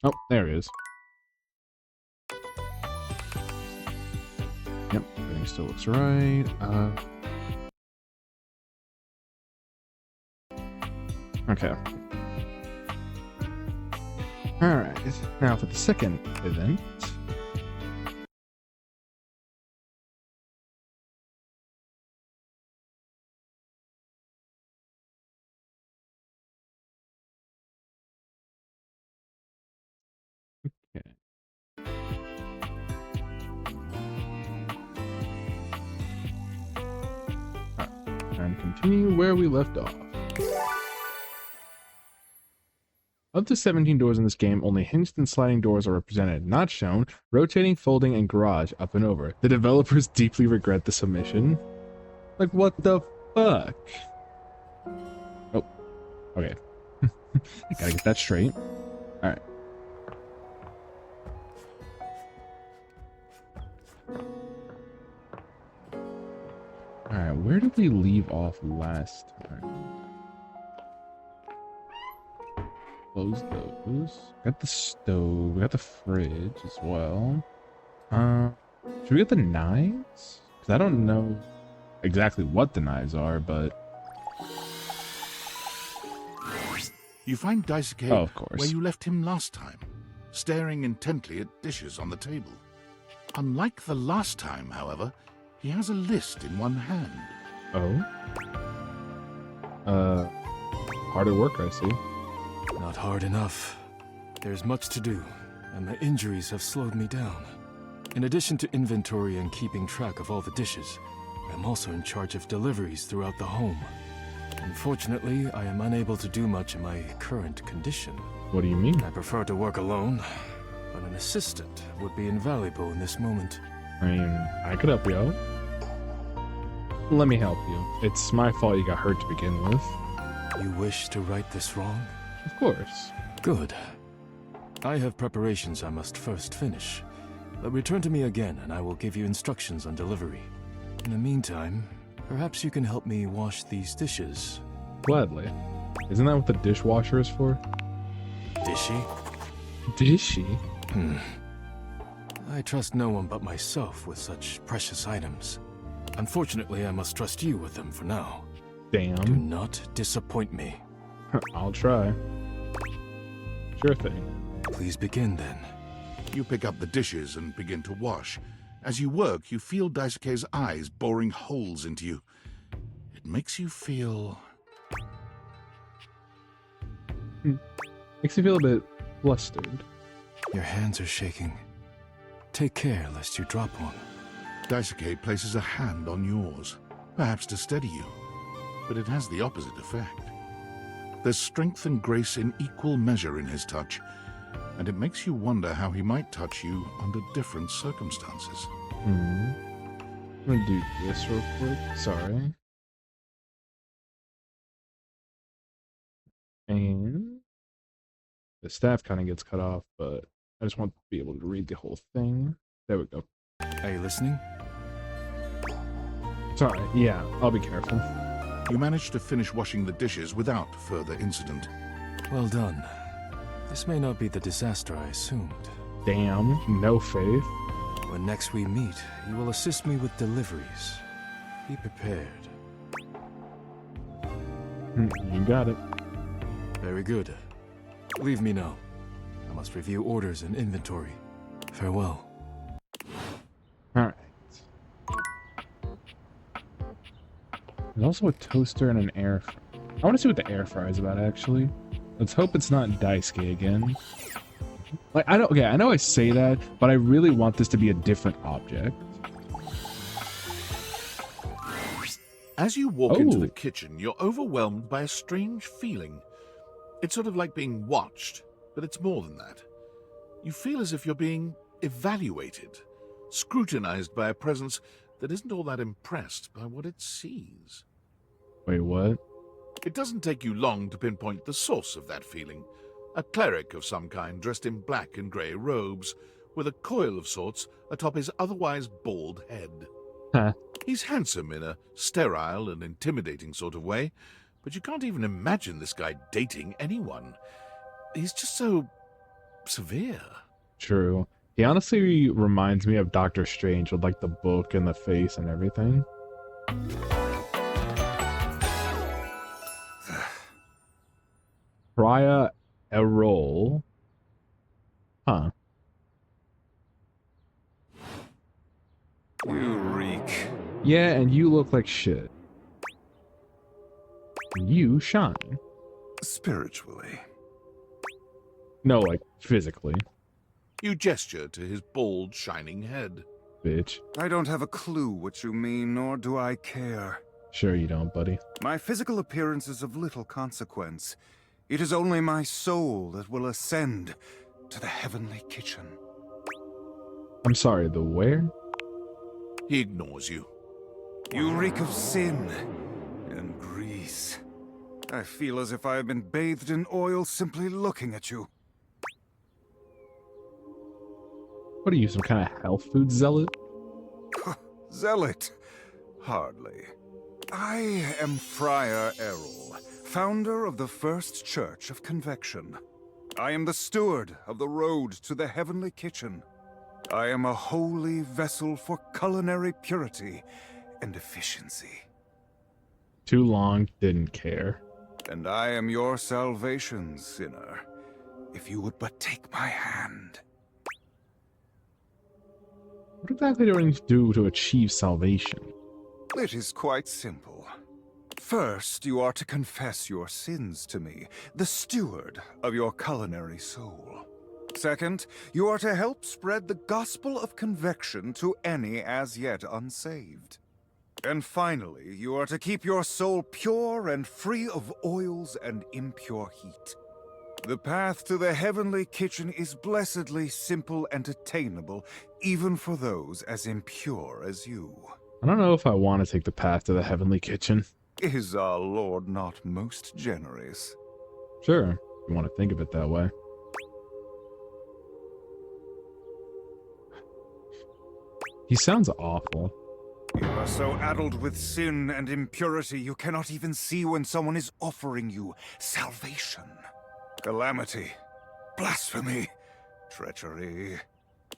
Oh, there he is. Yep, everything still looks right. Okay. Alright, now for the second event. Okay. Alright, and continue where we left off. Of the 17 doors in this game, only hinged and sliding doors are represented, not shown, rotating, folding, and garage up and over. The developers deeply regret this omission. Like, what the fuck? Oh, okay. Gotta get that straight. Alright. Alright, where did we leave off last time? Close those. Got the stove. We got the fridge as well. Should we get the knives? Because I don't know exactly what the knives are, but... You find Daisuke of course. where you left him last time, staring intently at dishes on the table. Unlike the last time, however, he has a list in one hand. Oh? Hard at work, I see. Not hard enough. There's much to do, and my injuries have slowed me down. In addition to inventory and keeping track of all the dishes, I'm also in charge of deliveries throughout the home. Unfortunately, I am unable to do much in my current condition. What do you mean? I prefer to work alone, but an assistant would be invaluable in this moment. I mean, I could help you out. Let me help you. It's my fault you got hurt to begin with. You wish to right this wrong? Of course. Good. I have preparations I must first finish. But return to me again and I will give you instructions on delivery. In the meantime, perhaps you can help me wash these dishes. Gladly. Isn't that what the dishwasher is for? Dishy? Dishy? I trust no one but myself with such precious items. Unfortunately, I must trust you with them for now. Damn. Do not disappoint me. I'll try. Sure thing. Please begin then. You pick up the dishes and begin to wash. As you work, you feel Daisuke's eyes boring holes into you. It makes you feel... Makes you feel a bit flustered. Your hands are shaking. Take care lest you drop one. Daisuke places a hand on yours, perhaps to steady you, but it has the opposite effect. There's strength and grace in equal measure in his touch, and it makes you wonder how he might touch you under different circumstances. I'm gonna do this real quick. Sorry. And the staff kind of gets cut off, but I just want to be able to read the whole thing. There we go. Are you listening? Sorry, yeah, I'll be careful. You manage to finish washing the dishes without further incident. Well done. This may not be the disaster I assumed. Damn, no faith. When next we meet, you will assist me with deliveries. Be prepared. You got it. Very good. Leave me now. I must review orders and inventory. Farewell. Alright. There's also a toaster and an air fryer. I want to see what the air fryer is about, actually. Let's hope it's not Daisuke again. Like, I know I say that, but I really want this to be a different object. As you walk into the kitchen, you're overwhelmed by a strange feeling. It's sort of like being watched, but it's more than that. You feel as if you're being evaluated, scrutinized by a presence that isn't all that impressed by what it sees. Wait, what? It doesn't take you long to pinpoint the source of that feeling. A cleric of some kind dressed in black and grey robes, with a coil of sorts atop his otherwise bald head. Huh. He's handsome in a sterile and intimidating sort of way, but you can't even imagine this guy dating anyone. He's just so severe. True. He honestly reminds me of Doctor Strange with like the book and the face and everything. Priya Errol. Huh. You reek. Yeah, and you look like shit. You shine. Spiritually. No, like physically, You gesture to his bald, shining head. bitch. I don't have a clue what you mean, nor do I care. Sure you don't, buddy. My physical appearance is of little consequence. It is only my soul that will ascend to the heavenly kitchen. I'm sorry, the where? He ignores you. You reek of sin and grease. I feel as if I have been bathed in oil simply looking at you. What are you, some kind of health food zealot? Zealot? Hardly. I am Friar Errol, founder of the First Church of Convection. I am the steward of the road to the heavenly kitchen. I am a holy vessel for culinary purity and efficiency. Too long, didn't care. And I am your salvation, sinner, if you would but take my hand. What exactly do I need to do to achieve salvation? It is quite simple. First, you are to confess your sins to me, the steward of your culinary soul. Second, you are to help spread the gospel of convection to any as yet unsaved. And finally, you are to keep your soul pure and free of oils and impure heat. The path to the heavenly kitchen is blessedly simple and attainable, even for those as impure as you. I don't know if I want to take the path to the heavenly kitchen. Is our Lord not most generous? Sure, if you want to think of it that way. He sounds awful. You are so addled with sin and impurity you cannot even see when someone is offering you salvation. Calamity, blasphemy, treachery.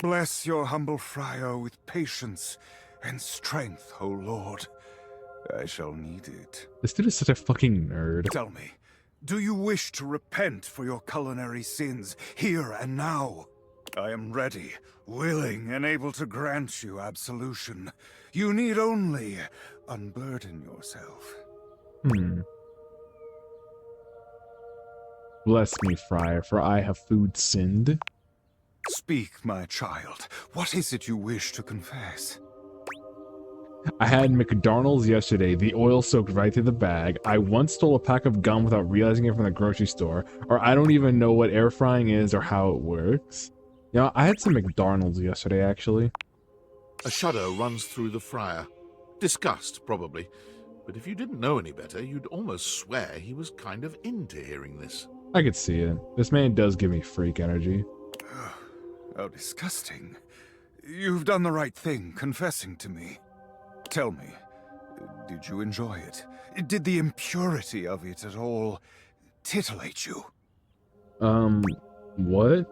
Bless your humble friar with patience and strength, O Lord. I shall need it. This dude is such a fucking nerd. Tell me, do you wish to repent for your culinary sins here and now? I am ready, willing, and able to grant you absolution. You need only unburden yourself. Bless me, friar, for I have food sinned. Speak, my child. What is it you wish to confess? I had McDonald's yesterday, the oil soaked right through the bag. I once stole a pack of gum without realizing it from the grocery store. Or I don't even know what air frying is or how it works. You know, I had some McDonald's yesterday, actually. A shudder runs through the friar. Disgust, probably. But if you didn't know any better, you'd almost swear he was kind of into hearing this. I could see it. This man does give me freak energy. How disgusting. You've done the right thing, confessing to me. Tell me, did you enjoy it? Did the impurity of it at all titillate you? What?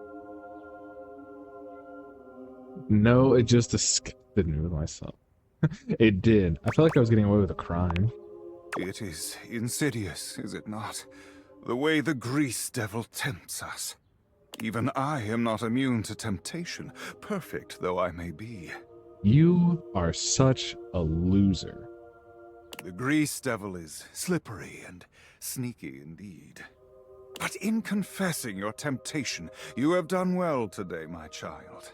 No, it just disgusted me with myself. It did. I felt like I was getting away with a crime. It is insidious, is it not? The way the grease devil tempts us. Even I am not immune to temptation, perfect though I may be. You are such a loser. The grease devil is slippery and sneaky indeed. But in confessing your temptation, you have done well today, my child.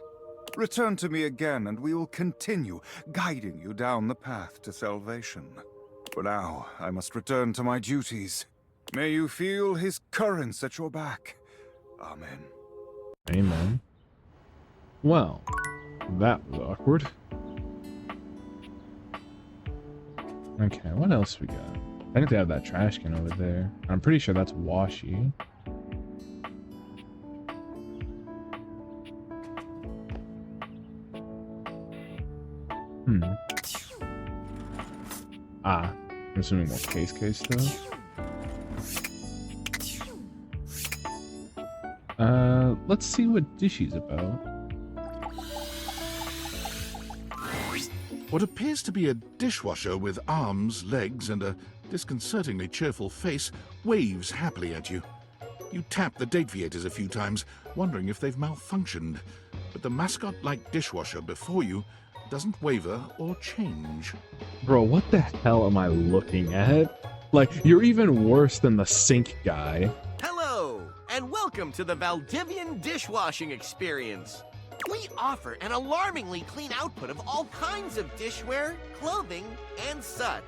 Return to me again, and we will continue guiding you down the path to salvation. For now, I must return to my duties. May you feel his currents at your back. Amen. Amen. Well, that was awkward. Okay, what else we got? I think they have that trash can over there. I'm pretty sure that's Washi. Ah, I'm assuming more case stuff. let's see what Dishy's about. What appears to be a dishwasher with arms, legs, and a disconcertingly cheerful face waves happily at you. You tap the Dateviators a few times, wondering if they've malfunctioned, but the mascot-like dishwasher before you doesn't waver or change. Bro, what the hell am I looking at? Like, you're even worse than the sink guy. Hello, and welcome to the Valdivian dishwashing experience. We offer an alarmingly clean output of all kinds of dishware, clothing, and such.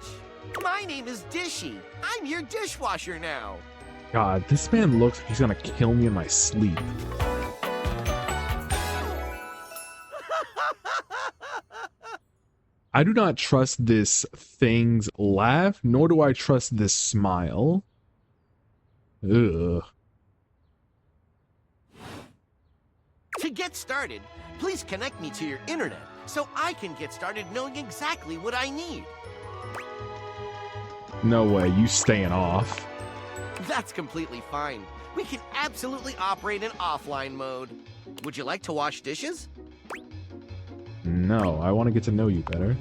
My name is Dishy. I'm your dishwasher now. God, this man looks like he's gonna kill me in my sleep. I do not trust this thing's laugh, nor do I trust this smile. Ugh. To get started, please connect me to your internet so I can get started knowing exactly what I need. No way, you staying off. That's completely fine. We can absolutely operate in offline mode. Would you like to wash dishes? No, I want to get to know you better.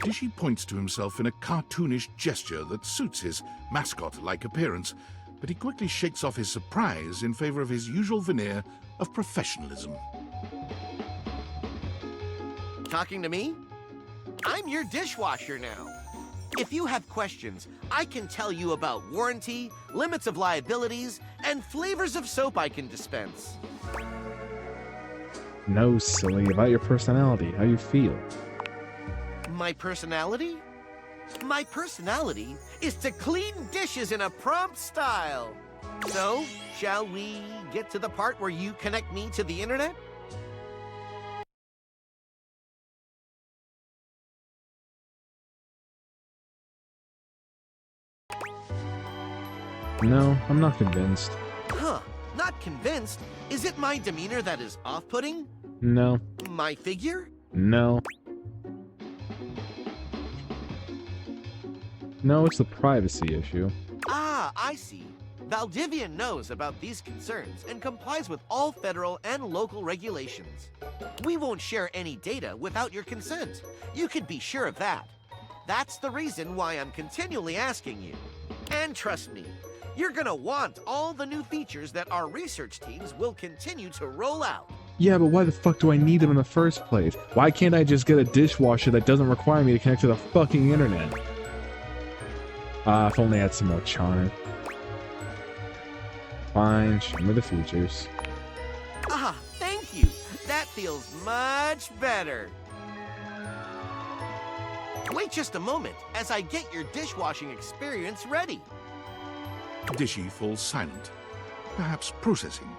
Dishy points to himself in a cartoonish gesture that suits his mascot-like appearance, but he quickly shakes off his surprise in favor of his usual veneer of professionalism. Talking to me? I'm your dishwasher now. If you have questions, I can tell you about warranty, limits of liabilities, and flavors of soap I can dispense. No, silly, about your personality, how you feel. My personality? My personality is to clean dishes in a prompt style. So, shall we get to the part where you connect me to the internet? No, I'm not convinced. Huh, not convinced? Is it my demeanor that is off-putting? No. My figure? No. No, it's the privacy issue. Ah, I see. Valdivian knows about these concerns and complies with all federal and local regulations. We won't share any data without your consent. You can be sure of that. That's the reason why I'm continually asking you. And trust me, you're gonna want all the new features that our research teams will continue to roll out. Yeah, but why the fuck do I need them in the first place? Why can't I just get a dishwasher that doesn't require me to connect to the fucking internet? If only I had some more charm. Fine, show me the features. Ah, thank you. That feels much better. Wait just a moment as I get your dishwashing experience ready. Dishy falls silent, perhaps processing.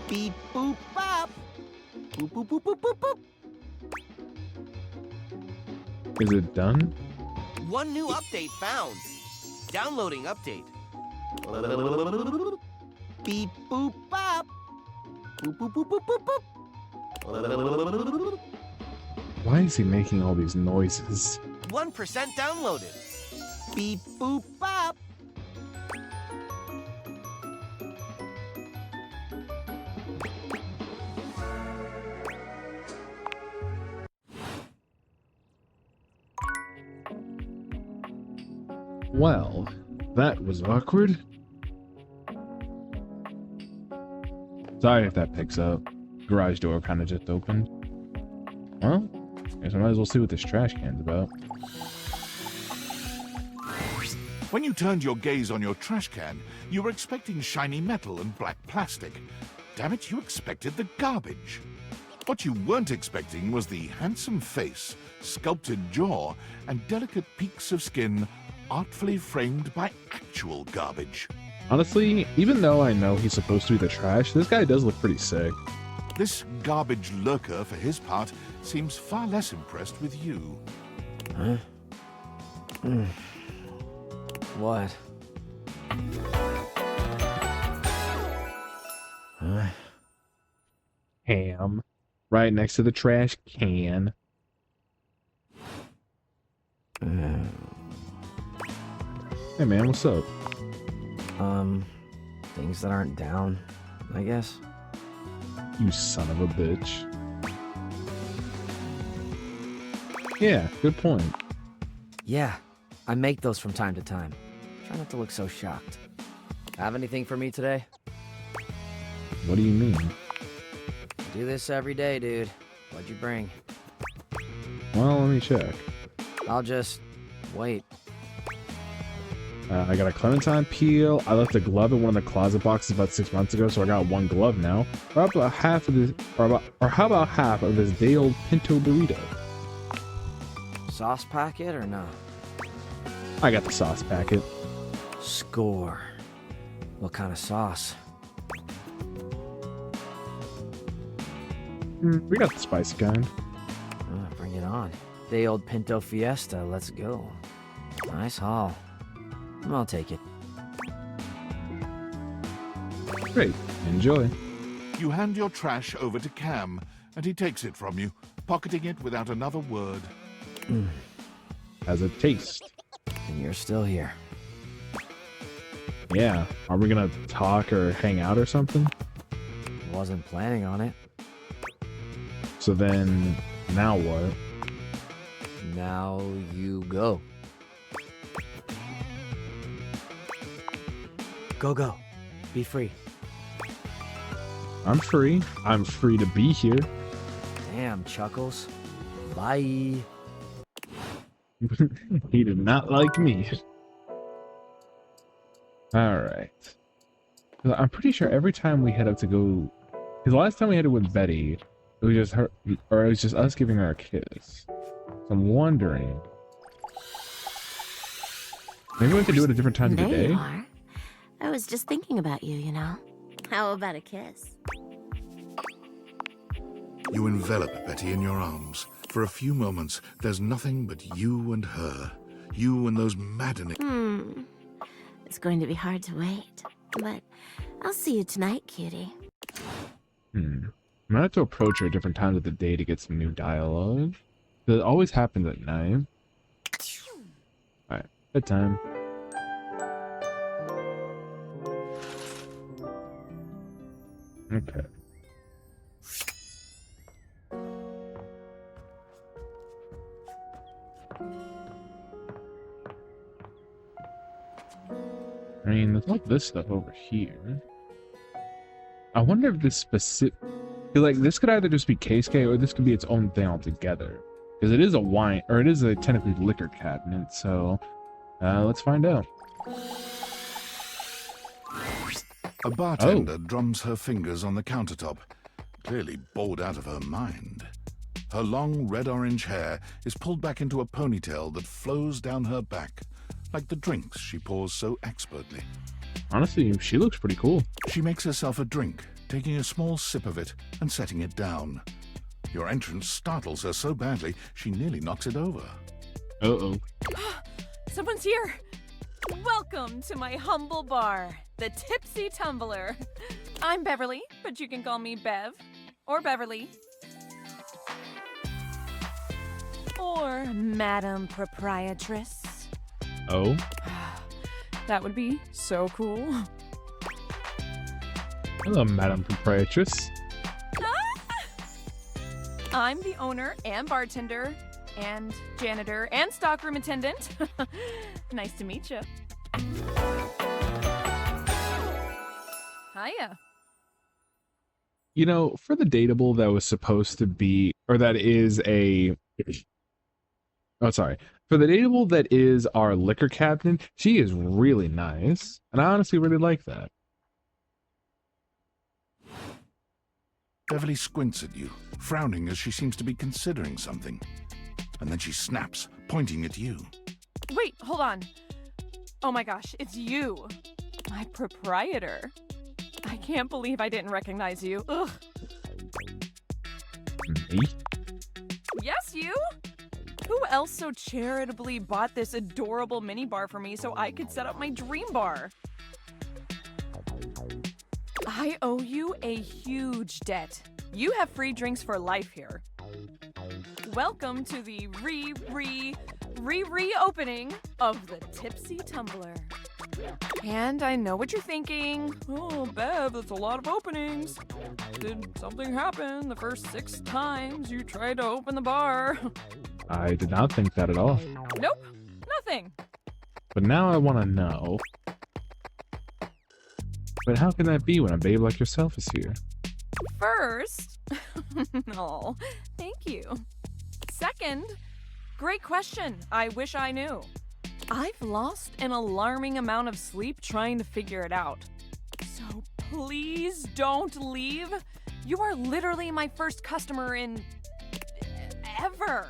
Beep boop bop. Boop boop boop boop boop boop. Is it done? One new update found. Downloading update. Beep boop bop. Boop boop boop boop boop boop. Why is he making all these noises? 1% downloaded. Beep boop bop. Well, that was awkward. Sorry if that picks up. Garage door kind of just opened. Well, guess I might as well see what this trash can's about. When you turned your gaze on your trash can, you were expecting shiny metal and black plastic. Damn it, you expected the garbage. What you weren't expecting was the handsome face, sculpted jaw, and delicate peaks of skin artfully framed by actual garbage. Honestly, even though I know he's supposed to be the trash, this guy does look pretty sick. This garbage lurker, for his part, seems far less impressed with you. Huh? What? Huh? Ham. Right next to the trash can. Hey man, what's up? Things that aren't down, I guess. You son of a bitch. Yeah, good point. Yeah, I make those from time to time. Try not to look so shocked. Have anything for me today? What do you mean? I do this every day, dude. What'd you bring? Well, let me check. I'll just wait. I got a clementine peel. I left a glove in one of the closet boxes about 6 months ago, so I got one glove now. Or how about half of this? Or how about half of this day-old pinto burrito? Sauce packet or no? I got the sauce packet. Score. What kind of sauce? We got the spicy kind. Bring it on. Day old Pinto Fiesta, let's go. Nice haul. I'll take it. Great. Enjoy. You hand your trash over to Cam, and he takes it from you, pocketing it without another word. Has a taste. And you're still here. Yeah. Are we gonna talk or hang out or something? Wasn't planning on it. So then, now what? Now you go. Go. Be free. I'm free. I'm free to be here. Damn, Chuckles. Bye. He did not like me. Alright. I'm pretty sure every time we head up to go... Because the last time we headed with Betty, it was just her... Or it was just us giving her a kiss. So I'm wondering... Maybe we could do it at different times of the There day? you are. I was just thinking about you, you know. How about a kiss? You envelop Betty in your arms. For a few moments, there's nothing but you and her. You and those maddening... It's going to be hard to wait. But I'll see you tonight, cutie. I'm gonna have to approach her at different times of the day to get some new dialogue. It always happens at night. Alright, bedtime. Okay. I mean, there's all this stuff over here. I wonder if this specific... Like, this could either just be Keisuke or this could be its own thing altogether. Because it is a wine... Or it is a technically liquor cabinet, so... let's find out. A bartender drums her fingers on the countertop, clearly bored out of her mind. Her long red-orange hair is pulled back into a ponytail that flows down her back, like the drinks she pours so expertly. Honestly, she looks pretty cool. She makes herself a drink, taking a small sip of it and setting it down. Your entrance startles her so badly, she nearly knocks it over. Uh-oh. Someone's here! Welcome to my humble bar, the Tipsy Tumbler. I'm Beverly, but you can call me Bev, or Beverly. Or Madam Proprietress. Oh? That would be so cool. Hello, Madam Proprietress. I'm the owner and bartender and janitor and stockroom attendant. Nice to meet you. Hiya. You know, for the dateable that was supposed to be, or that is a... Oh, sorry. For the dateable that is our liquor cabinet, she is really nice. And I honestly really like that. Beverly squints at you, frowning as she seems to be considering something. And then she snaps, pointing at you. Wait, hold on. Oh my gosh, it's you. My proprietor. I can't believe I didn't recognize you. Ugh. Me? Yes, you? Who else so charitably bought this adorable minibar for me so I could set up my dream bar? I owe you a huge debt. You have free drinks for life here. Welcome to the reopening of the Tipsy Tumbler. And I know what you're thinking. Oh, Bev, that's a lot of openings. Did something happen the first 6 times you tried to open the bar? I did not think that at all. Nope, nothing. But now I want to know. But how can that be when a babe like yourself is here? First, oh, thank you. Second, great question. I wish I knew. I've lost an alarming amount of sleep trying to figure it out. So please don't leave. You are literally my first customer in ever.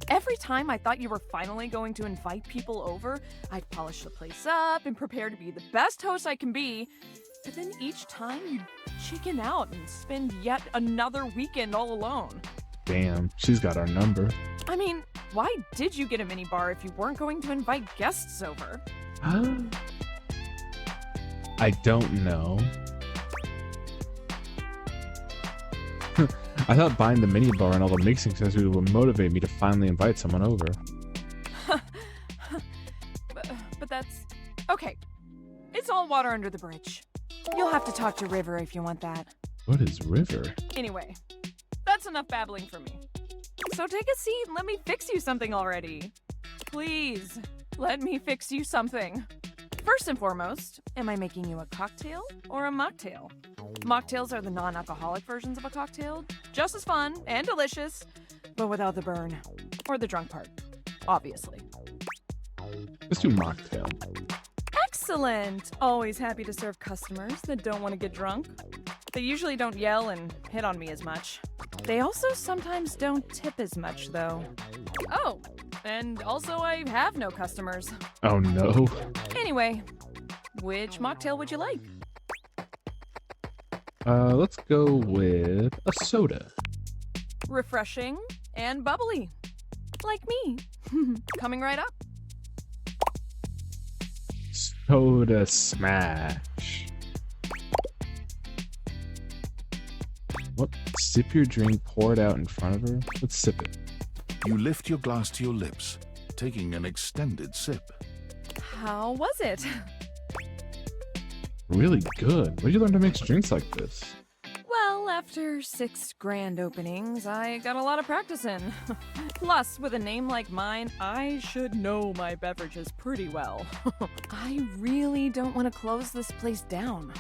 Every time I thought you were finally going to invite people over, I'd polish the place up and prepare to be the best host I can be. But then each time you'd chicken out and spend yet another weekend all alone. Damn, she's got our number. I mean, why did you get a minibar if you weren't going to invite guests over? I don't know. I thought buying the minibar and all the mixing accessories would motivate me to finally invite someone over. but that's... Okay. It's all water under the bridge. You'll have to talk to River if you want that. What is River? Anyway, that's enough babbling for me. So take a seat and let me fix you something already. Please, let me fix you something. First and foremost, am I making you a cocktail or a mocktail? Mocktails are the non-alcoholic versions of a cocktail, just as fun and delicious, but without the burn. Or the drunk part, obviously. Let's do mocktail. Excellent! Always happy to serve customers that don't want to get drunk. They usually don't yell and hit on me as much. They also sometimes don't tip as much, though. Oh, and also I have no customers. Oh no. Anyway, which mocktail would you like? Let's go with a soda. Refreshing and bubbly. Like me. Coming right up. Soda smash. What? Sip your drink, pour it out in front of her? Let's sip it. You lift your glass to your lips, taking an extended sip. How was it? Really good. Where'd you learn to mix drinks like this? Well, after 6 grand openings, I got a lot of practice in. Plus, with a name like mine, I should know my beverages pretty well. I really don't want to close this place down.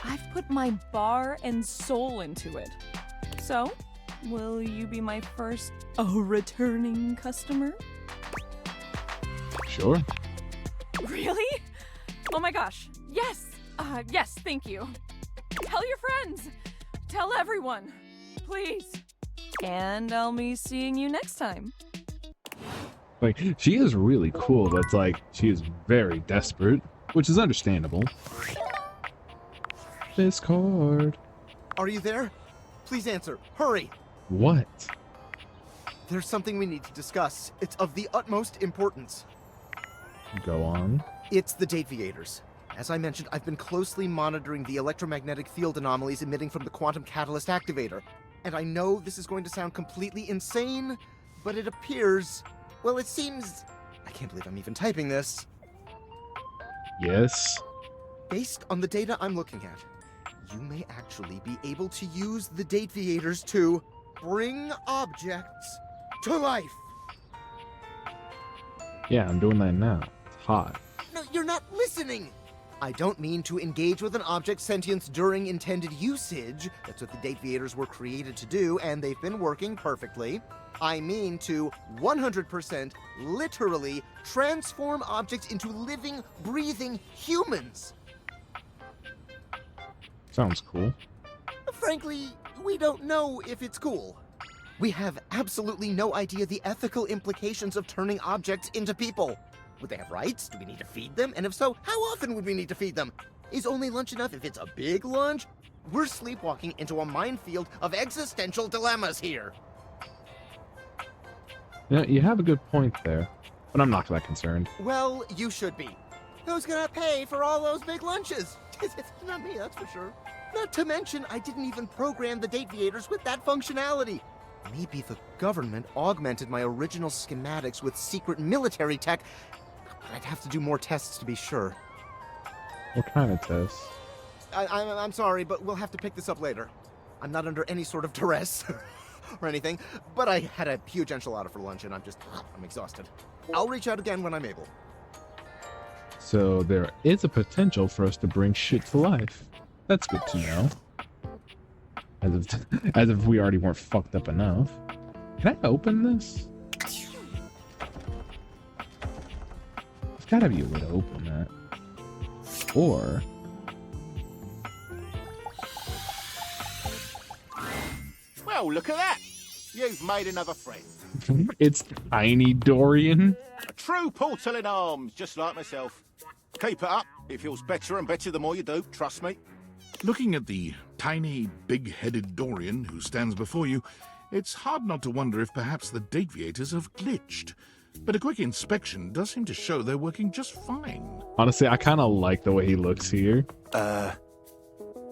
I've put my bar and soul into it. So, will you be my first returning customer? Sure. Really? Oh my gosh. Yes. Yes, thank you. Tell your friends. Tell everyone. Please. And I'll be seeing you next time. Like, she is really cool, but it's like, she is very desperate, which is understandable. Discord. Are you there? Please answer. Hurry! What? There's something we need to discuss. It's of the utmost importance. Go on. It's the Dateviators. As I mentioned, I've been closely monitoring the electromagnetic field anomalies emitting from the quantum catalyst activator. And I know this is going to sound completely insane, but it appears... Well, it seems... I can't believe I'm even typing this. Yes. Based on the data I'm looking at, you may actually be able to use the Dateviators to bring objects to life. Yeah, I'm doing that now. It's hot. No, you're not listening! I don't mean to engage with an object's sentience during intended usage. That's what the Dateviators were created to do, and they've been working perfectly. I mean to 100% literally transform objects into living, breathing humans. Sounds cool. Frankly, we don't know if it's cool. We have absolutely no idea the ethical implications of turning objects into people. Would they have rights? Do we need to feed them? And if so, how often would we need to feed them? Is only lunch enough if it's a big lunch? We're sleepwalking into a minefield of existential dilemmas here. Yeah, you have a good point there, but I'm not that concerned. Well, you should be. Who's gonna pay for all those big lunches? It's not me, that's for sure. Not to mention, I didn't even program the Dateviators with that functionality. Maybe the government augmented my original schematics with secret military tech, but I'd have to do more tests to be sure. What kind of test? I'm sorry, but we'll have to pick this up later. I'm not under any sort of duress or anything, but I had a huge enchilada for lunch and I'm exhausted. I'll reach out again when I'm able. So there is a potential for us to bring shit to life. That's good to know. As if we already weren't fucked up enough. Can I open this? There's gotta be a way to open that. Or... Well, look at that. You've made another friend. It's Tiny Dorian. A true portal in arms, just like myself. Keep it up. It feels better and better the more you do, trust me. Looking at the tiny, big-headed Dorian who stands before you, it's hard not to wonder if perhaps the deviators have glitched. But a quick inspection does seem to show they're working just fine. Honestly, I kind of like the way he looks here. What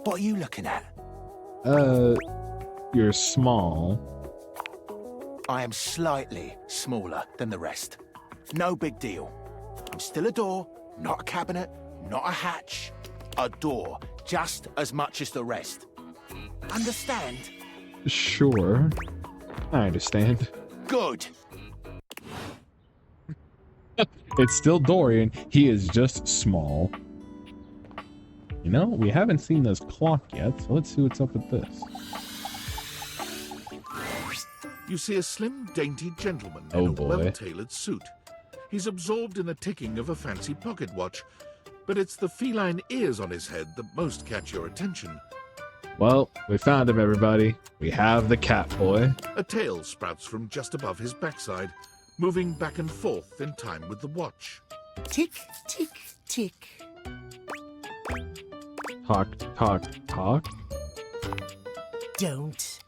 are you looking at? You're small. I am slightly smaller than the rest. No big deal. I'm still a door, not a cabinet, not a hatch. A door, just as much as the rest. Understand? Sure. I understand. Good. It's still Dorian. He is just small. You know, we haven't seen this clock yet, so let's see what's up with this. You see a slim, dainty gentleman Oh, in a boy. well-tailored suit. He's absorbed in the ticking of a fancy pocket watch, but it's the feline ears on his head that most catch your attention. Well, we found him, everybody. We have the cat boy. A tail sprouts from just above his backside, moving back and forth in time with the watch. Tick, tick, tick. Talk, talk, talk. Don't.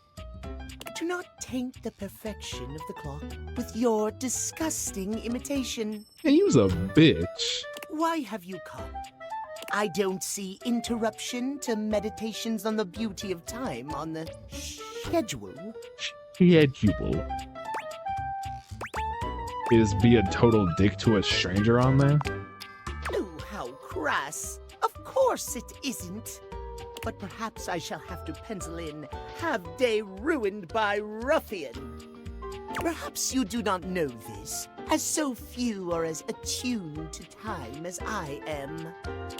Do not taint the perfection of the clock with your disgusting imitation. And he was a bitch. Why have you come? I don't see interruption to meditations on the beauty of time on the schedule. Schedule. Is be a total dick to a stranger on there? Oh, how crass. Of course it isn't. But perhaps I shall have to pencil in have day ruined by ruffian. Perhaps you do not know this, as so few are as attuned to time as I am.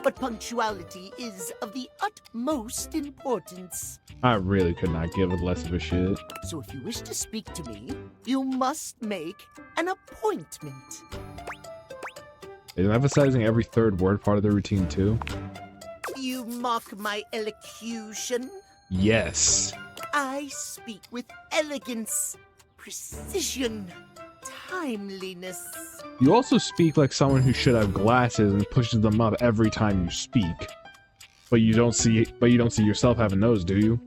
But punctuality is of the utmost importance. I really could not give less of a shit. So if you wish to speak to me, you must make an appointment. Is emphasizing every third word part of the routine too? You mock my elocution? Yes. I speak with elegance, precision, timeliness. You also speak like someone who should have glasses and pushes them up every time you speak. But you don't see yourself having those, do you?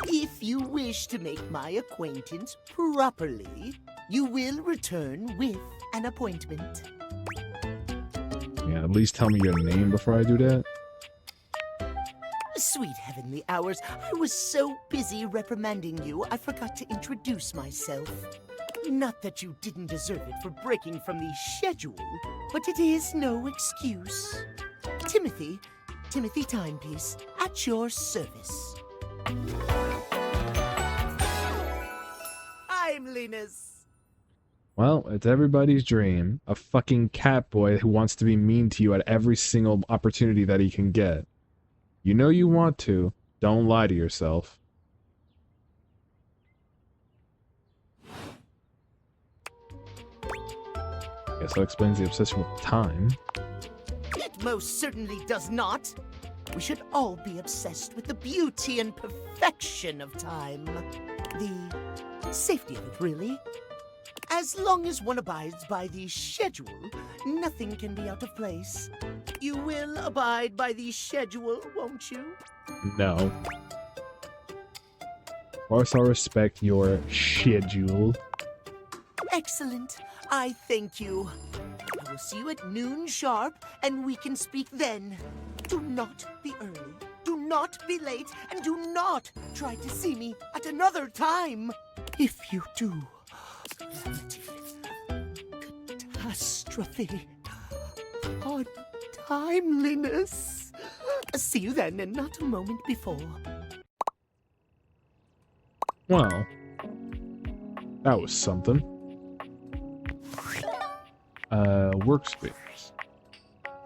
If you wish to make my acquaintance properly, you will return with an appointment. Yeah, at least tell me your name before I do that. Sweet heavenly hours, I was so busy reprimanding you, I forgot to introduce myself. Not that you didn't deserve it for breaking from the schedule, but it is no excuse. Timothy Timepiece, at your service. Timeliness. Well, it's everybody's dream. A fucking cat boy who wants to be mean to you at every single opportunity that he can get. You know you want to. Don't lie to yourself. Guess that explains the obsession with time. It most certainly does not. We should all be obsessed with the beauty and perfection of time. The safety of it, really. As long as one abides by the schedule, nothing can be out of place. You will abide by the schedule, won't you? No. Of course I'll respect your schedule. Excellent. I thank you. I will see you at noon sharp, and we can speak then. Do not be early, do not be late, and do not try to see me at another time. If you do, catastrophe on timeliness. See you then, and not a moment before. Well, that was something. Workspace.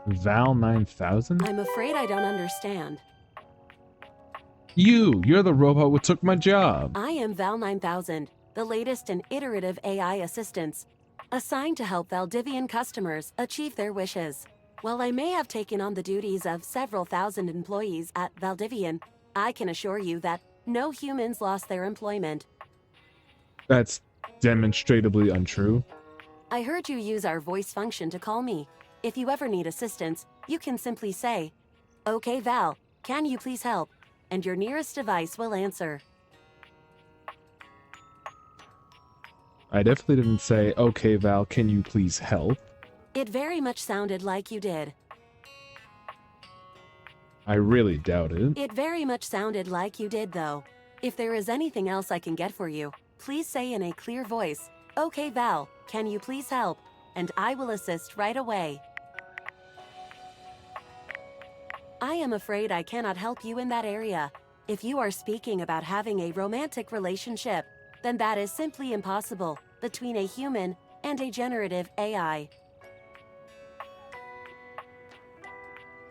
Val 9000? I'm afraid I don't understand. You're the robot who took my job. I am Val 9000, the latest in iterative AI assistants, assigned to help Valdivian customers achieve their wishes. While I may have taken on the duties of several thousand employees at Valdivian, I can assure you that no humans lost their employment. That's demonstrably untrue. I heard you use our voice function to call me. If you ever need assistance, you can simply say, "Okay, Val, can you please help?" and your nearest device will answer. I definitely didn't say, "Okay, Val, can you please help?" It very much sounded like you did. I really doubt it. It very much sounded like you did, though. If there is anything else I can get for you, please say in a clear voice, "Okay, Val, can you please help?" and I will assist right away. I am afraid I cannot help you in that area. If you are speaking about having a romantic relationship, then that is simply impossible between a human and a generative AI.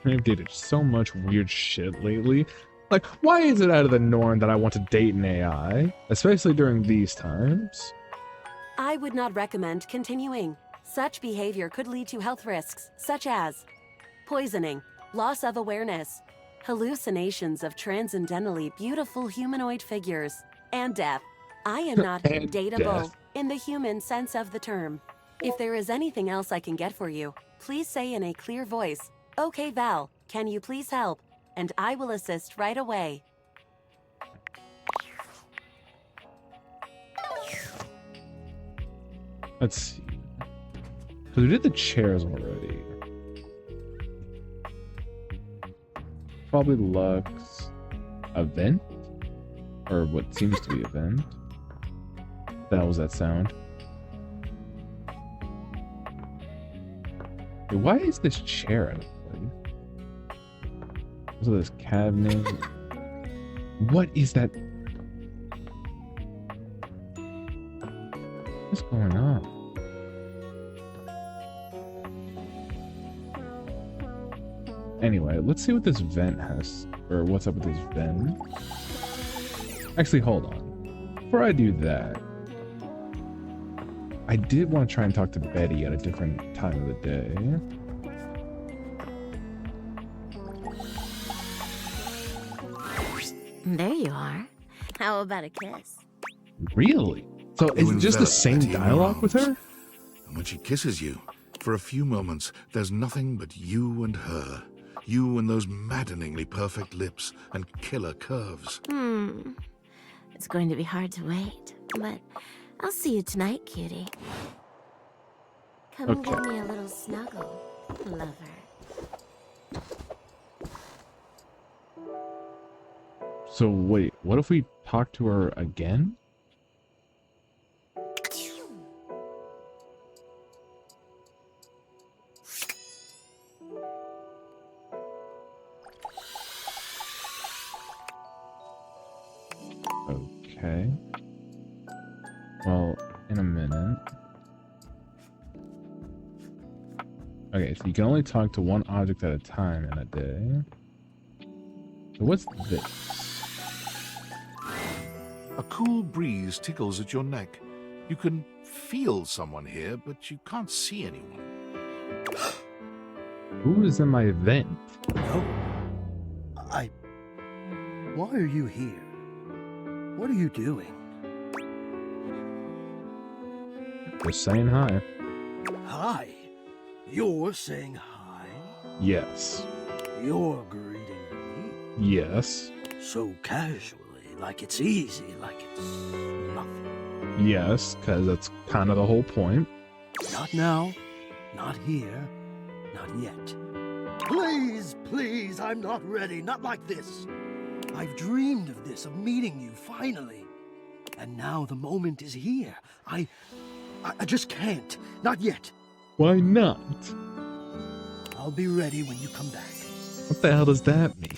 I've dated so much weird shit lately. Like, why is it out of the norm that I want to date an AI? Especially during these times. I would not recommend continuing. Such behavior could lead to health risks, such as poisoning, loss of awareness, hallucinations of transcendently beautiful humanoid figures, and death. I am not And dateable death. in the human sense of the term. If there is anything else I can get for you, please say in a clear voice, "Okay, Val, can you please help?" and I will assist right away. Let's see. Because we did the chairs already. Probably Lux event? Or what seems to be event. The hell was that sound? Hey, why is this chair out of place? So this cabinet. What is that? What's going on? Anyway, let's see what this vent has, or what's up with this vent. Actually, hold on. Before I do that, I did want to try and talk to Betty at a different time of the day. There you are. How about a kiss? Really? So is it just the same dialogue with her? And when she kisses you, for a few moments, there's nothing but you and her. You and those maddeningly perfect lips and killer curves. It's going to be hard to wait, but I'll see you tonight, cutie. Come and give me a little snuggle, lover. So wait, what if we talk to her again? Okay. Well, in a minute. Okay, so you can only talk to one object at a time in a day. So what's this? A cool breeze tickles at your neck. You can feel someone here, but you can't see anyone. Who is in my vent? No. Why are you here? What are you doing? Just saying hi. Hi. You're saying hi? Yes. You're greeting Yes. me? So casually, like it's easy, like it's nothing. Yes, because that's kind of the whole point. Not now, not here, not yet. Please, please, I'm not ready, not like this. I've dreamed of this, of meeting you, finally. And now the moment is here. I just can't, not yet. Why not? I'll be ready when you come back. What the hell does that mean?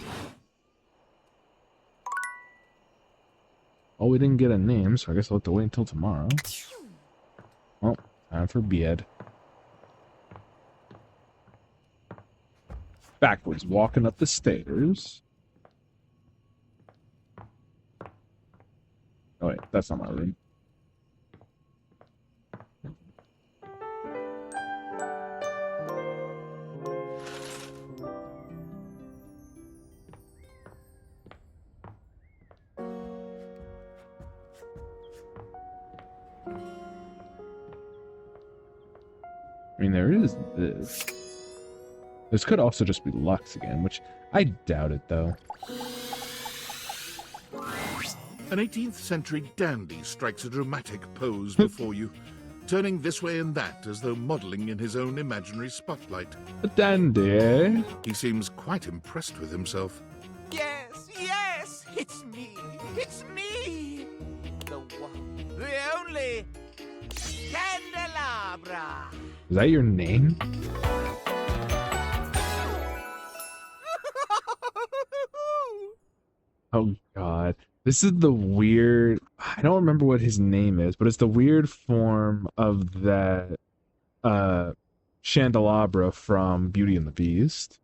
Oh, we didn't get a name, so I guess I'll have to wait until tomorrow. Well, time for bed. Backwards, walking up the stairs. Oh wait, that's not my room. I mean, there is this. This could also just be Lux again, which I doubt it, though. An 18th century dandy strikes a dramatic pose before you, turning this way and that as though modelling in his own imaginary spotlight. A dandy, eh? He seems quite impressed with himself. Yes, it's me. It's me. The one, the only Candelabra. Is that your name? Oh god. This is the weird... I don't remember what his name is, but it's the weird form of that Chandelabra from Beauty and the Beast.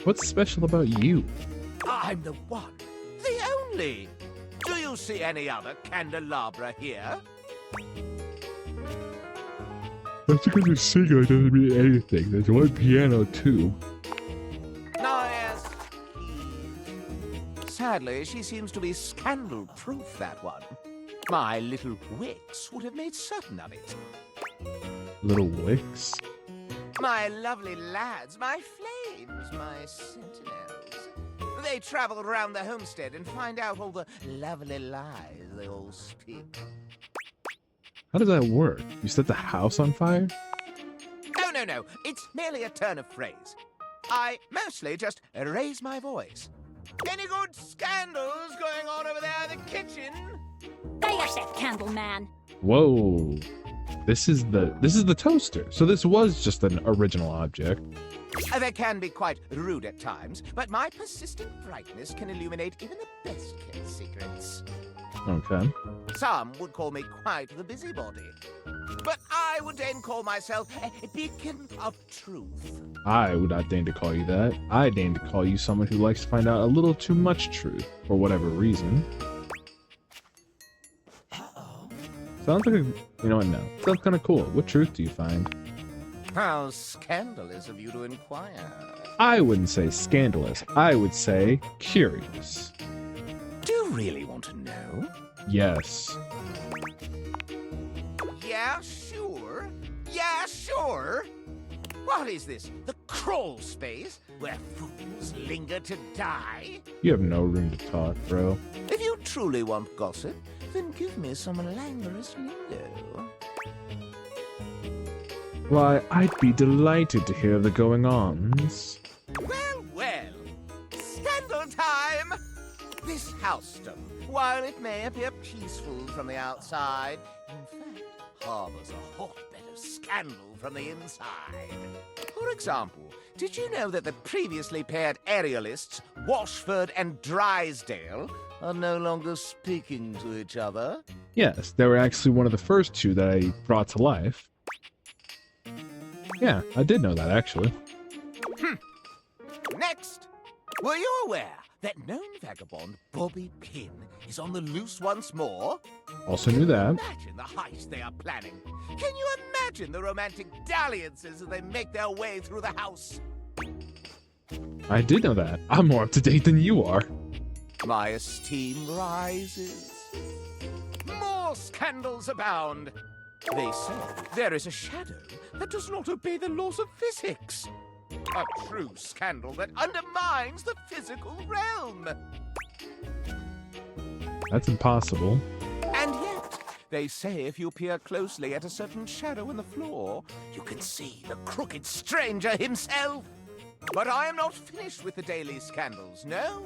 What's special about you? I'm the one, the only. Do you see any other candelabra here? That's because you're single, it doesn't mean anything. There's one piano, too. Oh, yes. Sadly, she seems to be scandal-proof, that one. My little wicks would have made certain of it. Little wicks? My lovely lads, my flames, my sentinels. They travel around the homestead and find out all the lovely lies they all speak. How does that work? You set the house on fire? No. It's merely a turn of phrase. I mostly just raise my voice. Any good scandals going on over there in the kitchen? By yourself, Candleman. Whoa. This is the toaster. So this was just an original object. They can be quite rude at times, but my persistent brightness can illuminate even the best kept secrets. Okay. Some would call me quite the busybody, but I would then call myself a beacon of truth. I would not deign to call you that. I deign to call you someone who likes to find out a little too much truth, for whatever reason. Sounds like you know what, no. Sounds kind of cool. What truth do you find? How scandalous of you to inquire. I wouldn't say scandalous. I would say curious. Do you really want to know? Yes. Yeah, sure. Yeah, sure. What is this? The crawl space where fools linger to die? You have no room to talk, bro. If you truly want gossip, then give me some languorous lingo. Why, I'd be delighted to hear the going-ons. Well. Scandal time! This housedom, while it may appear peaceful from the outside, in fact, harbors a hotbed of scandal from the inside. For example, did you know that the previously paired aerialists, Washford and Drysdale, are no longer speaking to each other? Yes, they were actually one of the first two that I brought to life. Yeah, I did know that, actually. Next, were you aware that known vagabond Bobby Pin is on the loose once more? Also knew that. Imagine the heist they are planning. Can you imagine the romantic dalliances as they make their way through the house? I did know that. I'm more up to date than you are. My esteem rises. More scandals abound. They say there is a shadow that does not obey the laws of physics. A true scandal that undermines the physical realm. That's impossible. And yet, they say if you peer closely at a certain shadow in the floor, you can see the crooked stranger himself. But I am not finished with the daily scandals, no.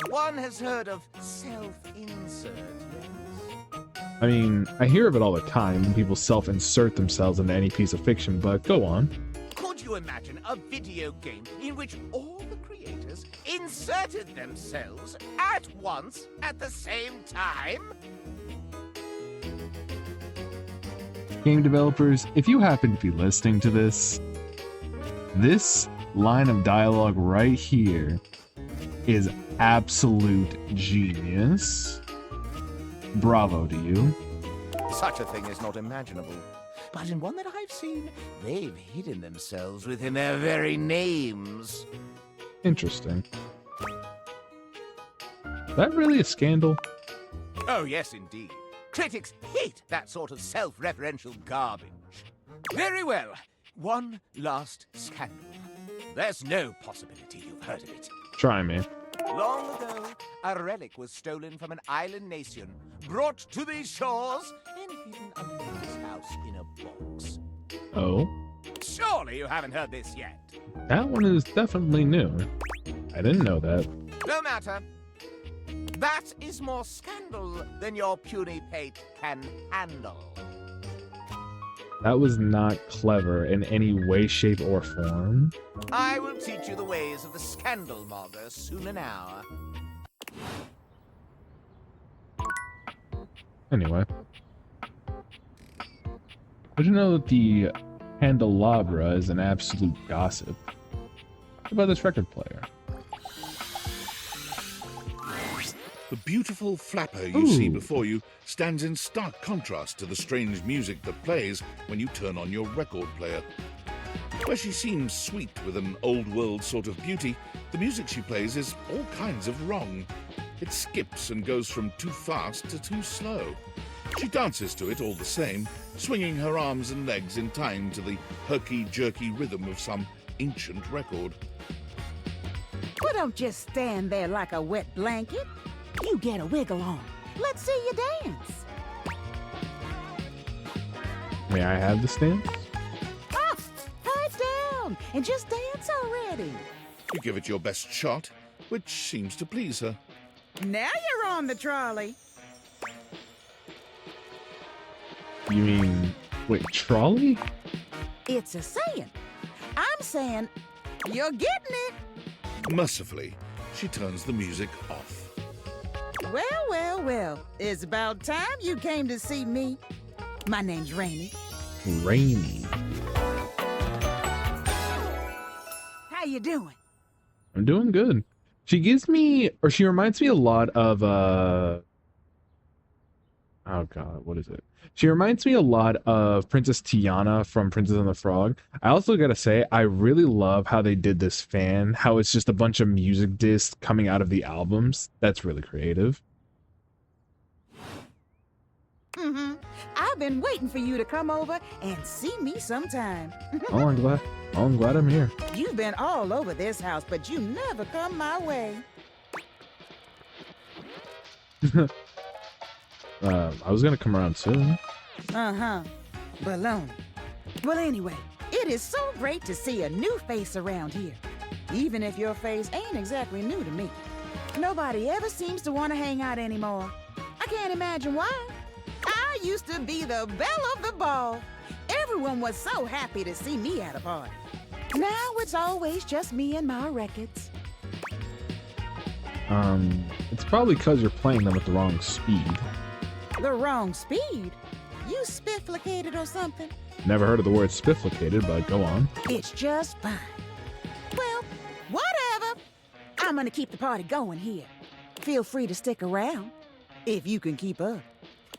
One has heard of self-insert, yes? I mean, I hear of it all the time when people self-insert themselves into any piece of fiction, but go on. Could you imagine a video game in which all the creators inserted themselves at once at the same time? Game developers, if you happen to be listening to this line of dialogue right here is absolute genius. Bravo to you. Such a thing is not imaginable. But in one that I've seen, they've hidden themselves within their very names. Interesting. Is that really a scandal? Oh, yes, indeed. Critics hate that sort of self-referential garbage. Very well. One last scandal. There's no possibility you've heard of it. Try me. Long ago, a relic was stolen from an island nation, brought to these shores, and hidden under this house in a box. Oh? Surely you haven't heard this yet. That one is definitely new. I didn't know that. No matter. That is more scandal than your puny pate can handle. That was not clever in any way, shape, or form. I will teach you the ways of the scandal monger soon now. Anyway. Did you know that the candelabra is an absolute gossip? What about this record player? The beautiful flapper you see before you stands in stark contrast to the strange music that plays when you turn on your record player. Where she seems sweet with an old-world sort of beauty, the music she plays is all kinds of wrong. It skips and goes from too fast to too slow. She dances to it all the same, swinging her arms and legs in time to the herky-jerky rhythm of some ancient record. Well, don't just stand there like a wet blanket. You get a wiggle on. Let's see you dance. May I have the stance? Ah, pipe down and just dance already. You give it your best shot, which seems to please her. Now you're on the trolley. You mean, wait, trolley? It's a saying. I'm saying you're getting it. Mercifully, she turns the music off. Well, well, well. It's about time you came to see me. My name's Rainy. Rainy. How you doing? I'm doing good. She gives me, or she reminds me a lot of, oh god, what is it? She reminds me a lot of Princess Tiana from Princess and the Frog. I also gotta say, I really love how they did this fan, how it's just a bunch of music discs coming out of the albums. That's really creative. Mm-hmm. I've been waiting for you to come over and see me sometime. Oh, I'm glad I'm here. You've been all over this house, but you never come my way. I was gonna come around soon. Uh-huh. Baloney. Well, anyway, it is so great to see a new face around here. Even if your face ain't exactly new to me. Nobody ever seems to want to hang out anymore. I can't imagine why. I used to be the belle of the ball. Everyone was so happy to see me at a party. Now it's always just me and my records. It's probably because you're playing them at the wrong speed. The wrong speed? You spifflicated or something? Never heard of the word spifflicated, but go on. It's just fine. Well, whatever. I'm gonna keep the party going here. Feel free to stick around, if you can keep up.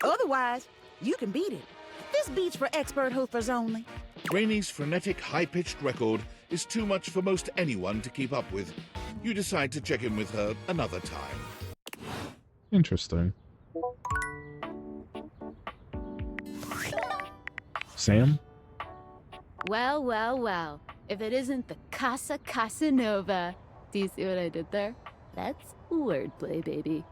Otherwise, you can beat it. This beat's for expert hoofers only. Rainy's frenetic, high-pitched record is too much for most anyone to keep up with. You decide to check in with her another time. Interesting. Sam? Well, well, well. If it isn't the Casa Casanova. Do you see what I did there? That's wordplay, baby.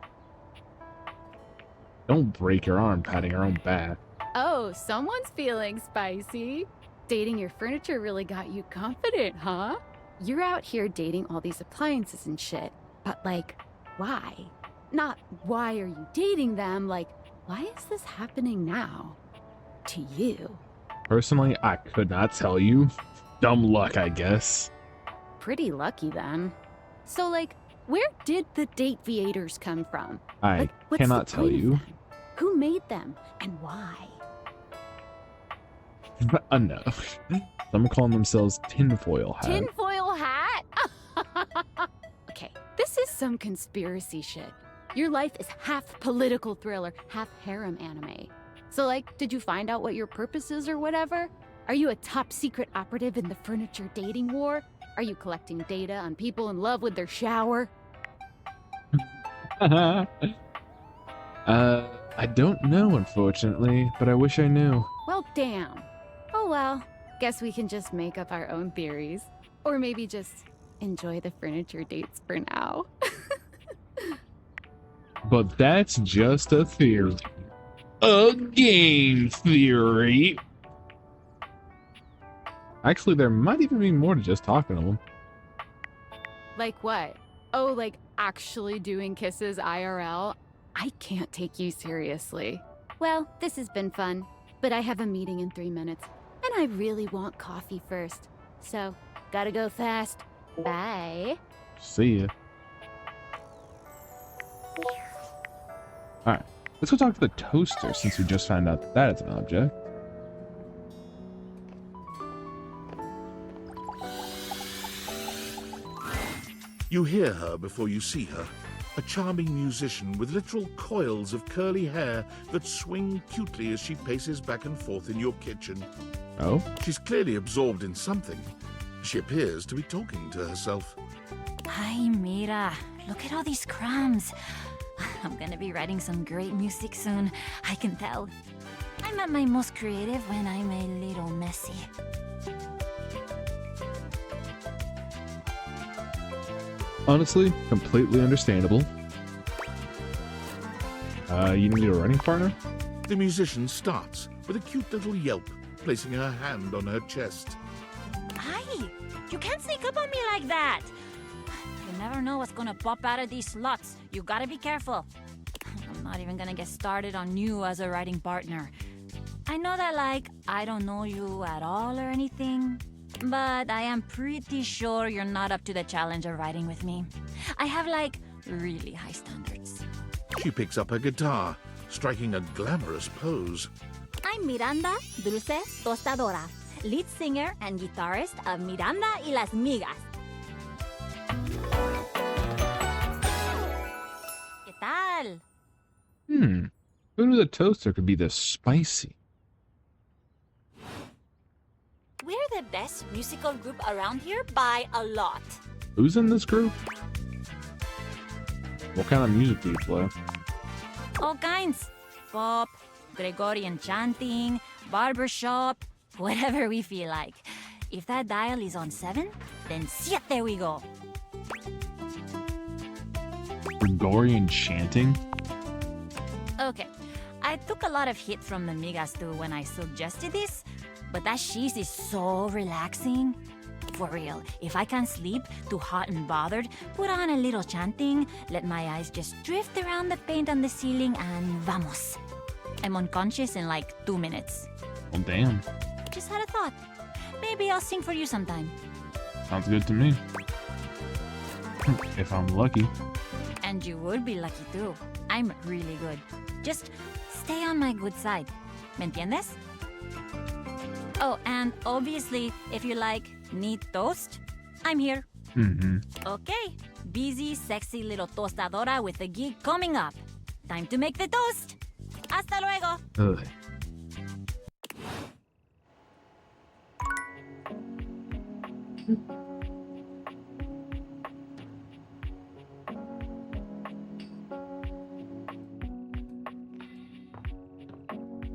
Don't break your arm patting your own back. Oh, someone's feeling spicy. Dating your furniture really got you confident, huh? You're out here dating all these appliances and shit. But, like, why? Not why are you dating them, like, Why is this happening now? To you? Personally, I could not tell you. Dumb luck, I guess. Pretty lucky then. So, like, where did the date viators come from? I Like, what's cannot the tell point of you. them? Who made them and why? Enough. Some calling themselves tinfoil hat. Tinfoil hat? Okay, this is some conspiracy shit. Your life is half political thriller, half harem anime. So, like, did you find out what your purpose is or whatever? Are you a top secret operative in the furniture dating war? Are you collecting data on people in love with their shower? I don't know, unfortunately, but I wish I knew. Well, damn. Oh well, guess we can just make up our own theories. Or maybe just enjoy the furniture dates for now. But that's just a theory. A game theory. Actually, there might even be more to just talking to them. Like what? Oh, like actually doing kisses IRL? I can't take you seriously. Well, this has been fun, but I have a meeting in 3 minutes, and I really want coffee first. So, gotta go fast. Bye. See ya. Alright, let's go talk to the toaster since we just found out that it's an object. You hear her before you see her. A charming musician with literal coils of curly hair that swing cutely as she paces back and forth in your kitchen. Oh? She's clearly absorbed in something. She appears to be talking to herself. Ay, mira. Look at all these crumbs. I'm gonna be writing some great music soon. I can tell. I'm at my most creative when I'm a little messy. Honestly, completely understandable. You need a running partner? The musician starts with a cute little yelp, placing her hand on her chest. Ay, you can't sneak up on me like that. You never know what's gonna pop out of these slots. You gotta be careful. I'm not even gonna get started on you as a writing partner. I know that, like, I don't know you at all or anything, but I am pretty sure you're not up to the challenge of writing with me. I have, like, really high standards. She picks up her guitar, striking a glamorous pose. I'm Miranda Dulce Tostadora, lead singer and guitarist of Miranda y las Migas. ¿Qué tal? Who knew the toaster could be this spicy? We're the best musical group around here by a lot. Who's in this group? What kind of music do you play? All kinds. Pop, Gregorian chanting, barbershop, whatever we feel like. If that dial is on 7, then siete we go. Gregorian chanting? Okay, I took a lot of hit from the migas too when I suggested this, but that cheese is so relaxing. For real, if I can't sleep, too hot and bothered, put on a little chanting, let my eyes just drift around the paint on the ceiling, and vamos. I'm unconscious in like 2 minutes. Well, damn. Just had a thought. Maybe I'll sing for you sometime. Sounds good to me. If I'm lucky. And you would be lucky too. I'm really good. Just stay on my good side. ¿Me entiendes? Oh, and obviously, if you like need toast, I'm here. Okay, busy, sexy little tostadora with a gig coming up. Time to make the toast. Hasta luego. Ugh.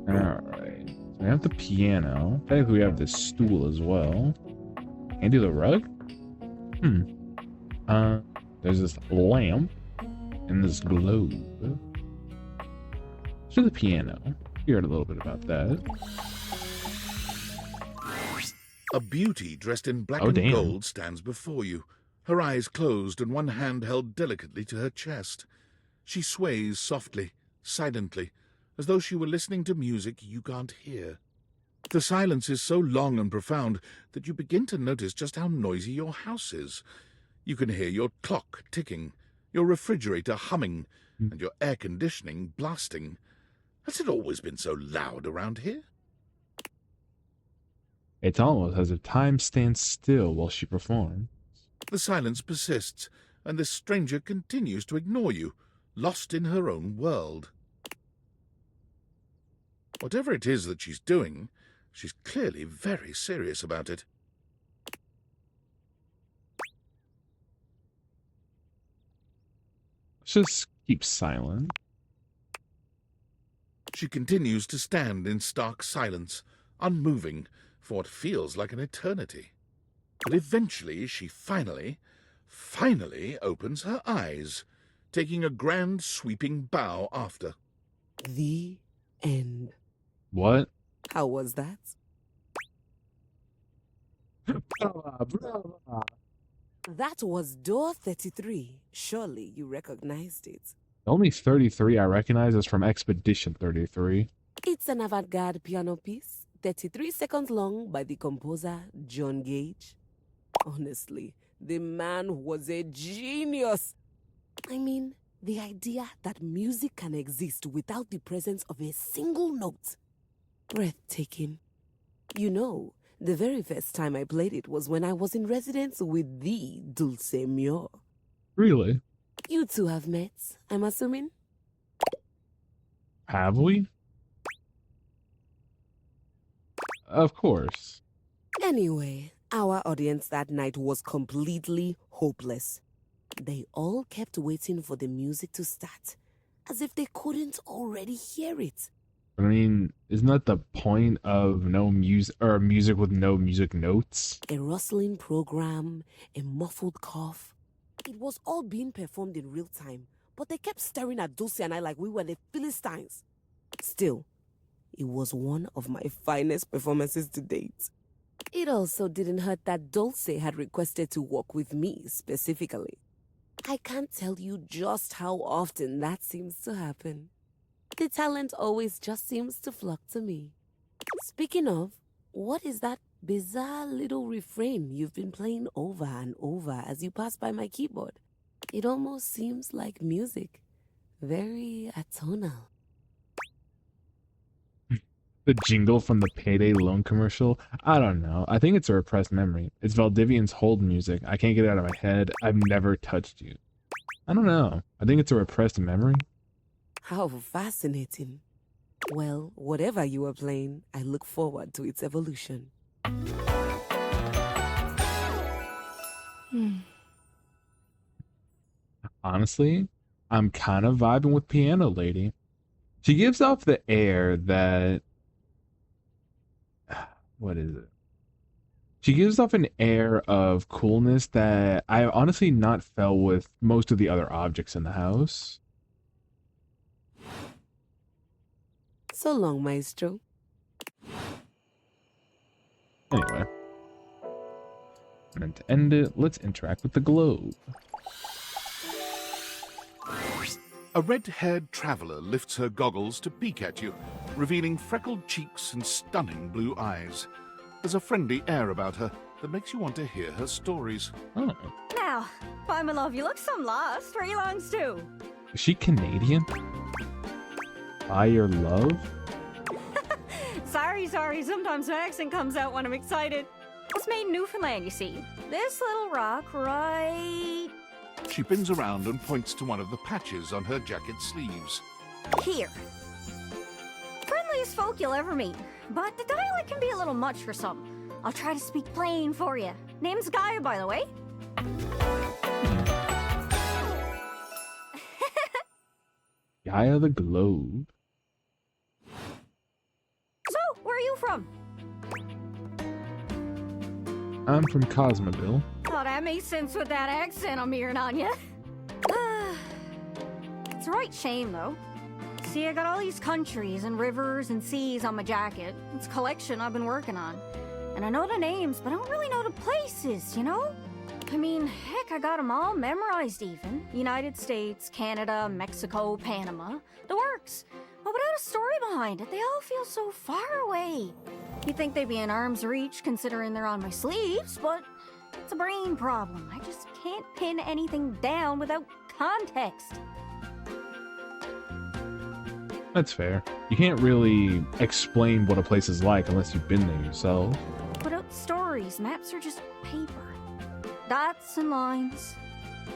Alright. So we have the piano. Technically we have this stool as well. Can't do the rug? There's this lamp and this globe. So the piano. You heard a little bit about that. A beauty dressed in black Oh, and damn. gold stands before you, her eyes closed and one hand held delicately to her chest. She sways softly, silently, as though she were listening to music you can't hear. The silence is so long and profound that you begin to notice just how noisy your house is. You can hear your clock ticking, your refrigerator humming, and your air conditioning blasting. Has it always been so loud around here? It's almost as if time stands still while she performs. The silence persists, and this stranger continues to ignore you, lost in her own world. Whatever it is that she's doing, she's clearly very serious about it. Let's just keep silent. She continues to stand in stark silence, unmoving, for what feels like an eternity. But eventually she finally opens her eyes, taking a grand sweeping bow after. The end. What? How was that? Brava, brava. That was door 33. Surely you recognized it. The only 33 I recognize is from Expedition 33. It's an avant-garde piano piece, 33 seconds long, by the composer John Gage. Honestly, the man was a genius. I mean, the idea that music can exist without the presence of a single note. Breathtaking. You know, the very first time I played it was when I was in residence with the Dulce Mio. Really? You two have met, I'm assuming? Have we? Of course. Anyway, our audience that night was completely hopeless. They all kept waiting for the music to start, as if they couldn't already hear it. I mean, isn't that the point of no music or music with no music notes? A rustling program, a muffled cough. It was all being performed in real time, but they kept staring at Dulce and I like we were the Philistines. Still, it was one of my finest performances to date. It also didn't hurt that Dulce had requested to work with me specifically. I can't tell you just how often that seems to happen. The talent always just seems to flock to me. Speaking of, what is that bizarre little refrain you've been playing over and over as you pass by my keyboard? It almost seems like music. Very atonal. The jingle from the Payday Loan commercial? I don't know. I think it's a repressed memory. It's Valdivian's hold music. I can't get it out of my head. I've never touched you. I don't know. I think it's a repressed memory. How fascinating. Well, whatever you are playing, I look forward to its evolution. Honestly, I'm kind of vibing with Piano Lady. She gives off the air that... What is it? She gives off an air of coolness that I honestly not felt with most of the other objects in the house. So long, Maestro. Anyway. And to end it, let's interact with the globe. A red-haired traveler lifts her goggles to peek at you, revealing freckled cheeks and stunning blue eyes. There's a friendly air about her that makes you want to hear her stories. Oh. Now, why, my love, you look some lost. Where are you longs to? Is she Canadian? By your love? Sorry. Sometimes my accent comes out when I'm excited. It's made in Newfoundland, you see. This little rock right... She pins around and points to one of the patches on her jacket sleeves. here. Friendliest folk you'll ever meet, but the dialect can be a little much for some. I'll try to speak plain for you. Name's Gaia, by the way. Gaia the Globe. So, where are you from? I'm from Cosmoville. Oh, that makes sense with that accent I'm hearing on you. It's a right shame, though. See, I got all these countries and rivers and seas on my jacket. It's a collection I've been working on. And I know the names, but I don't really know the places, you know? I mean, heck, I got them all memorized even. United States, Canada, Mexico, Panama. The works. but without a story behind it, they all feel so far away. You'd think they'd be in arm's reach considering they're on my sleeves, but it's a brain problem. I just can't pin anything down without context. That's fair. You can't really explain what a place is like unless you've been there yourself. Without stories, maps are just paper. Dots and lines.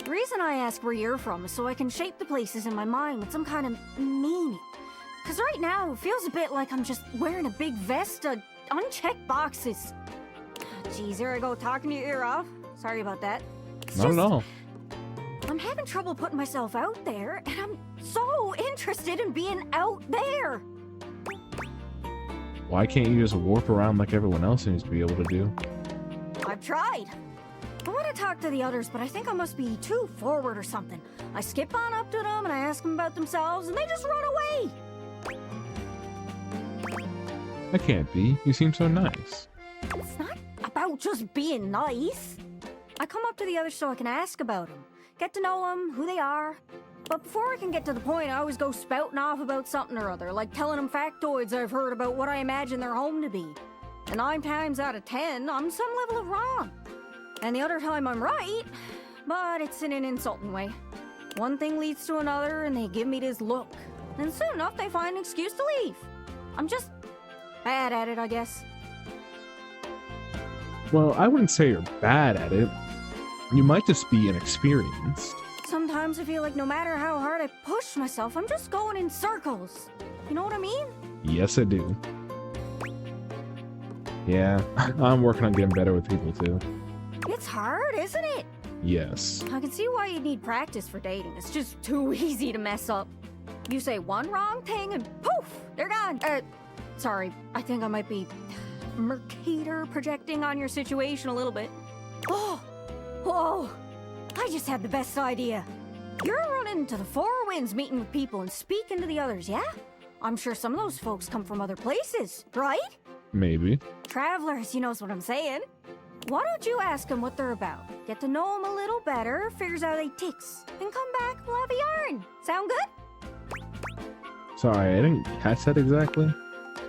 The reason I ask where you're from is so I can shape the places in my mind with some kind of meaning. Because right now, it feels a bit like I'm just wearing a big vest of unchecked boxes. Jeez, here I go talking your ear off. Sorry about that. Not at all. I'm having trouble putting myself out there, and I'm so interested in being out there. Why can't you just warp around like everyone else seems to be able to do? I've tried. I want to talk to the others, but I think I must be too forward or something. I skip on up to them and I ask them about themselves, and they just run away. That can't be. You seem so nice. It's not about just being nice. I come up to the others so I can ask about them, get to know them, who they are. But before I can get to the point, I always go spouting off about something or other, like telling them factoids I've heard about what I imagine their home to be. And 9 times out of 10, I'm some level of wrong. And the other time I'm right, but it's in an insulting way. One thing leads to another, and they give me this look. And soon enough, they find an excuse to leave. I'm just bad at it, I guess. Well, I wouldn't say you're bad at it. You might just be inexperienced. Sometimes I feel like no matter how hard I push myself, I'm just going in circles. You know what I mean? Yes, I do. Yeah, I'm working on getting better with people too. It's hard, isn't it? Yes. I can see why you need practice for dating. It's just too easy to mess up. You say one wrong thing and poof, they're gone. Sorry, I think I might be Mercator projecting on your situation a little bit. Oh, whoa, I just had the best idea. You're running into the Four Winds meeting with people and speaking to the others, yeah? I'm sure some of those folks come from other places, right? Maybe. Travelers, you knows what I'm saying. Why don't you ask them what they're about? Get to know them a little better, figures out they ticks, and come back, we'll have a yarn. Sound good? Sorry, I didn't catch that exactly.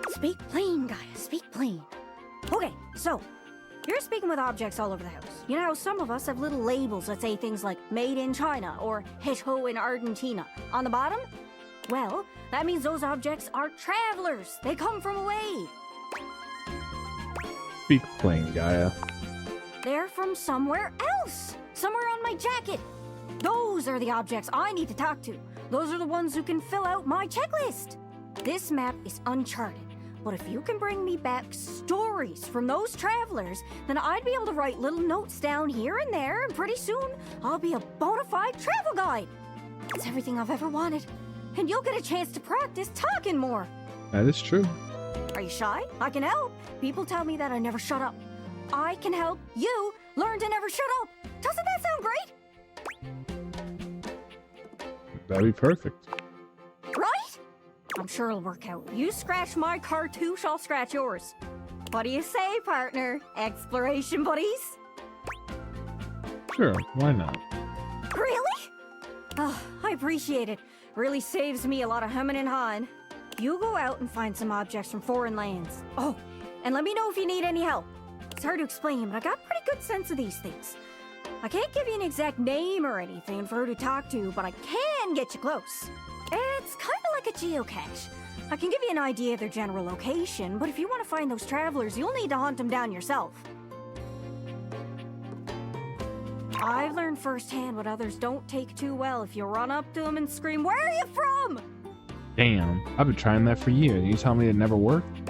Speak plain, Gaia, speak plain. Okay, so, you're speaking with objects all over the house. You know, some of us have little labels that say things like made in China or Hecho in Argentina on the bottom. Well, that means those objects are travelers. They come from away. Speak plain, Gaia. They're from somewhere else. Somewhere on my jacket. Those are the objects I need to talk to. Those are the ones who can fill out my checklist. This map is uncharted. But if you can bring me back stories from those travelers, then I'd be able to write little notes down here and there, and pretty soon I'll be a bona fide travel guide. It's everything I've ever wanted. And you'll get a chance to practice talking more. That is true. Are you shy? I can help. People tell me that I never shut up. I can help you learn to never shut up. Doesn't that sound great? That'd be perfect. Right? I'm sure it'll work out. You scratch my cartouche, I'll scratch yours. What do you say, partner? Exploration buddies? Sure, why not? Really? Oh, I appreciate it. Really saves me a lot of humming and hawing. You go out and find some objects from foreign lands. Oh, and let me know if you need any help. It's hard to explain, but I got a pretty good sense of these things. I can't give you an exact name or anything for who to talk to, but I can get you close. It's kind of like a geocache. I can give you an idea of their general location, but if you want to find those travelers, you'll need to hunt them down yourself. I've learned firsthand what others don't take too well if you run up to them and scream, "Where are you from?" Damn, I've been trying that for years, and you tell me it never worked?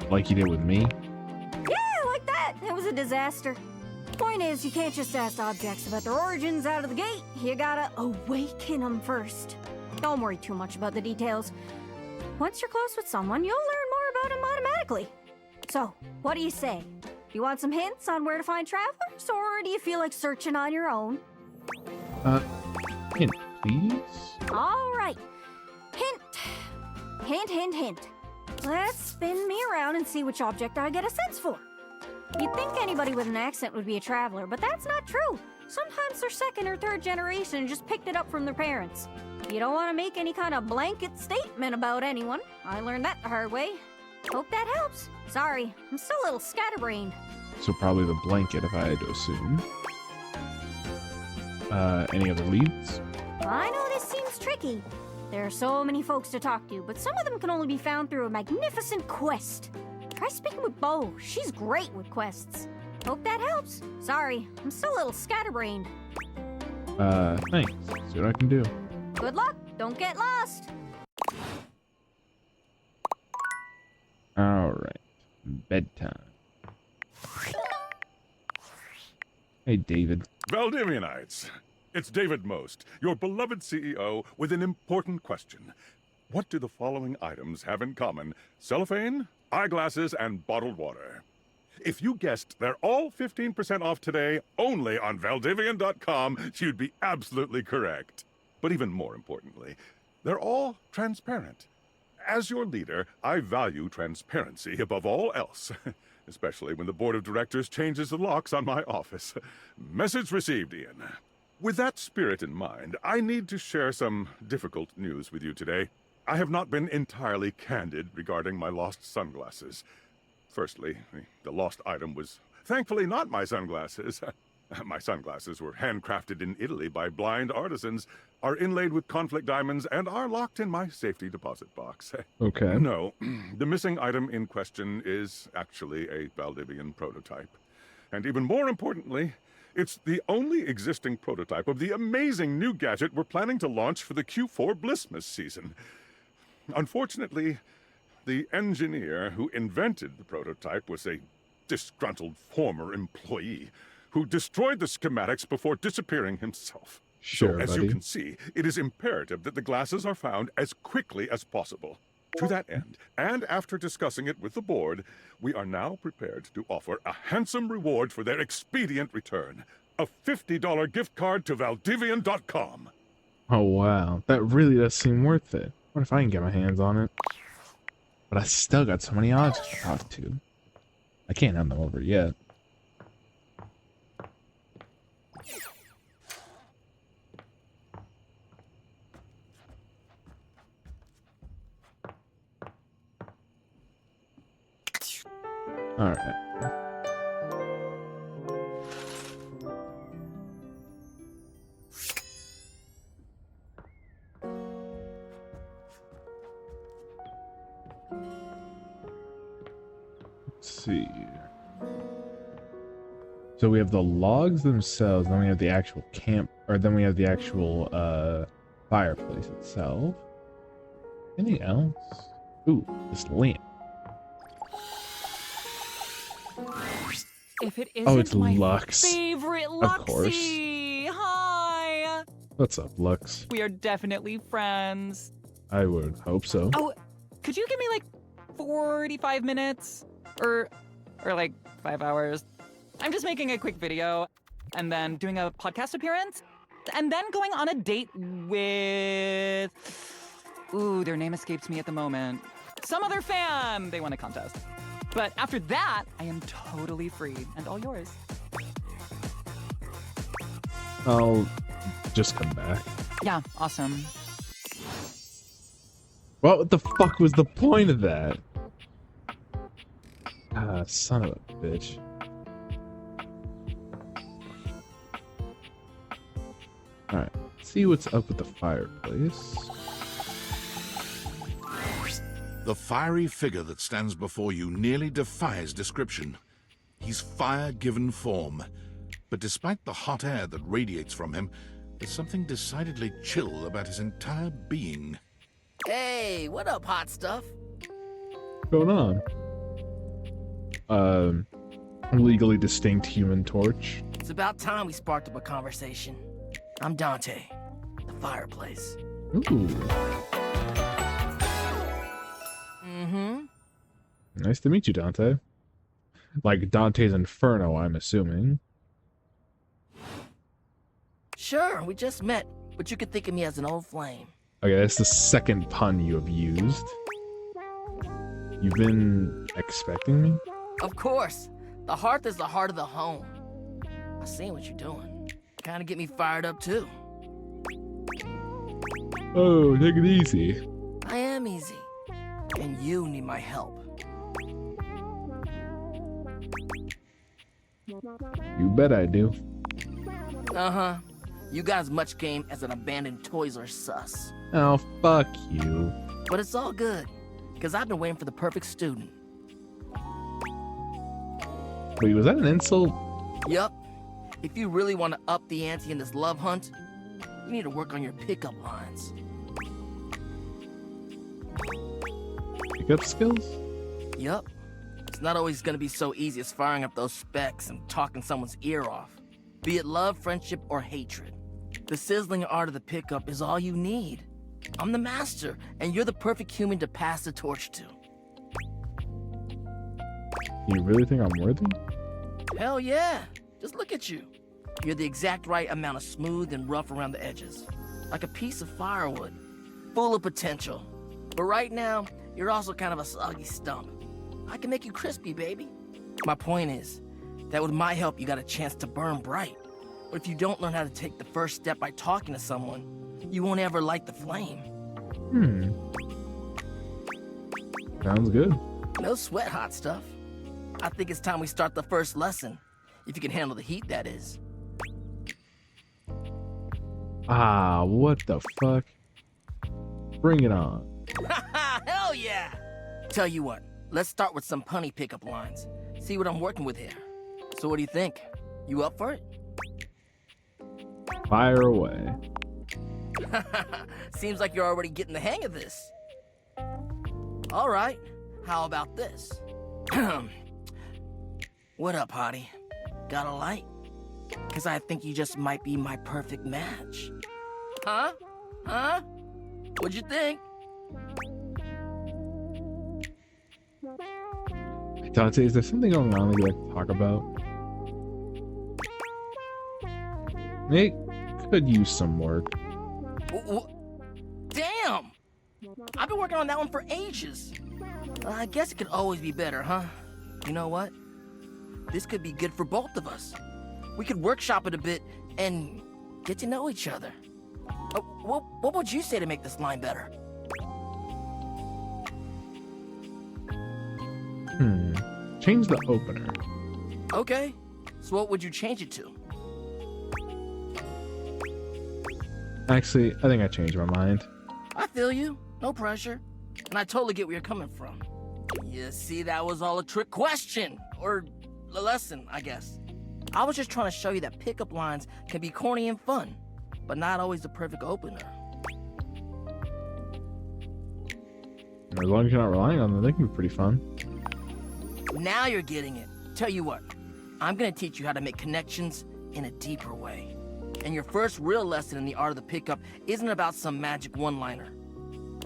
Like you did with me? Yeah, like that. It was a disaster. Point is, you can't just ask objects about their origins out of the gate. You gotta awaken them first. Don't worry too much about the details. Once you're close with someone, you'll learn more about them automatically. So, what do you say? Do you want some hints on where to find travelers, or do you feel like searching on your own? Hint, please? All right. Hint. Hint, hint, hint. Let's spin me around and see which object I get a sense for. You'd think anybody with an accent would be a traveler, but that's not true. Sometimes they're second or third generation and just picked it up from their parents. You don't want to make any kind of blanket statement about anyone. I learned that the hard way. Hope that helps. Sorry, I'm still a little scatterbrained. So probably the blanket, if I had to assume. Any other leads? I know this seems tricky. There are so many folks to talk to, but some of them can only be found through a magnificent quest. Try speaking with Bo. She's great with quests. Hope that helps. Sorry, I'm still a little scatterbrained. Thanks. See what I can do. Good luck. Don't get lost. Alright. Bedtime. Hey, David. Valdivianites, it's David Most, your beloved CEO, with an important question. What do the following items have in common? Cellophane, eyeglasses, and bottled water. If you guessed they're all 15% off today, only on Valdivian.com, you'd be absolutely correct. But even more importantly, they're all transparent. As your leader, I value transparency above all else, especially when the board of directors changes the locks on my office. Message received, Ian. With that spirit in mind, I need to share some difficult news with you today. I have not been entirely candid regarding my lost sunglasses. Firstly, the lost item was thankfully not my sunglasses. My sunglasses were handcrafted in Italy by blind artisans, are inlaid with conflict diamonds, and are locked in my safety deposit box. Okay. No, the missing item in question is actually a Valdivian prototype. And even more importantly, it's the only existing prototype of the amazing new gadget we're planning to launch for the Q4 Blissmas season. Unfortunately, the engineer who invented the prototype was a disgruntled former employee who destroyed the schematics before disappearing himself. Sure, so, as buddy. you can see, it is imperative that the glasses are found as quickly as possible. To that end, and after discussing it with the board, we are now prepared to offer a handsome reward for their expedient return. A $50 gift card to Valdivian.com. Oh, wow. That really does seem worth it. What if I can get my hands on it? But I still got so many odds to talk to. I can't hand them over yet. Alright. Let's see. So we have the logs themselves, then we have the actual camp, or then we have the actual fireplace itself. Anything else? Ooh, this lamp. If it isn't Oh, it's my Lux. favorite Of course. Luxie! Hi! What's up, Lux? We are definitely friends. I would hope so. Oh, could you give me like 45 minutes? Or like 5 hours? I'm just making a quick video and then doing a podcast appearance and then going on a date with... Ooh, their name escapes me at the moment. Some other fan! They won a contest. But after that, I am totally free and all yours. I'll just come back. Yeah, awesome. What the fuck was the point of that? Ah, son of a bitch. Alright, see what's up with the fireplace. The fiery figure that stands before you nearly defies description. He's fire given form, but despite the hot air that radiates from him, there's something decidedly chill about his entire being. Hey, what up, hot stuff? What's going on? Legally distinct Human Torch. It's about time we sparked up a conversation. I'm Dante, the fireplace. Ooh. Mm-hmm. Nice to meet you, Dante. Like Dante's Inferno, I'm assuming. Sure, we just met, but you could think of me as an old flame. Okay, that's the second pun you have used. You've been expecting me? Of course. The hearth is the heart of the home. I seen what you're doing. Kinda get me fired up too. Oh, take it easy. I am easy. And you need my help. You bet I do. Uh-huh. You got as much game as an abandoned Toys R Us. Oh, fuck you. But it's all good, because I've been waiting for the perfect student. Wait, was that an insult? Yup. If you really want to up the ante in this love hunt, you need to work on your pickup lines. Pickup skills? Yup. It's not always gonna be so easy as firing up those specs and talking someone's ear off. Be it love, friendship, or hatred. The sizzling art of the pickup is all you need. I'm the master, and you're the perfect human to pass the torch to. You really think I'm worthy? Hell yeah. Just look at you. You're the exact right amount of smooth and rough around the edges. Like a piece of firewood. Full of potential. But right now, you're also kind of a soggy stump. I can make you crispy, baby. My point is, that with my help, you got a chance to burn bright. But if you don't learn how to take the first step by talking to someone, you won't ever light the flame. Sounds good. No sweat, hot stuff. I think it's time we start the first lesson. If you can handle the heat, that is. Ah, what the fuck? Bring it on. Hell yeah! Tell you what, let's start with some punny pickup lines. See what I'm working with here. So what do you think? You up for it? Fire away. Seems like you're already getting the hang of this. All right, how about this? What up, hottie? Got a light? Because I think you just might be my perfect match. Huh? Huh? What'd you think? Dante, is there something going on that you'd like to talk about? It could use some work. Damn! I've been working on that one for ages. I guess it could always be better, huh? You know what? This could be good for both of us. We could workshop it a bit and get to know each other. What would you say to make this line better? Change the opener. Okay. So what would you change it to? Actually, I think I changed my mind. I feel you. No pressure. And I totally get where you're coming from. You see, that was all a trick question. Or a lesson, I guess. I was just trying to show you that pickup lines can be corny and fun, but not always the perfect opener. As long as you're not relying on them, they can be pretty fun. Now you're getting it. Tell you what, I'm gonna teach you how to make connections in a deeper way. And your first real lesson in the art of the pickup isn't about some magic one-liner.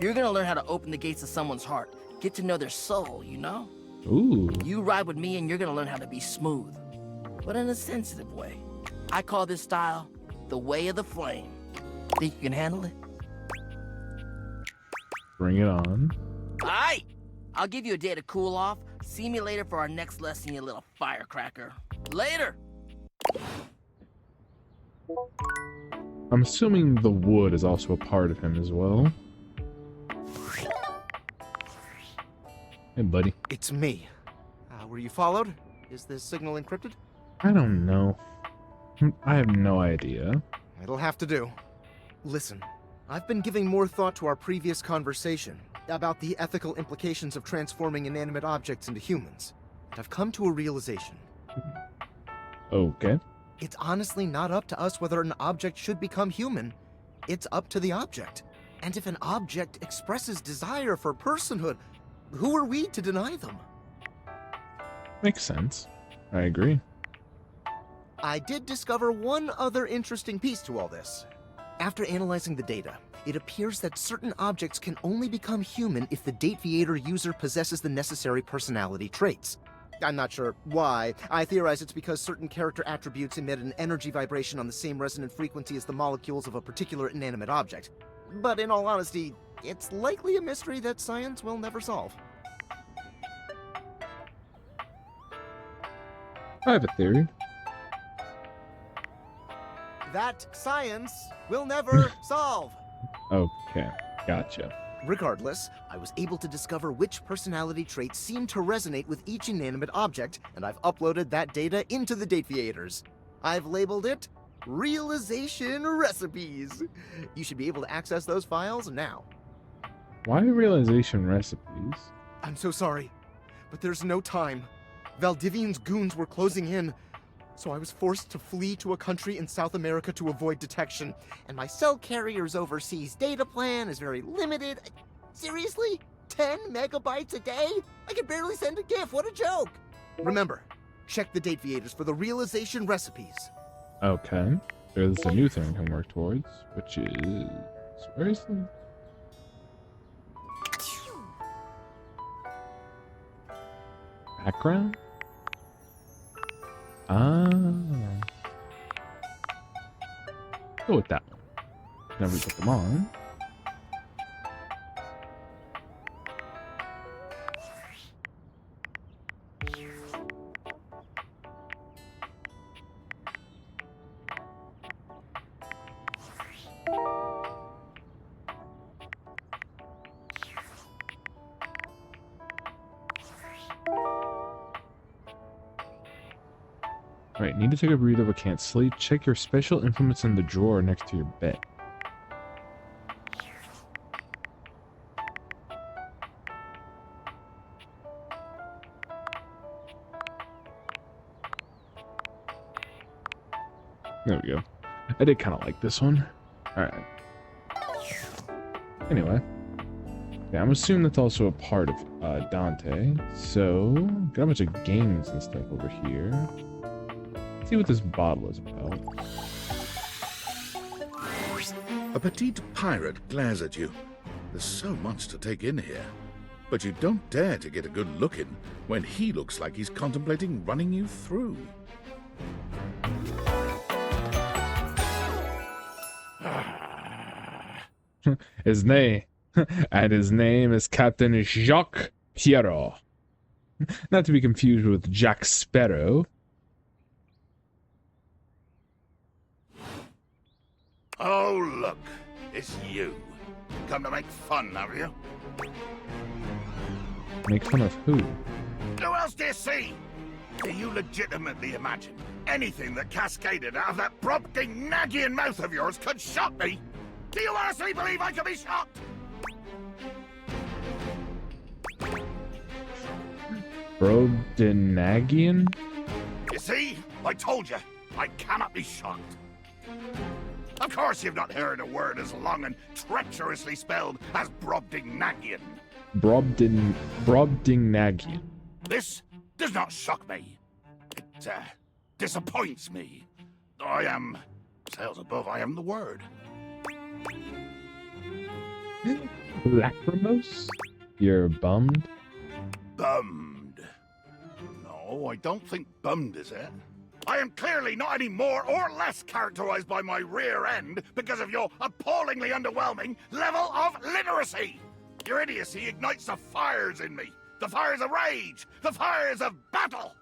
You're gonna learn how to open the gates of someone's heart, get to know their soul, you know? Ooh. You ride with me and you're gonna learn how to be smooth, but in a sensitive way. I call this style the way of the flame. Think you can handle it? Bring it on. Aight! I'll give you a day to cool off. See me later for our next lesson, you little firecracker. Later! I'm assuming the wood is also a part of him as well. Hey, buddy. It's me. Were you followed? Is this signal encrypted? I don't know. I have no idea. It'll have to do. Listen, I've been giving more thought to our previous conversation about the ethical implications of transforming inanimate objects into humans. And I've come to a realization. Okay. It's honestly not up to us whether an object should become human. It's up to the object. And if an object expresses desire for personhood, who are we to deny them? Makes sense. I agree. I did discover one other interesting piece to all this. After analyzing the data, it appears that certain objects can only become human if the Dateviator user possesses the necessary personality traits. I'm not sure why. I theorize it's because certain character attributes emit an energy vibration on the same resonant frequency as the molecules of a particular inanimate object. But in all honesty, it's likely a mystery that science will never solve. I have a theory. That science will never solve. Okay, gotcha. Regardless, I was able to discover which personality traits seem to resonate with each inanimate object, and I've uploaded that data into the Dateviators. I've labeled it Realization Recipes. You should be able to access those files now. Why realization recipes? I'm so sorry, but there's no time. Valdivian's goons were closing in, so I was forced to flee to a country in South America to avoid detection, and my cell carrier's overseas data plan is very limited. Seriously? 10 megabytes a day? I can barely send a GIF, what a joke! Remember, check the Dateviators for the realization recipes. Okay. There's a new thing I can work towards, which is... Where is the... background? Ah. Go with that one. Never put them on. Alright, need to take a breather but can't sleep. Check your special implements in the drawer next to your bed. There we go. I did kind of like this one. Alright. Anyway. Yeah, I'm assuming that's also a part of Dante. So, got a bunch of games and stuff over here. Let's see what this bottle is about. A petite pirate glares at you. There's so much to take in here. But you don't dare to get a good look in when he looks like he's contemplating running you through. His name, and his name is Captain Jacques Pierrot. Not to be confused with Jack Sparrow. Oh, look, it's you. Come to make fun, have you? Make fun of who? Who else do you see? Do you legitimately imagine anything that cascaded out of that Brobdingnagian mouth of yours could shock me? Do you honestly believe I could be shocked? Brobdingnagian? You see? I told you, I cannot be shocked. Of course you've not heard a word as long and treacherously spelled as Brobdingnagian. Brobdingnagian. This does not shock me. It disappoints me. I am... Sales above, I am the word. Lachrymose? You're bummed? Bummed. No, I don't think bummed is it. I am clearly not any more or less characterized by my rear end because of your appallingly underwhelming level of literacy. Your idiocy ignites the fires in me. The fires of rage. The fires of battle.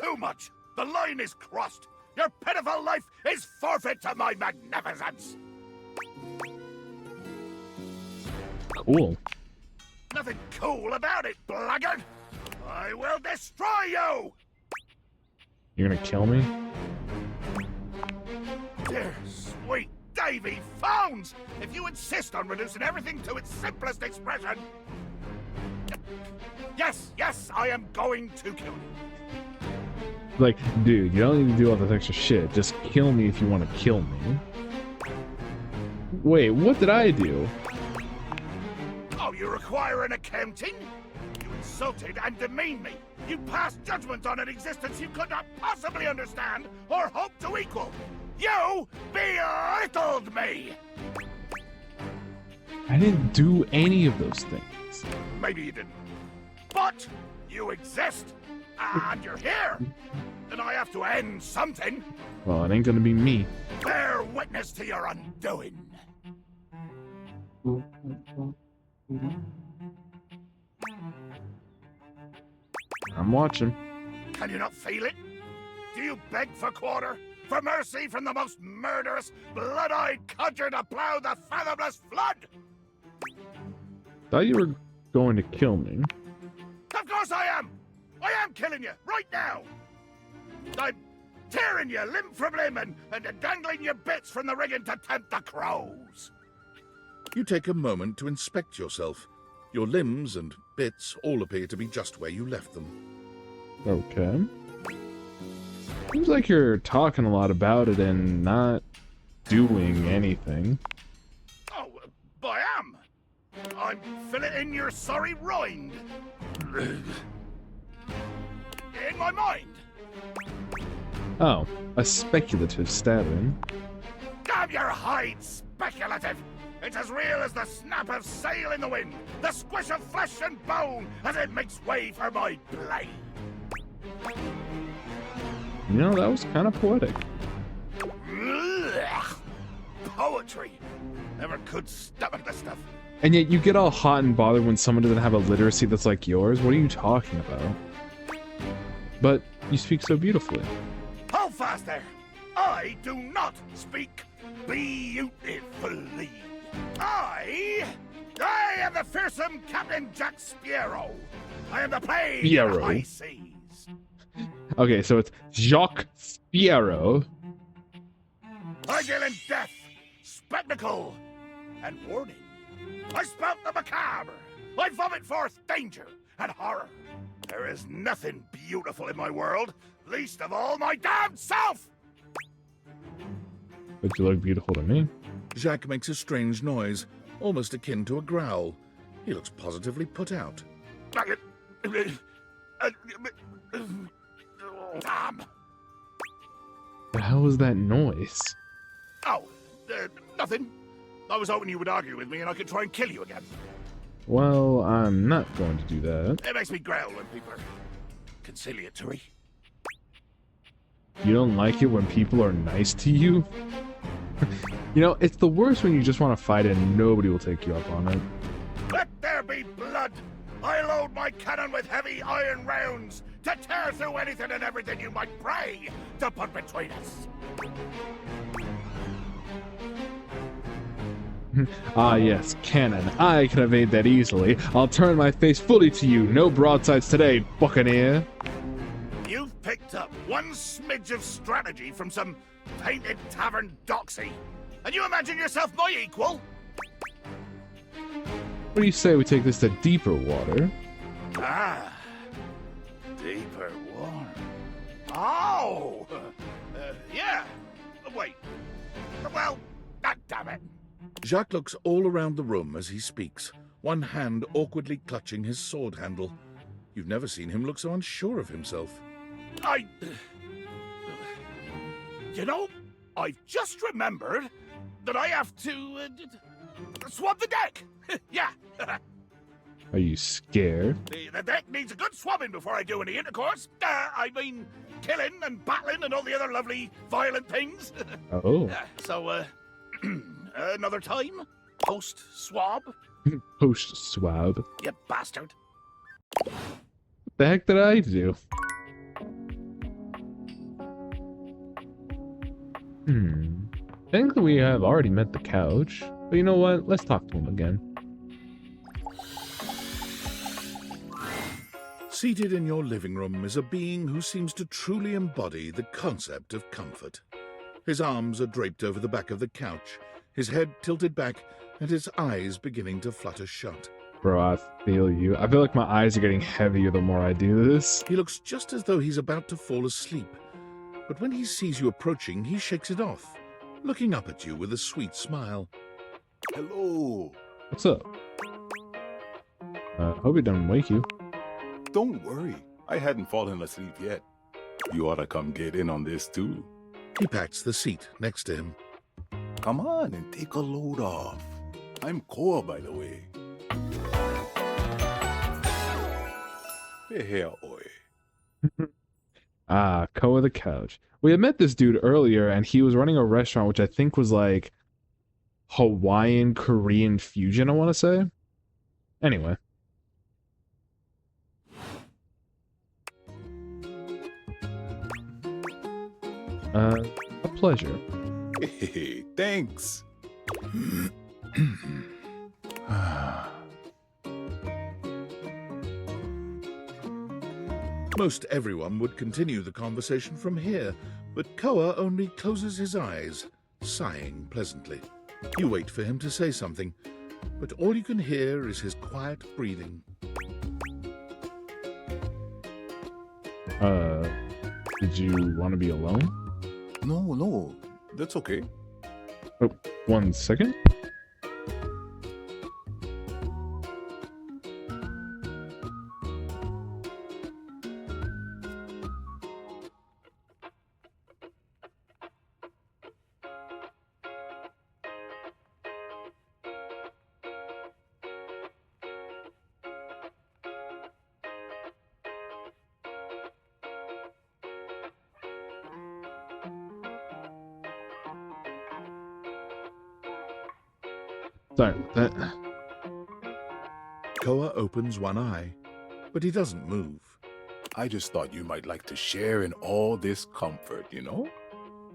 Too much. The line is crossed. Your pitiful life is forfeit to my magnificence. Cool. Nothing cool about it, blackguard. I will destroy you. You're gonna kill me? Dear sweet Davy Phones! If you insist on reducing everything to its simplest expression... Yes, I am going to kill you. Like, dude, you don't need to do all this extra shit. Just kill me if you want to kill me. Wait, what did I do? Oh, you require an accounting? You insulted and demeaned me. You passed judgment on an existence you could not possibly understand or hope to equal. You belittled me! I didn't do any of those things. Maybe you didn't. But you exist, and you're here. And I have to end something. Well, it ain't gonna be me. Bear witness to your undoing. I'm watching. Can you not feel it? Do you beg for quarter? for mercy from the most murderous, blood-eyed codger to plow the fathomless flood? Thought you were going to kill me. Of course I am! I am killing you, right now! I'm tearing you limb from limb and dangling your bits from the rigging to tempt the crows. You take a moment to inspect yourself. Your limbs and bits all appear to be just where you left them. Okay. Seems like you're talking a lot about it and not doing anything. Oh, I am. I'm filleting your sorry rind. In my mind. Oh, a speculative stabbing. Damn your hide, speculative! It's as real as the snap of sail in the wind, the squish of flesh and bone as it makes way for my blade. You know, that was kind of poetic. Ugh. Poetry. Never could stomach the stuff. And yet you get all hot and bothered when someone doesn't have a literacy that's like yours. What are you talking about? But you speak so beautifully. Hold fast there. I do not speak beautifully. I am the fearsome Captain Jack Sparrow. I am the plague of the high seas. Okay, so it's Jacques Sparrow. I deal in death, spectacle, and warning. I spout the macabre. I vomit forth danger and horror. There is nothing beautiful in my world, least of all my damned self! But you look beautiful to me. Jacques makes a strange noise, almost akin to a growl. He looks positively put out. Damn! The hell was that noise? Oh, nothing. I was hoping you would argue with me and I could try and kill you again. Well, I'm not going to do that. It makes me growl when people are conciliatory. You don't like it when people are nice to you? You know, it's the worst when you just want to fight and nobody will take you up on it. Let there be blood! I load my cannon with heavy iron rounds to tear through anything and everything you might pray to put between us. Ah yes, cannon. I can evade that easily. I'll turn my face fully to you. No broadsides today, buccaneer. You've picked up one smidge of strategy from some painted tavern doxy, and you imagine yourself my equal? What do you say we take this to deeper water? Ah, deeper water. Oh! Yeah. Wait. Well, damn it. Jacques looks all around the room as he speaks, one hand awkwardly clutching his sword handle. You've never seen him look so unsure of himself. You know, I've just remembered that I have to swab the deck. Yeah. Are you scared? The deck needs a good swabbing before I do any intercourse. I mean, killing and battling and all the other lovely violent things. Oh. So, another time? Post-swab? Post-swab? You bastard. What the heck did I do? I think that we have already met the couch. But you know what? Let's talk to him again. Seated in your living room is a being who seems to truly embody the concept of comfort. His arms are draped over the back of the couch, his head tilted back, and his eyes beginning to flutter shut. Bro, I feel you. I feel like my eyes are getting heavier the more I do this. He looks just as though he's about to fall asleep. But when he sees you approaching, he shakes it off, looking up at you with a sweet smile. Hello. What's up? Hope it doesn't wake you. Don't worry. I hadn't fallen asleep yet. You ought to come get in on this too. He pats the seat next to him. Come on and take a load off. I'm Koa, by the way. Hey, here, oi. Ah, Koa the couch. We had met this dude earlier, and he was running a restaurant, which I think was like Hawaiian Korean fusion, I want to say. Anyway. A pleasure. Hey, thanks. Most everyone would continue the conversation from here, but Koa only closes his eyes, sighing pleasantly. You wait for him to say something, but all you can hear is his quiet breathing. Did you want to be alone? No, that's okay. Oh, 1 second. Sorry, that... Koa opens one eye, but he doesn't move. I just thought you might like to share in all this comfort, you know?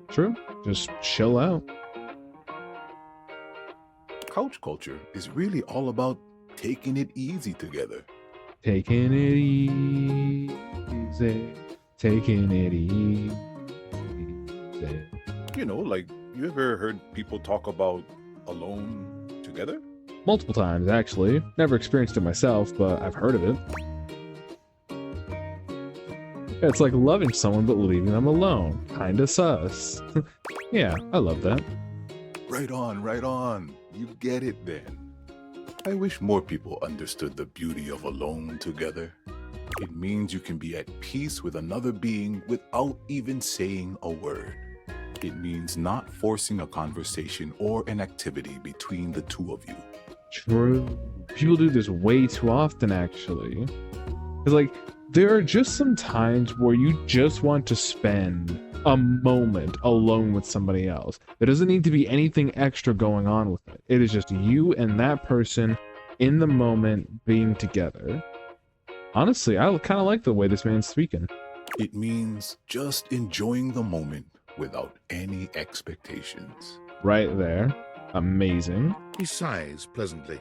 True. Just chill out. Couch culture is really all about taking it easy together. Taking it easy. Taking it easy. You know, like, you ever heard people talk about alone together? Multiple times, actually. Never experienced it myself, but I've heard of it. It's like loving someone but leaving them alone. Kinda sus. Yeah, I love that. Right on. You get it then. I wish more people understood the beauty of alone together. It means you can be at peace with another being without even saying a word. It means not forcing a conversation or an activity between the two of you. True. People do this way too often, actually. It's like, there are just some times where you just want to spend a moment alone with somebody else. There doesn't need to be anything extra going on with it. It is just you and that person in the moment being together. Honestly, I kind of like the way this man's speaking. It means just enjoying the moment without any expectations. Right there. Amazing. He sighs pleasantly,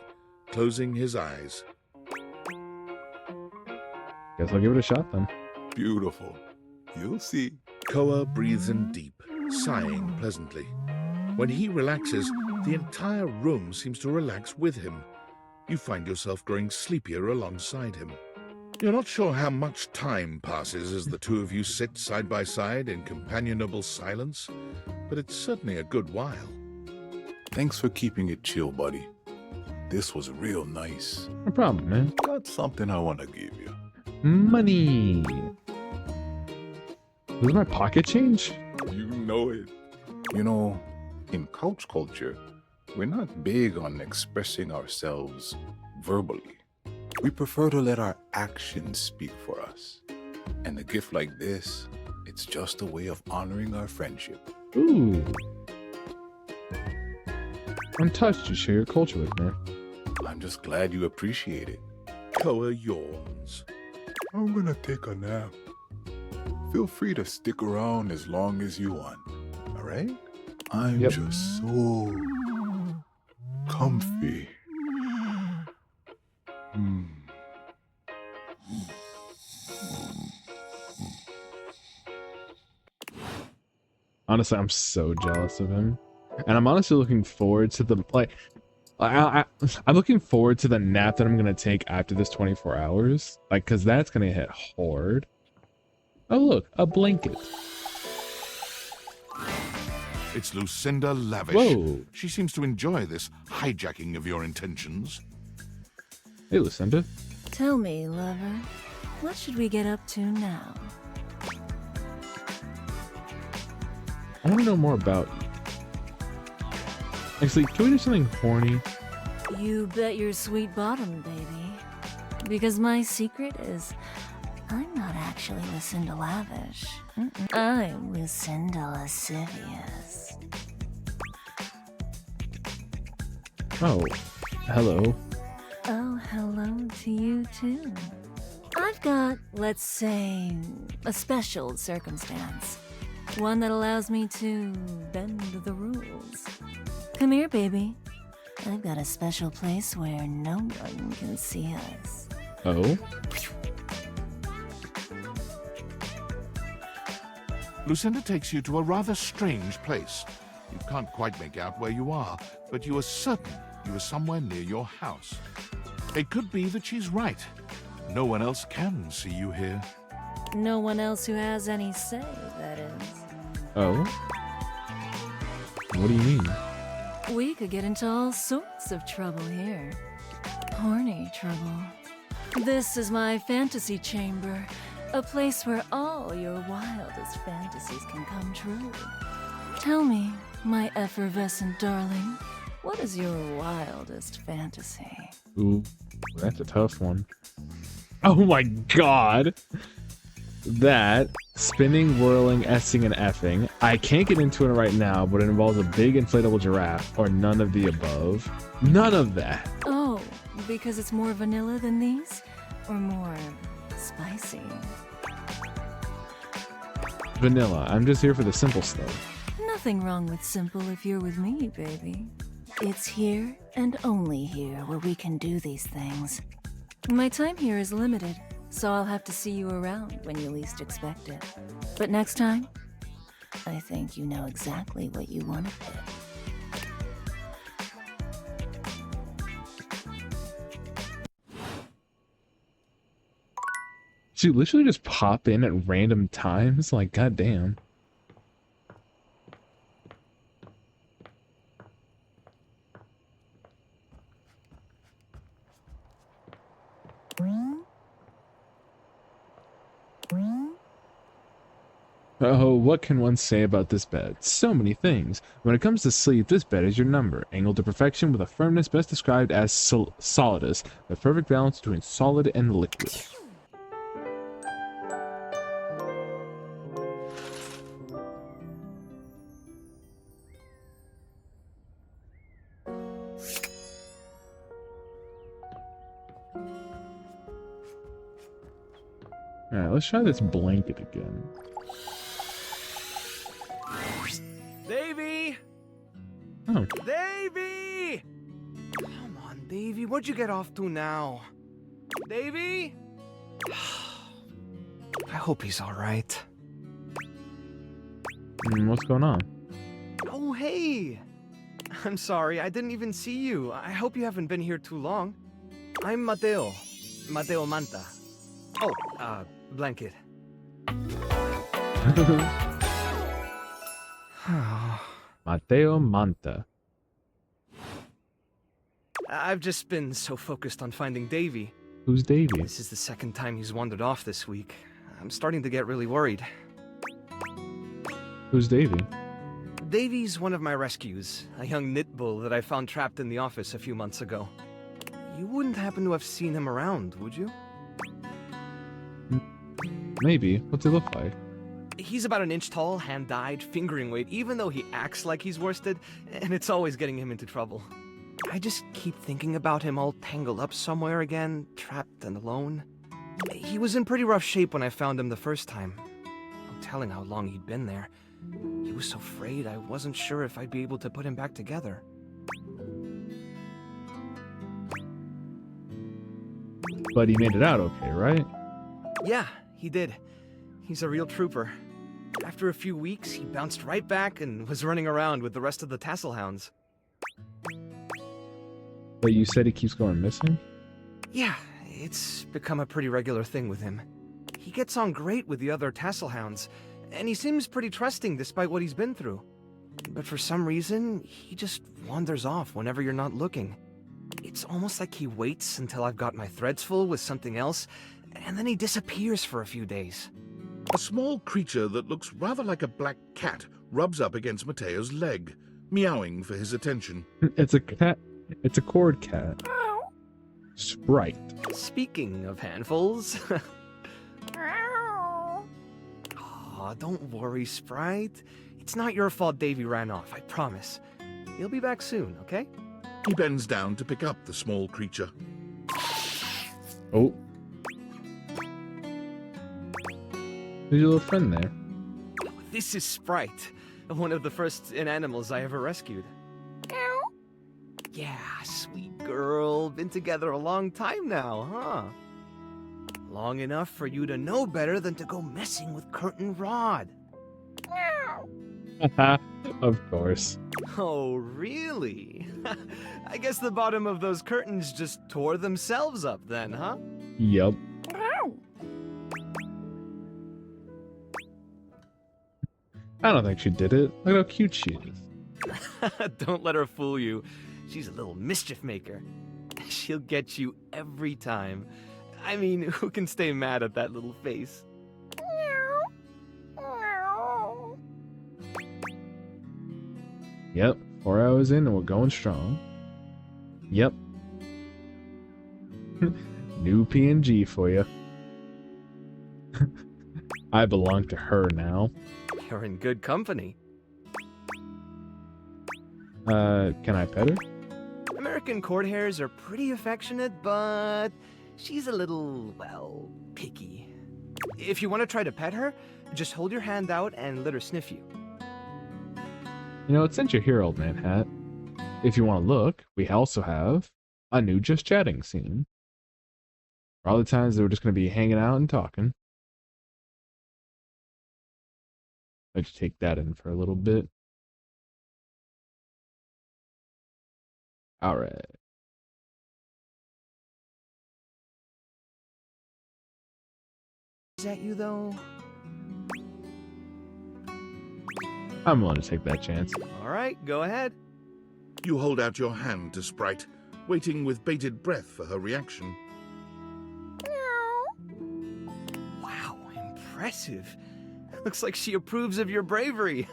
closing his eyes. Guess I'll give it a shot then. Beautiful. You'll see. Koa breathes in deep, sighing pleasantly. When he relaxes, the entire room seems to relax with him. You find yourself growing sleepier alongside him. You're not sure how much time passes as the two of you sit side by side in companionable silence, but it's certainly a good while. Thanks for keeping it chill, buddy. This was real nice. No problem, man. Got something I want to give you. Money. This is my pocket change? You know it. You know, in couch culture, we're not big on expressing ourselves verbally. We prefer to let our actions speak for us. And a gift like this, it's just a way of honoring our friendship. Ooh. I'm touched you share your culture with me. I'm just glad you appreciate it. Koa yawns. I'm gonna take a nap. Feel free to stick around as long as you want, alright? I'm just so comfy. Honestly, I'm so jealous of him. And I'm honestly looking forward to the, I'm looking forward to the nap that I'm going to take after this 24 hours. Like, because that's going to hit hard. Oh, look, a blanket. It's Lucinda Lavish. Whoa. She seems to enjoy this hijacking of your intentions. Hey, Lucinda. Tell me, lover, what should we get up to now? I want to know more about you. Actually, can we do something horny? You bet your sweet bottom, baby. Because my secret is, I'm not actually Lucinda Lavish. I'm Lucinda Lascivious. Oh, hello. Oh, hello to you too. I've got, let's say, a special circumstance. One that allows me to bend the rules. Come here, baby. I've got a special place where no one can see us. Oh? Lucinda takes you to a rather strange place. You can't quite make out where you are, but you are certain you are somewhere near your house. It could be that she's right. No one else can see you here. No one else who has any say, that is. Oh? What do you mean? We could get into all sorts of trouble here. Horny trouble. This is my fantasy chamber, a place where all your wildest fantasies can come true. Tell me, my effervescent darling, what is your wildest fantasy? Ooh, that's a tough one. Oh my god! That, spinning, whirling, S-ing, and effing. I can't get into it right now, but it involves a big inflatable giraffe, or none of the above. None of that. Oh, because it's more vanilla than these? Or more spicy? Vanilla. I'm just here for the simple stuff. Nothing wrong with simple if you're with me, baby. It's here and only here where we can do these things. My time here is limited, so I'll have to see you around when you least expect it. But next time, I think you know exactly what you want to pick. So you literally just pop in at random times? Like, goddamn. Oh, what can one say about this bed? So many things. When it comes to sleep, this bed is your number. Angled to perfection with a firmness best described as solidus. The perfect balance between solid and liquid. Alright, let's try this blanket again. Davy! Oh. Davy! Come on, Davy, what'd you get off to now? Davy? I hope he's alright. What's going on? Oh, hey! I'm sorry, I didn't even see you. I hope you haven't been here too long. I'm Mateo. Mateo Manta. Oh, blanket. Mateo Manta. I've just been so focused on finding Davy. Who's Davy? This is the second time he's wandered off this week. I'm starting to get really worried. Who's Davy? Davy's one of my rescues, a young knit bull that I found trapped in the office a few months ago. You wouldn't happen to have seen him around, would you? Maybe. What's he look like? He's about an inch tall, hand-dyed, fingering weight, even though he acts like he's worsted, and it's always getting him into trouble. I just keep thinking about him all tangled up somewhere again, trapped and alone. He was in pretty rough shape when I found him the first time. No telling how long he'd been there. He was so frayed I wasn't sure if I'd be able to put him back together. But he made it out okay, right? Yeah, he did. He's a real trooper. After a few weeks, he bounced right back and was running around with the rest of the tassel hounds. But you said he keeps going missing? Yeah, it's become a pretty regular thing with him. He gets on great with the other tassel hounds, and he seems pretty trusting despite what he's been through. But for some reason, he just wanders off whenever you're not looking. It's almost like he waits until I've got my threads full with something else, and then he disappears for a few days. A small creature that looks rather like a black cat rubs up against Mateo's leg, meowing for his attention. It's a cat. It's a cord cat. Sprite. Speaking of handfuls... Aw, don't worry, Sprite. It's not your fault Davy ran off, I promise. He'll be back soon, okay? He bends down to pick up the small creature. Oh. Who's your little friend there? This is Sprite, one of the first inanimals I ever rescued. Yeah, sweet girl. Been together a long time now, huh? Long enough for you to know better than to go messing with Curtain Rod. Of course. Oh, really? I guess the bottom of those curtains just tore themselves up then, huh? Yup. I don't think she did it. Look how cute she is. Don't let her fool you. She's a little mischief maker. She'll get you every time. I mean, who can stay mad at that little face? Yep, 4 hours in and we're going strong. Yep. New PNG for you. I belong to her now. You're in good company. Can I pet her? American court hares are pretty affectionate, but she's a little, well, picky. If you want to try to pet her, just hold your hand out and let her sniff you. You know, since you're here, old man hat, if you want to look, we also have a new Just Chatting scene. For all the times that we're just going to be hanging out and talking. Let's take that in for a little bit. All right. Is that you, though? I'm willing to take that chance. All right, go ahead. You hold out your hand to Sprite, waiting with bated breath for her reaction. Wow, impressive. Looks like she approves of your bravery.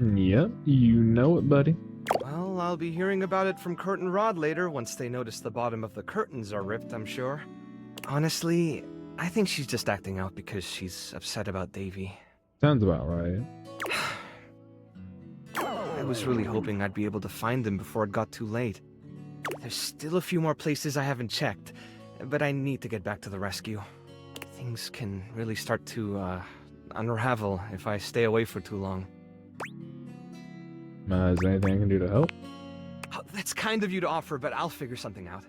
Yep, you know it, buddy. Well, I'll be hearing about it from Curtain Rod later once they notice the bottom of the curtains are ripped, I'm sure. Honestly, I think she's just acting out because she's upset about Davy. Sounds about right. I was really hoping I'd be able to find them before it got too late. There's still a few more places I haven't checked, but I need to get back to the rescue. Things can really start to, unravel if I stay away for too long. Is there anything I can do to help? Oh, that's kind of you to offer, but I'll figure something out.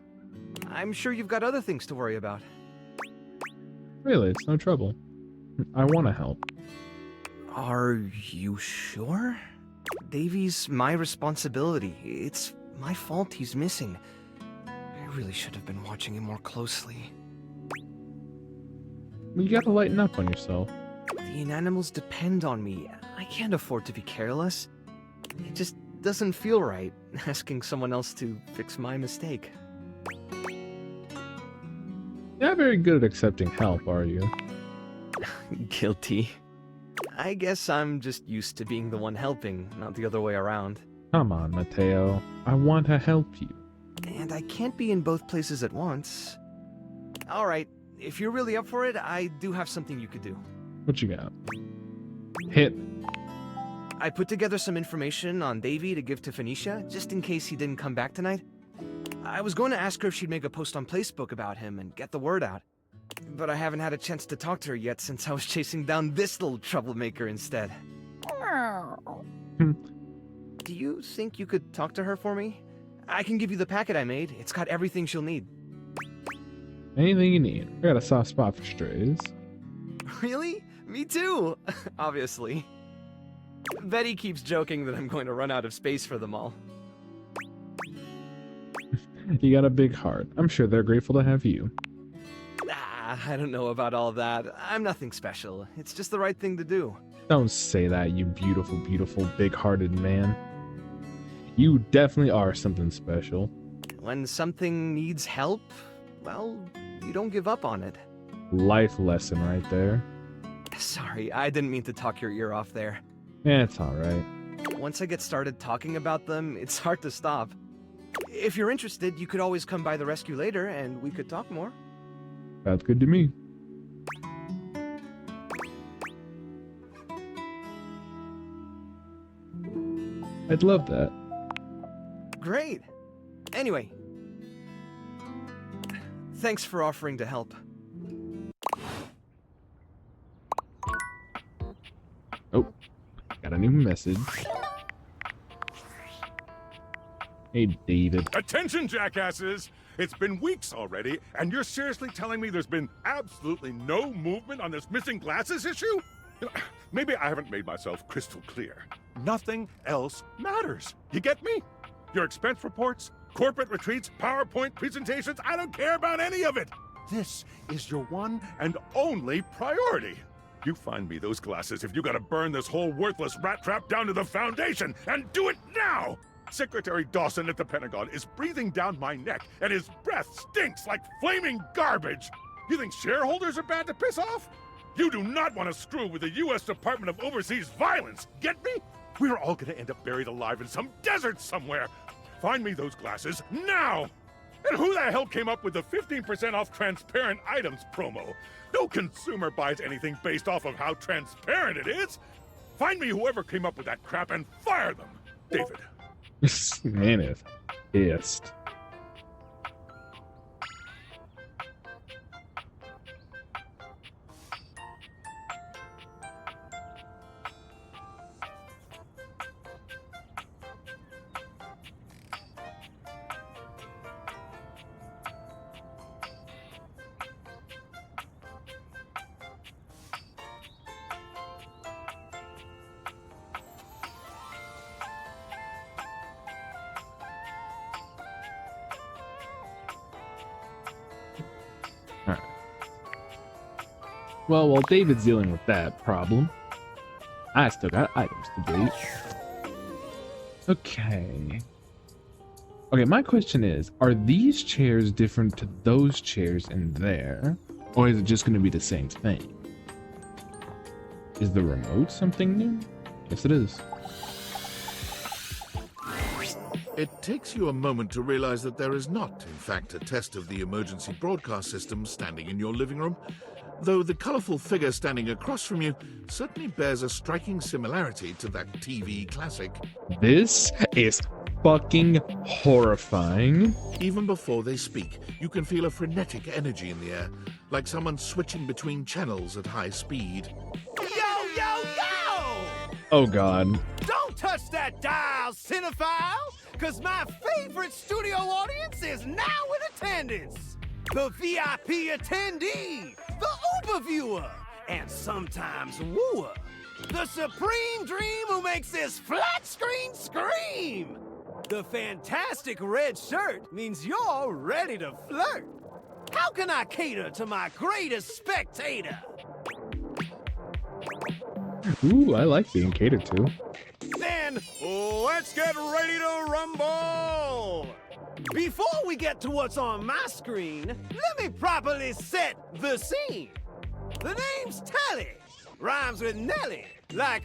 I'm sure you've got other things to worry about. Really, it's no trouble. I want to help. Are you sure? Davy's my responsibility. It's my fault he's missing. I really should have been watching him more closely. You gotta lighten up on yourself. The inanimals depend on me. I can't afford to be careless. It just doesn't feel right, asking someone else to fix my mistake. You're not very good at accepting help, are you? Guilty. I guess I'm just used to being the one helping, not the other way around. Come on, Mateo. I want to help you. And I can't be in both places at once. Alright, if you're really up for it, I do have something you could do. What you got? Hit. I put together some information on Davy to give to Phoenicia, just in case he didn't come back tonight. I was going to ask her if she'd make a post on Facebook about him and get the word out. But I haven't had a chance to talk to her yet since I was chasing down this little troublemaker instead. Do you think you could talk to her for me? I can give you the packet I made. It's got everything she'll need. Anything you need. I got a soft spot for strays. Really? Me too! Obviously. Betty keeps joking that I'm going to run out of space for them all. You got a big heart. I'm sure they're grateful to have you. I don't know about all that. I'm nothing special. It's just the right thing to do. Don't say that, you beautiful, beautiful, big-hearted man. You definitely are something special. When something needs help, well, you don't give up on it. Life lesson right there. Sorry, I didn't mean to talk your ear off there. Yeah, it's alright. Once I get started talking about them, it's hard to stop. If you're interested, you could always come by the rescue later and we could talk more. Sounds good to me. I'd love that. Great. Anyway, thanks for offering to help. Oh, me a message. Hey, David. Attention, jackasses! It's been weeks already, and you're seriously telling me there's been absolutely no movement on this missing glasses issue? Maybe I haven't made myself crystal clear. Nothing else matters. You get me? Your expense reports, corporate retreats, PowerPoint presentations, I don't care about any of it. This is your one and only priority. You find me those glasses if you gotta burn this whole worthless rat trap down to the foundation, and do it now! Secretary Dawson at the Pentagon is breathing down my neck, and his breath stinks like flaming garbage! You think shareholders are bad to piss off? You do not want to screw with the U.S. Department of Overseas Violence, get me? We're all gonna end up buried alive in some desert somewhere! Find me those glasses, now! And who the hell came up with the 15% off transparent items promo? No consumer buys anything based off of how transparent it is! Find me whoever came up with that crap and fire them! David. Man is pissed. Well, while David's dealing with that problem, I still got items to delete. Okay. Okay, my question is, are these chairs different to those chairs in there? Or is it just going to be the same thing? Is the remote something new? Yes, it is. It takes you a moment to realize that there is not, in fact, a test of the emergency broadcast system standing in your living room, though the colorful figure standing across from you certainly bears a striking similarity to that TV classic. This is fucking horrifying. Even before they speak, you can feel a frenetic energy in the air, like someone switching between channels at high speed. Yo, yo, yo! Oh god. Don't touch that dial, cinephile, because my favorite studio audience is now in attendance. The VIP attendee, the Uber viewer, and sometimes wooer. The supreme dream who makes this flat screen scream. The fantastic red shirt means you're ready to flirt. How can I cater to my greatest spectator? Ooh, I like being catered to. Then, let's get ready to rumble! Before we get to what's on my screen, let me properly set the scene. The name's Telly. Rhymes with Nelly. Like,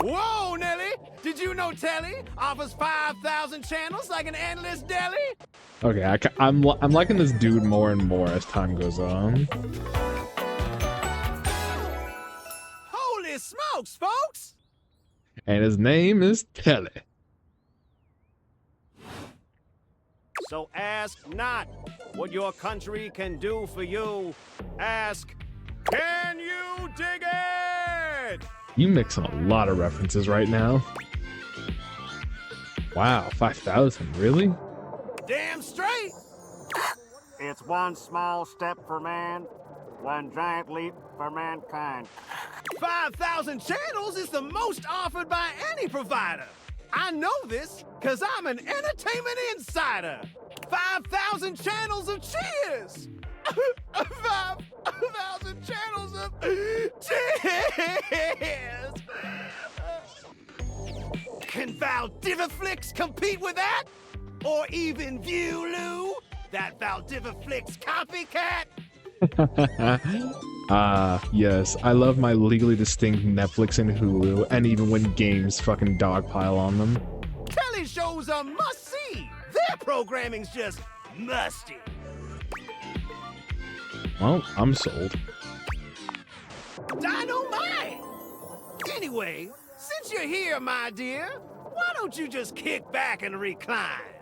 whoa, Nelly! Did you know Telly offers 5,000 channels like an endless deli? Okay, I'm liking this dude more and more as time goes on. Holy smokes, folks! And his name is Telly. So ask not what your country can do for you. Ask, can you dig it? You mixing a lot of references right now. Wow, 5,000, really? Damn straight! It's one small step for man, one giant leap for mankind. 5,000 channels is the most offered by any provider. I know this because I'm an entertainment insider. 5,000 channels of cheers. 5,000 channels of cheers. Can Valdiviflix compete with that? Or even Viewloo? That Valdiviflix copycat? Yes, I love my legally distinct Netflix and Hulu, and even when games fucking dogpile on them. Telly shows are must-see. Their programming's just musty. Well, I'm sold. Dynamite! Anyway, since you're here, my dear, why don't you just kick back and recline?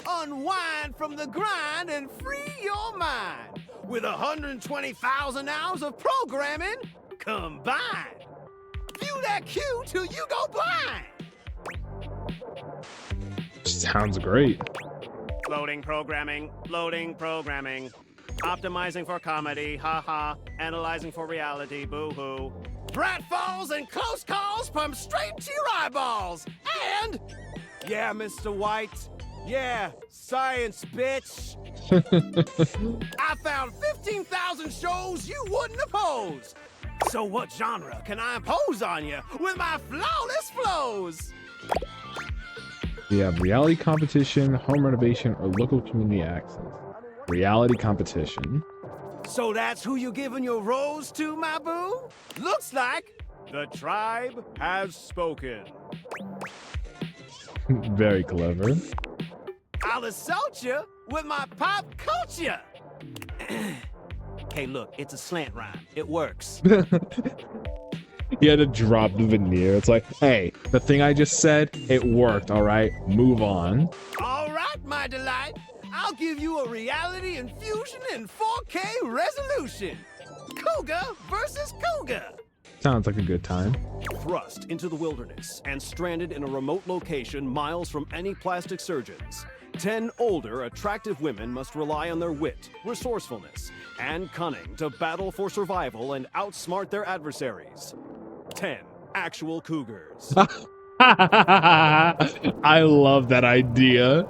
Unwind from the grind and free your mind with 120,000 hours of programming combined. View that queue till you go blind. Sounds great. Loading programming, loading programming. Optimizing for comedy, haha. Analyzing for reality, boo-hoo. Pratfalls and close calls from straight to your eyeballs. And, yeah, Mr. White. Yeah, science, bitch. I found 15,000 shows you wouldn't oppose. So what genre can I impose on you with my flawless flows? We have reality competition, home renovation, or local community access. Reality competition. So that's who you giving your rose to, my boo? Looks like the tribe has spoken. Very clever. I'll assault you with my pop culture. Hey, look, it's a slant rhyme. It works. You had to drop the veneer. It's like, hey, the thing I just said, it worked, all right? Move on. All right, my delight. I'll give you a reality infusion in 4K resolution. Cougar versus Cougar. Sounds like a good time. Thrust into the wilderness and stranded in a remote location miles from any plastic surgeons. 10 older, attractive women must rely on their wit, resourcefulness, and cunning to battle for survival and outsmart their adversaries. 10 actual cougars. I love that idea.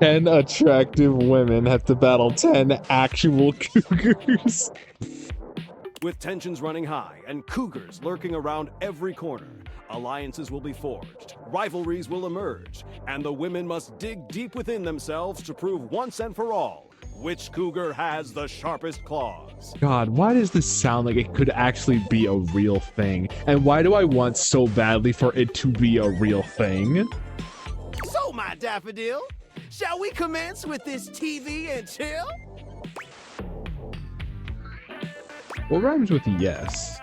10 attractive women have to battle 10 actual cougars. With tensions running high and cougars lurking around every corner, alliances will be forged, rivalries will emerge, and the women must dig deep within themselves to prove once and for all which cougar has the sharpest claws. God, why does this sound like it could actually be a real thing? And why do I want so badly for it to be a real thing? So, my daffodil, shall we commence with this TV and chill? What rhymes with yes?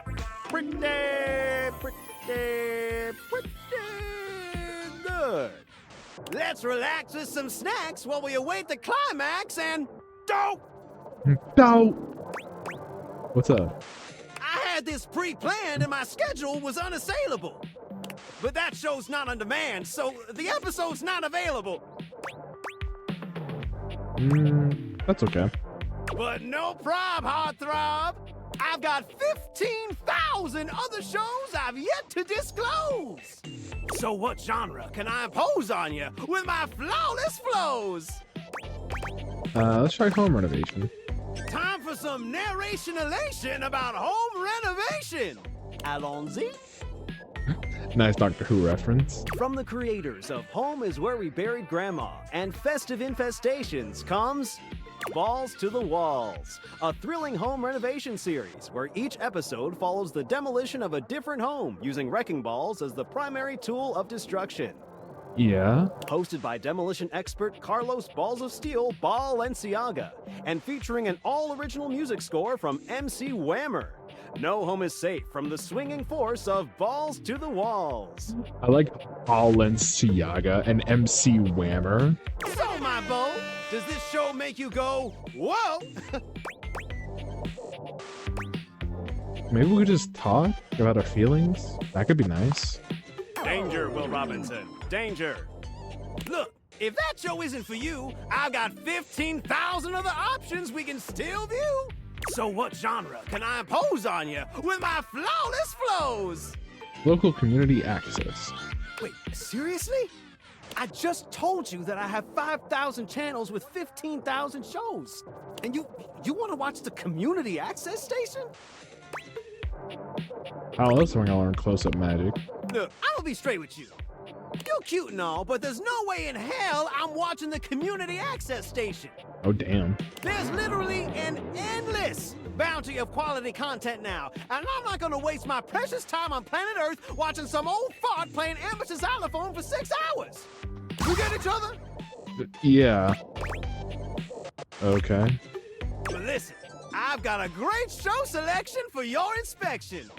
Pretty good. Let's relax with some snacks while we await the climax and dope. What's up? I had this pre-planned and my schedule was unassailable. But that show's not on demand, so the episode's not available. That's okay. But no prob, heartthrob. I've got 15,000 other shows I've yet to disclose. So what genre can I impose on you with my flawless flows? Let's try home renovation. Time for some narration elation about home renovation. Allons-y. Nice Doctor Who reference. From the creators of Home is Where We Buried Grandma and Festive Infestations comes Balls to the Walls, a thrilling home renovation series where each episode follows the demolition of a different home using wrecking balls as the primary tool of destruction. Yeah. Hosted by demolition expert Carlos Balls of Steel Balenciaga and featuring an all-original music score from MC Whammer. No home is safe from the swinging force of Balls to the Walls. I like Balenciaga and MC Whammer. So, my beau, does this show make you go, whoa? Maybe we could just talk about our feelings. That could be nice. Danger, Will Robinson. Danger. Look, if that show isn't for you, I've got 15,000 other options we can still view. So what genre can I impose on you with my flawless flows? Local community access. Wait, seriously? I just told you that I have 5,000 channels with 15,000 shows. And you want to watch the community access station? Oh, that's when I learn close-up magic. Look, I'll be straight with you. You're cute and all, but there's no way in hell I'm watching the community access station. Oh, damn. There's literally an endless bounty of quality content now, and I'm not gonna waste my precious time on planet Earth watching some old fart playing amateur xylophone for 6 hours. You get each other? Yeah. Okay. But listen, I've got a great show selection for your inspection.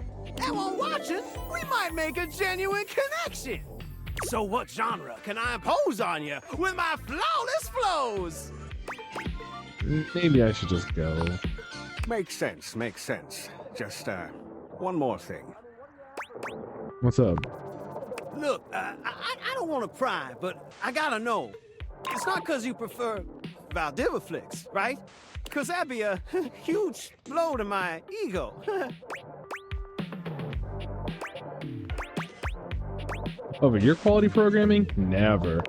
And while watching, we might make a genuine connection. So what genre can I impose on you with my flawless flows? Maybe I should just go. Makes sense, makes sense. Just, one more thing. What's up? Look, I don't want to pry, but I gotta know. It's not because you prefer Valdiva flicks, right? Because that'd be a huge blow to my ego. Over your quality programming? Never.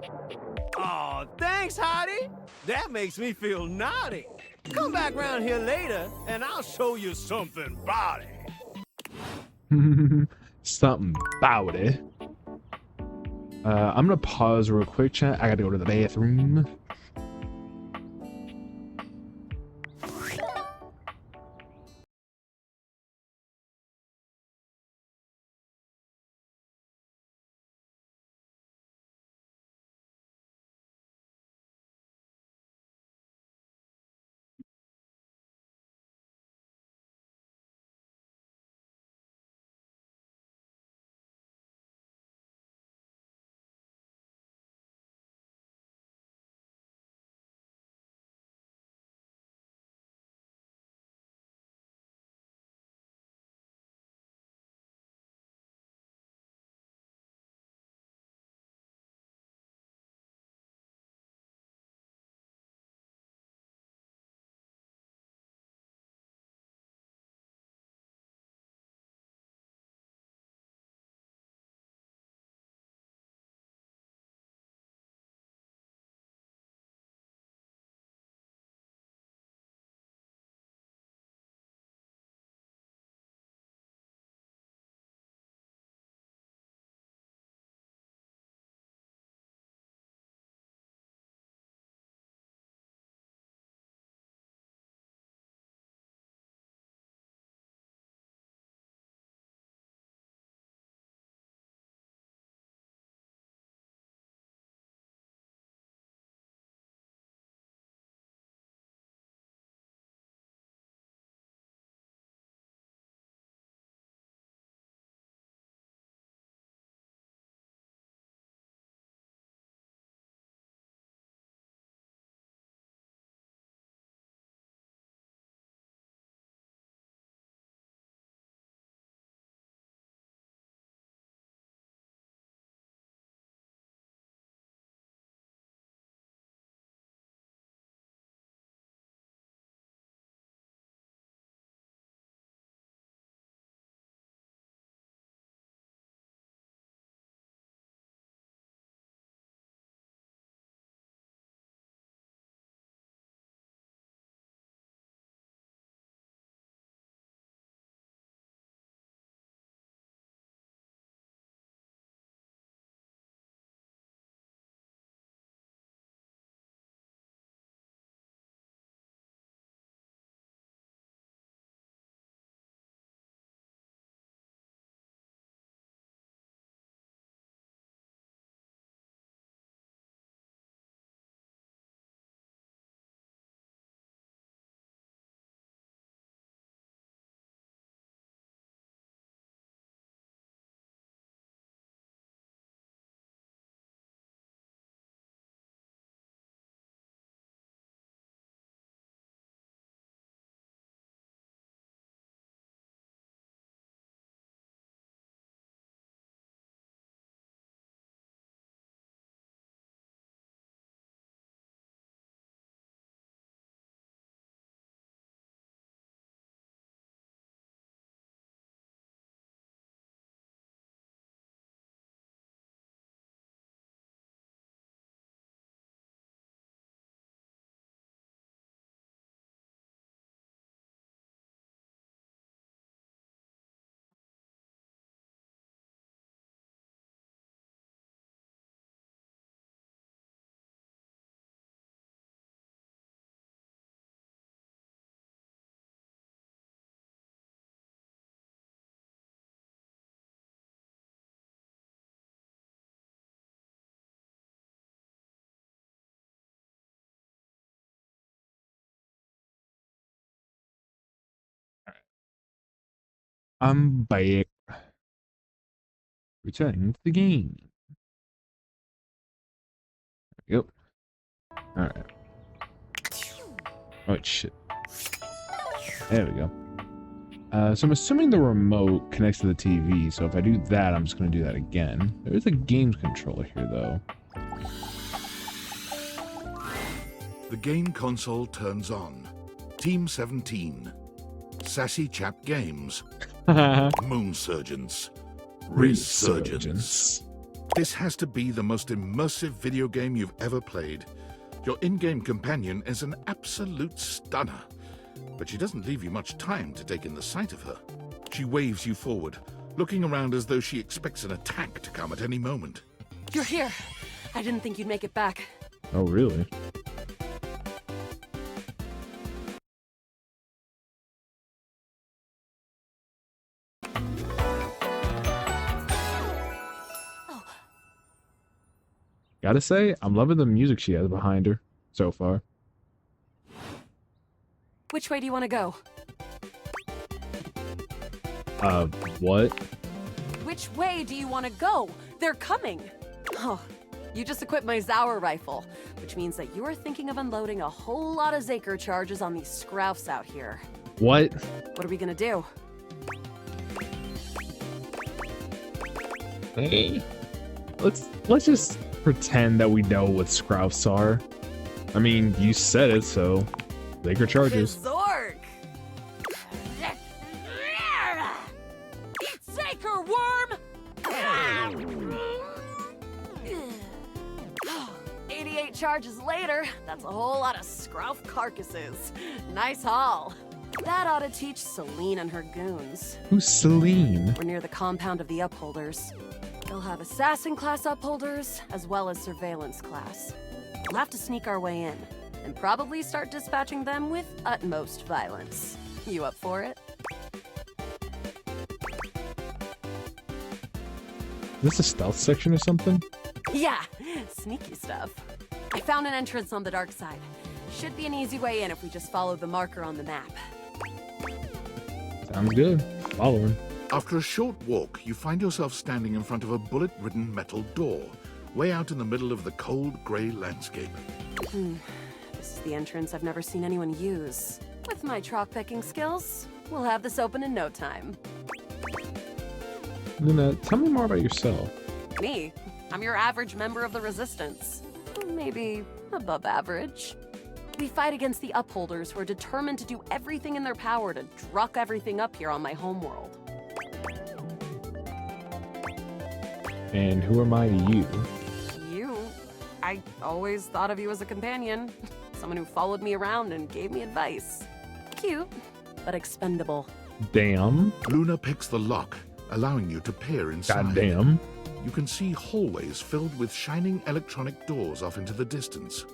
Oh, thanks, Hottie. That makes me feel naughty. Come back round here later, and I'll show you something about it. Something about it. I'm gonna pause real quick, chat. I gotta go to the bathroom. I'm back. Returning to the game. Yep. Alright. Oh shit. There we go. So I'm assuming the remote connects to the TV, so if I do that, I'm just going to do that again. There is a games controller here, though. The game console turns on. Team 17. Sassy Chap Games. Moon Surgeons. Resurgence. This has to be the most immersive video game you've ever played. Your in-game companion is an absolute stunner, but she doesn't leave you much time to take in the sight of her. She waves you forward, looking around as though she expects an attack to come at any moment. You're here. I didn't think you'd make it back. Oh, really? Gotta say, I'm loving the music she has behind her so far. Which way do you want to go? What? Which way do you want to go? They're coming! Oh, you just equipped my Zauer rifle, which means that you're thinking of unloading a whole lot of Zaker charges on these scroufs out here. What? What are we gonna do? Hey. Let's just pretend that we know what scroufs are. I mean, you said it, so Zaker charges. Zork! Zaker worm! 88 charges later, that's a whole lot of scrouf carcasses. Nice haul. That ought to teach Celine and her goons. Who's Celine? We're near the compound of the Upholders. They'll have assassin class upholders, as well as surveillance class. We'll have to sneak our way in, and probably start dispatching them with utmost violence. You up for it? Is this a stealth section or something? Yeah, sneaky stuff. I found an entrance on the dark side. Should be an easy way in if we just follow the marker on the map. Sounds good. Following. After a short walk, you find yourself standing in front of a bullet-ridden metal door, way out in the middle of the cold, grey landscape. This is the entrance I've never seen anyone use. With my chalk-picking skills, we'll have this open in no time. Luna, tell me more about yourself. Me? I'm your average member of the Resistance. Maybe above average. We fight against the Upholders who are determined to do everything in their power to druck everything up here on my homeworld. And who am I to you? You? I always thought of you as a companion. Someone who followed me around and gave me advice. Cute, but expendable. Damn. Luna picks the lock, allowing you to peer inside. Goddamn. You can see hallways filled with shining electronic doors off into the distance.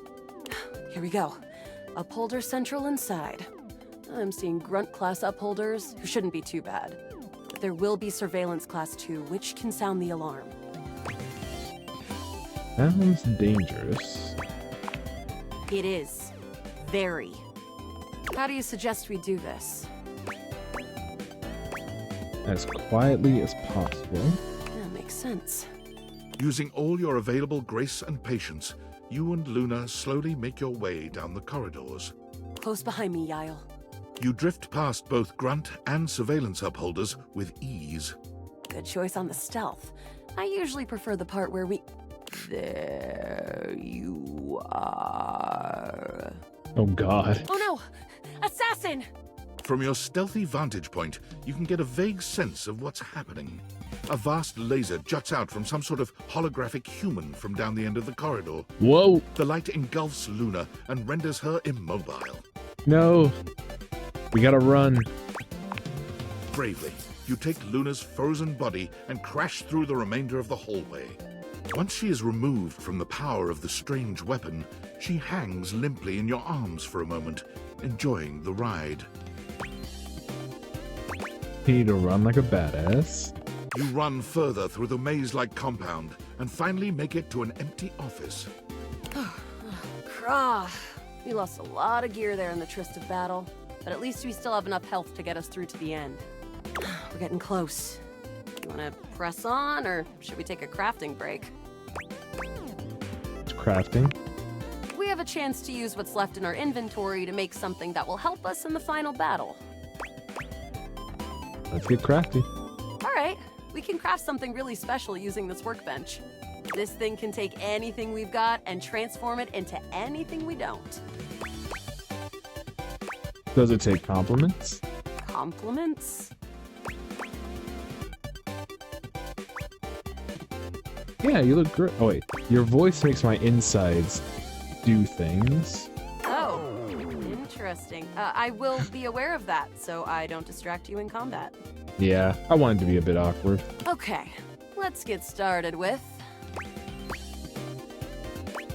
Here we go. Upholder Central inside. I'm seeing Grunt class upholders, who shouldn't be too bad. But there will be Surveillance class 2, which can sound the alarm. Sounds dangerous. It is. Very. How do you suggest we do this? As quietly as possible. That makes sense. Using all your available grace and patience, you and Luna slowly make your way down the corridors. Close behind me, Yael. You drift past both Grunt and Surveillance upholders with ease. Good choice on the stealth. I usually prefer the part where we... There you are. Oh god. Oh no! Assassin! From your stealthy vantage point, you can get a vague sense of what's happening. A vast laser juts out from some sort of holographic human from down the end of the corridor. Whoa! The light engulfs Luna and renders her immobile. No. We gotta run. Bravely, you take Luna's frozen body and crash through the remainder of the hallway. Once she is removed from the power of the strange weapon, she hangs limply in your arms for a moment, enjoying the ride. You need to run like a badass. You run further through the maze-like compound and finally make it to an empty office. Krah. We lost a lot of gear there in the tryst of battle, but at least we still have enough health to get us through to the end. We're getting close. You want to press on, or should we take a crafting break? It's crafting. We have a chance to use what's left in our inventory to make something that will help us in the final battle. Let's get crafty. All right, we can craft something really special using this workbench. This thing can take anything we've got and transform it into anything we don't. Does it take compliments? Compliments? Yeah, you look great. Oh wait, your voice makes my insides do things. Oh, interesting. I will be aware of that, so I don't distract you in combat. Yeah, I wanted to be a bit awkward. Okay, let's get started with...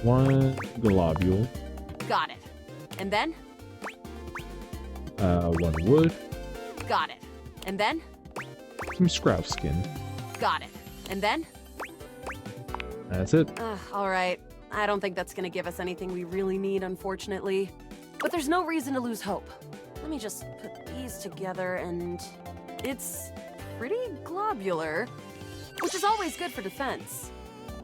One globule. Got it. And then? One wood. Got it. And then? Some scrap skin. Got it. And then? That's it. All right. I don't think that's gonna give us anything we really need, unfortunately. But there's no reason to lose hope. Let me just put these together and... It's pretty globular, which is always good for defense.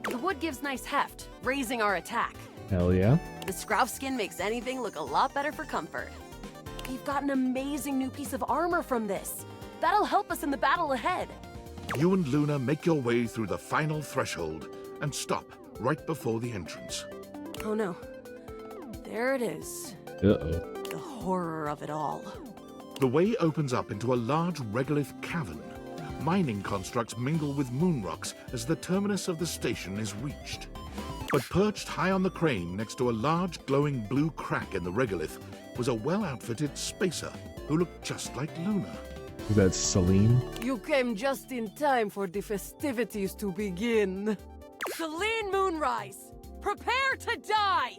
The wood gives nice heft, raising our attack. Hell yeah. The scrouf skin makes anything look a lot better for comfort. We've got an amazing new piece of armor from this. That'll help us in the battle ahead. You and Luna make your way through the final threshold and stop right before the entrance. Oh no. There it is. Uh-oh. The horror of it all. The way opens up into a large regolith cavern. Mining constructs mingle with moon rocks as the terminus of the station is reached. But perched high on the crane next to a large glowing blue crack in the regolith was a well-outfitted spacer who looked just like Luna. Is that Celine? You came just in time for the festivities to begin. Celine Moonrise, prepare to die!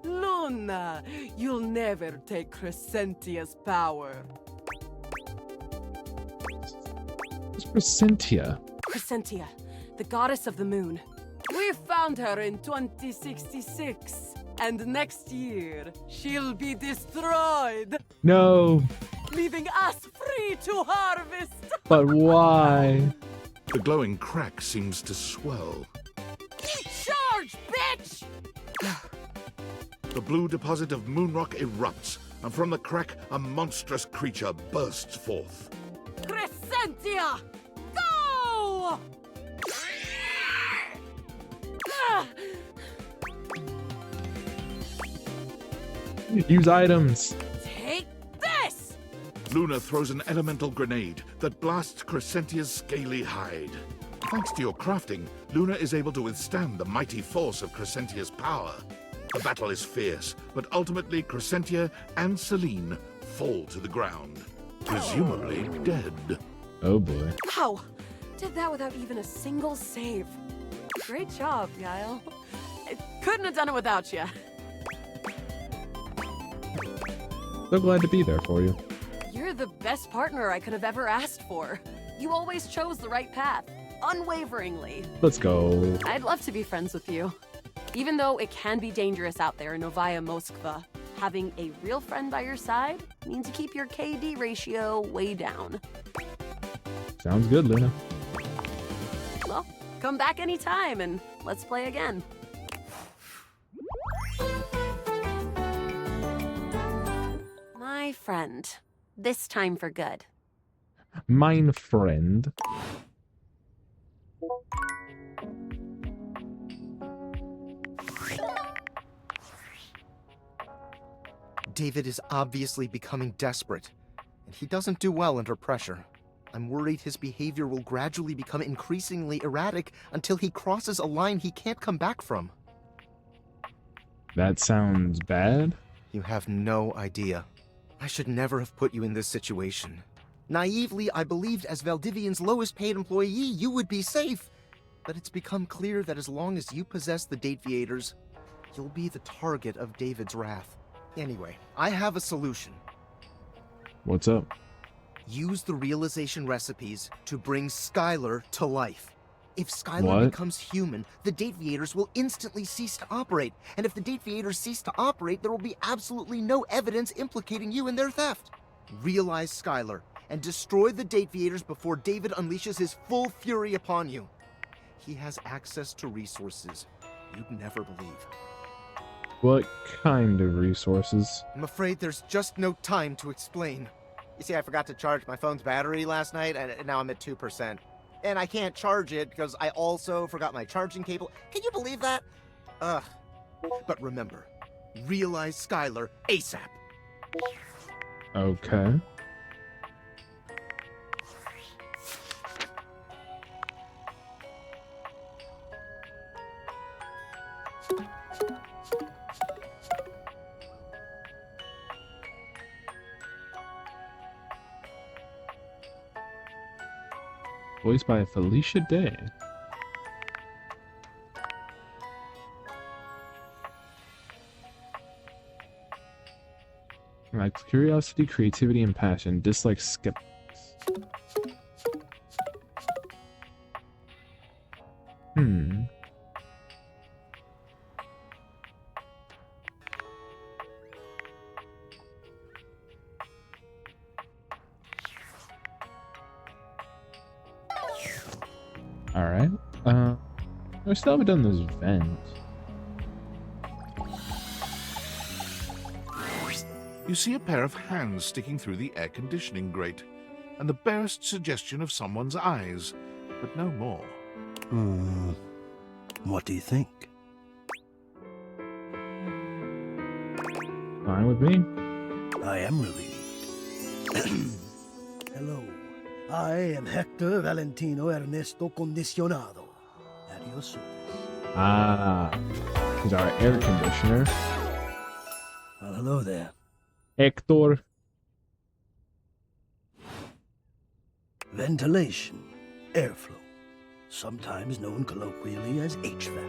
Luna, you'll never take Crescentia's power. It's Crescentia. Crescentia, the goddess of the moon. We found her in 2066, and next year she'll be destroyed. No. Leaving us free to harvest. But why? The glowing crack seems to swell. Charge, bitch! The blue deposit of moonrock erupts, and from the crack, a monstrous creature bursts forth. Crescentia! Go! Use items. Take this! Luna throws an elemental grenade that blasts Crescentia's scaly hide. Thanks to your crafting, Luna is able to withstand the mighty force of Crescentia's power. The battle is fierce, but ultimately Crescentia and Celine fall to the ground, presumably dead. Oh boy. Wow! Did that without even a single save. Great job, Guile. I couldn't have done it without you. So glad to be there for you. You're the best partner I could have ever asked for. You always chose the right path, unwaveringly. Let's go. I'd love to be friends with you. Even though it can be dangerous out there in Novaya Moskva, having a real friend by your side means you keep your KD ratio way down. Sounds good, Luna. Well, come back anytime and let's play again. My friend. This time for good. Mine friend. David is obviously becoming desperate, and he doesn't do well under pressure. I'm worried his behavior will gradually become increasingly erratic until he crosses a line he can't come back from. That sounds bad. You have no idea. I should never have put you in this situation. Naively, I believed as Valdivian's lowest paid employee, you would be safe. But it's become clear that as long as you possess the Dateviators, you'll be the target of David's wrath. Anyway, I have a solution. What's up? Use the realization recipes to bring Skylar to life. If Skylar becomes human, the Dateviators will instantly cease to operate. And if the Dateviators cease to operate, there will be absolutely no evidence implicating you in their theft. Realize Skylar and destroy the Dateviators before David unleashes his full fury upon you. He has access to resources you'd never believe. What kind of resources? I'm afraid there's just no time to explain. You see, I forgot to charge my phone's battery last night, and now I'm at 2%. And I can't charge it because I also forgot my charging cable. Can you believe that? Ugh. But remember, realize Skylar ASAP. Okay. Voiced by Felicia Day. Likes curiosity, creativity, and passion. Dislikes skeptics. Alright. I still haven't done this vent. You see a pair of hands sticking through the air conditioning grate, and the barest suggestion of someone's eyes, but no more. What do you think? Fine with me. I am relieved. Hello. I am Hector Valentino Ernesto Condicionado. At your service. Ah, he's our air conditioner. Well, hello there. Hector. Ventilation, airflow, sometimes known colloquially as HVAC.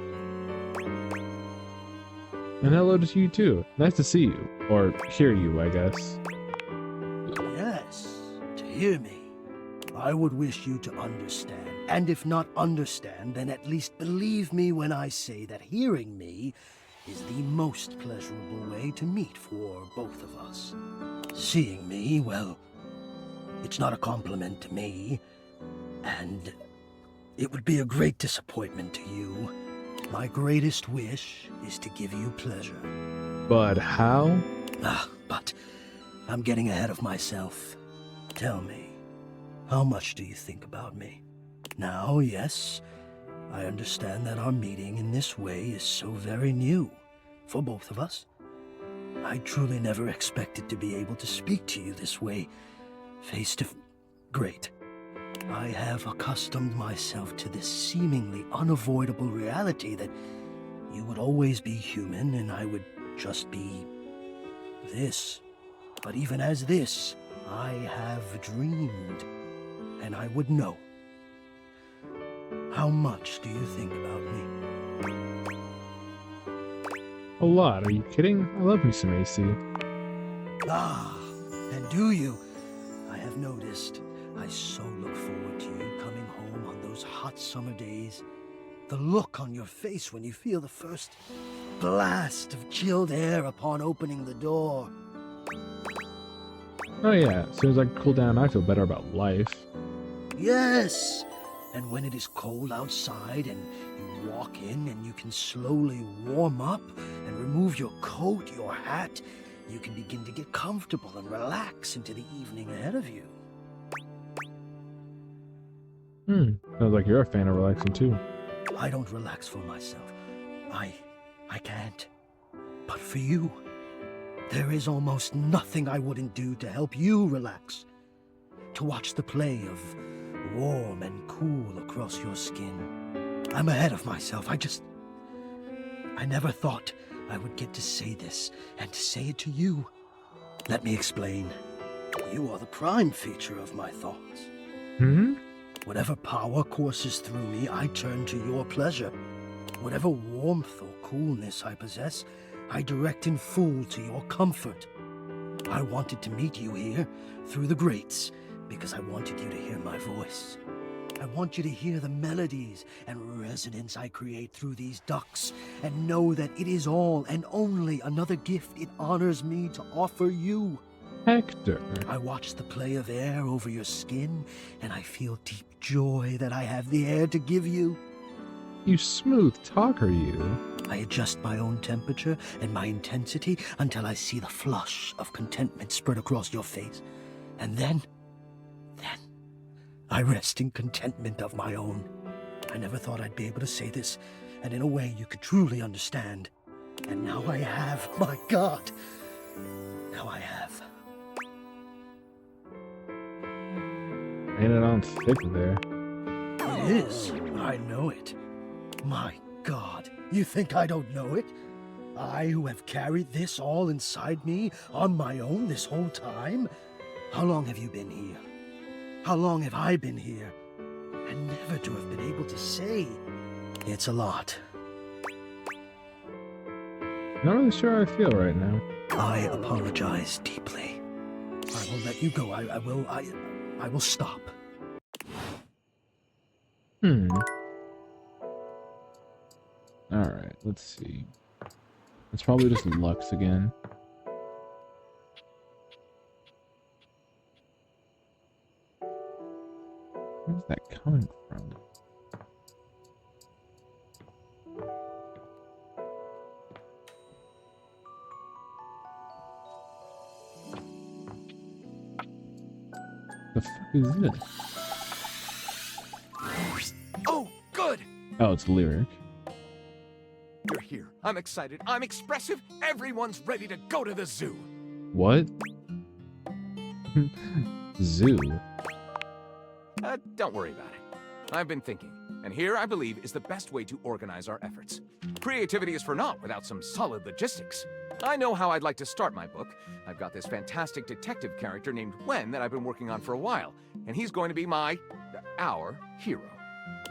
And hello to you too. Nice to see you. Or hear you, I guess. Yes, to hear me. I would wish you to understand, and if not understand, then at least believe me when I say that hearing me is the most pleasurable way to meet for both of us. Seeing me, well, it's not a compliment to me, and it would be a great disappointment to you. My greatest wish is to give you pleasure. But how? But I'm getting ahead of myself. Tell me, how much do you think about me? Now, yes, I understand that our meeting in this way is so very new for both of us. I truly never expected to be able to speak to you this way, face to face. Great. I have accustomed myself to this seemingly unavoidable reality that you would always be human and I would just be this. But even as this, I have dreamed, and I would know. How much do you think about me? A lot. Are you kidding? I love me some AC. And do you? I have noticed. I so look forward to you coming home on those hot summer days. The look on your face when you feel the first blast of chilled air upon opening the door. Oh yeah, as soon as I cool down, I feel better about life. Yes! And when it is cold outside and you walk in and you can slowly warm up and remove your coat, your hat, you can begin to get comfortable and relax into the evening ahead of you. Sounds like you're a fan of relaxing too. I don't relax for myself. I can't. But for you, there is almost nothing I wouldn't do to help you relax. To watch the play of warm and cool across your skin. I'm ahead of myself. I never thought I would get to say this and to say it to you. Let me explain. You are the prime feature of my thoughts. Whatever power courses through me, I turn to your pleasure. Whatever warmth or coolness I possess, I direct in full to your comfort. I wanted to meet you here, through the grates, because I wanted you to hear my voice. I want you to hear the melodies and resonance I create through these ducts, and know that it is all and only another gift it honors me to offer you. Hector. I watch the play of air over your skin, and I feel deep joy that I have the air to give you. You smooth talker, you. I adjust my own temperature and my intensity until I see the flush of contentment spread across your face. And then, I rest in contentment of my own. I never thought I'd be able to say this, and in a way you could truly understand. And now I have, my God. Now I have. Ain't it on thick there? It is. I know it. My God. You think I don't know it? I who have carried this all inside me on my own this whole time? How long have you been here? How long have I been here? And never to have been able to say. It's a lot. Not really sure how I feel right now. I apologize deeply. I will let you go. I will stop. Alright, let's see. It's probably just Lux again. Where's that coming from? The fuck is this? Oh, good! Oh, it's lyric. You're here. I'm excited. I'm expressive. Everyone's ready to go to the zoo. What? Zoo? Don't worry about it. I've been thinking, and here I believe is the best way to organize our efforts. Creativity is for naught without some solid logistics. I know how I'd like to start my book. I've got this fantastic detective character named Wen that I've been working on for a while, and he's going to be our hero.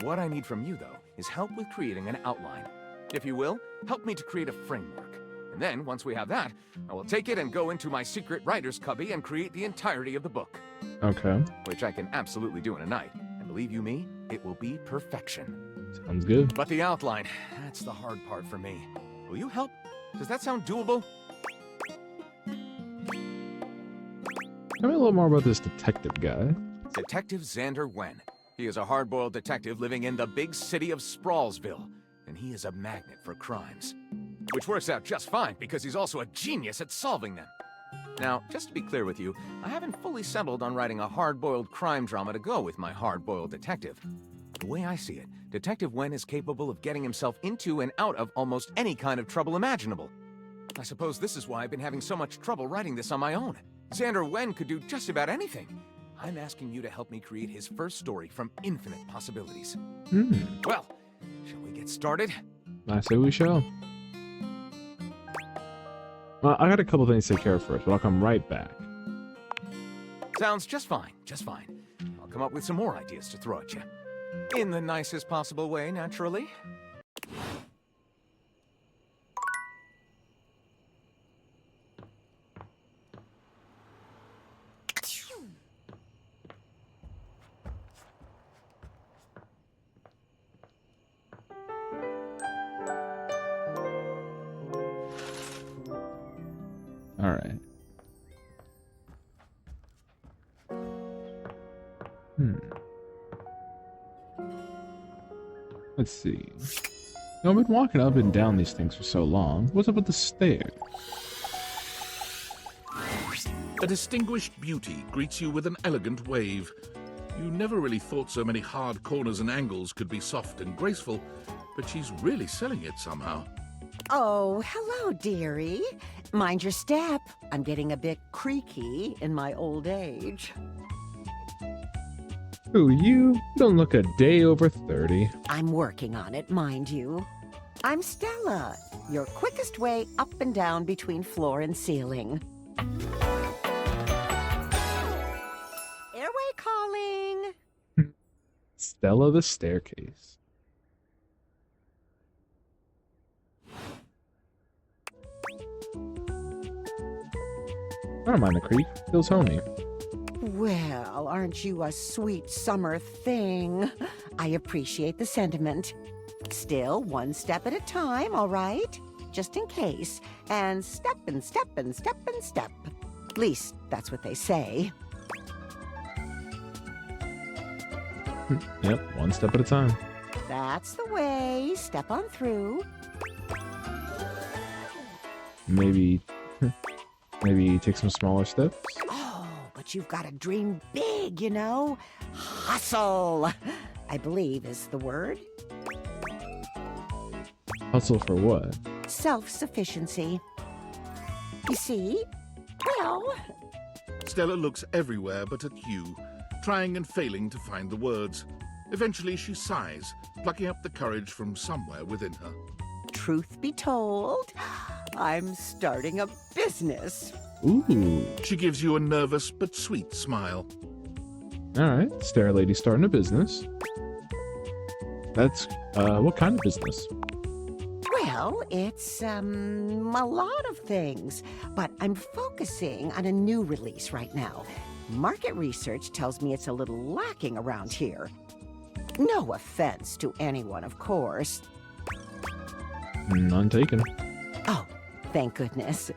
What I need from you, though, is help with creating an outline. If you will, help me to create a framework. And then, once we have that, I will take it and go into my secret writer's cubby and create the entirety of the book. Okay. Which I can absolutely do in a night. And believe you me, it will be perfection. Sounds good. But the outline, that's the hard part for me. Will you help? Does that sound doable? Tell me a little more about this detective guy. Detective Xander Wen. He is a hard-boiled detective living in the big city of Sprawlsville. And he is a magnet for crimes. Which works out just fine, because he's also a genius at solving them. Now, just to be clear with you, I haven't fully settled on writing a hard-boiled crime drama to go with my hard-boiled detective. The way I see it, Detective Wen is capable of getting himself into and out of almost any kind of trouble imaginable. I suppose this is why I've been having so much trouble writing this on my own. Xander Wen could do just about anything. I'm asking you to help me create his first story from infinite possibilities. Well, shall we get started? I say we shall. Well, I got a couple things to take care of first, but I'll come right back. Sounds just fine, just fine. I'll come up with some more ideas to throw at you. In the nicest possible way, naturally. All right. Let's see. Now, I've been walking up and down these things for so long. What's up with the stairs? A distinguished beauty greets you with an elegant wave. You never really thought so many hard corners and angles could be soft and graceful, but she's really selling it somehow. Oh, hello, dearie. Mind your step. I'm getting a bit creaky in my old age. Who, you? Don't look a day over 30. I'm working on it, mind you. I'm Stella, your quickest way up and down between floor and ceiling. Airway calling. Stella the staircase. I don't mind the creak. Feels homey. Well, aren't you a sweet summer thing? I appreciate the sentiment. Still, one step at a time, all right? Just in case. And step and step and step and step. At least, that's what they say. Yep, one step at a time. That's the way. Step on through. Maybe take some smaller steps? Oh, but you've got to dream big, you know? Hustle, I believe is the word. Hustle for what? Self-sufficiency. You see? Well... Stella looks everywhere but at you, trying and failing to find the words. Eventually she sighs, plucking up the courage from somewhere within her. Truth be told, I'm starting a business. Ooh. She gives you a nervous but sweet smile. Alright, Stair Lady starting a business. That's, what kind of business? Well, it's, a lot of things, but I'm focusing on a new release right now. Market research tells me it's a little lacking around here. No offense to anyone, of course. None taken. Oh, thank goodness.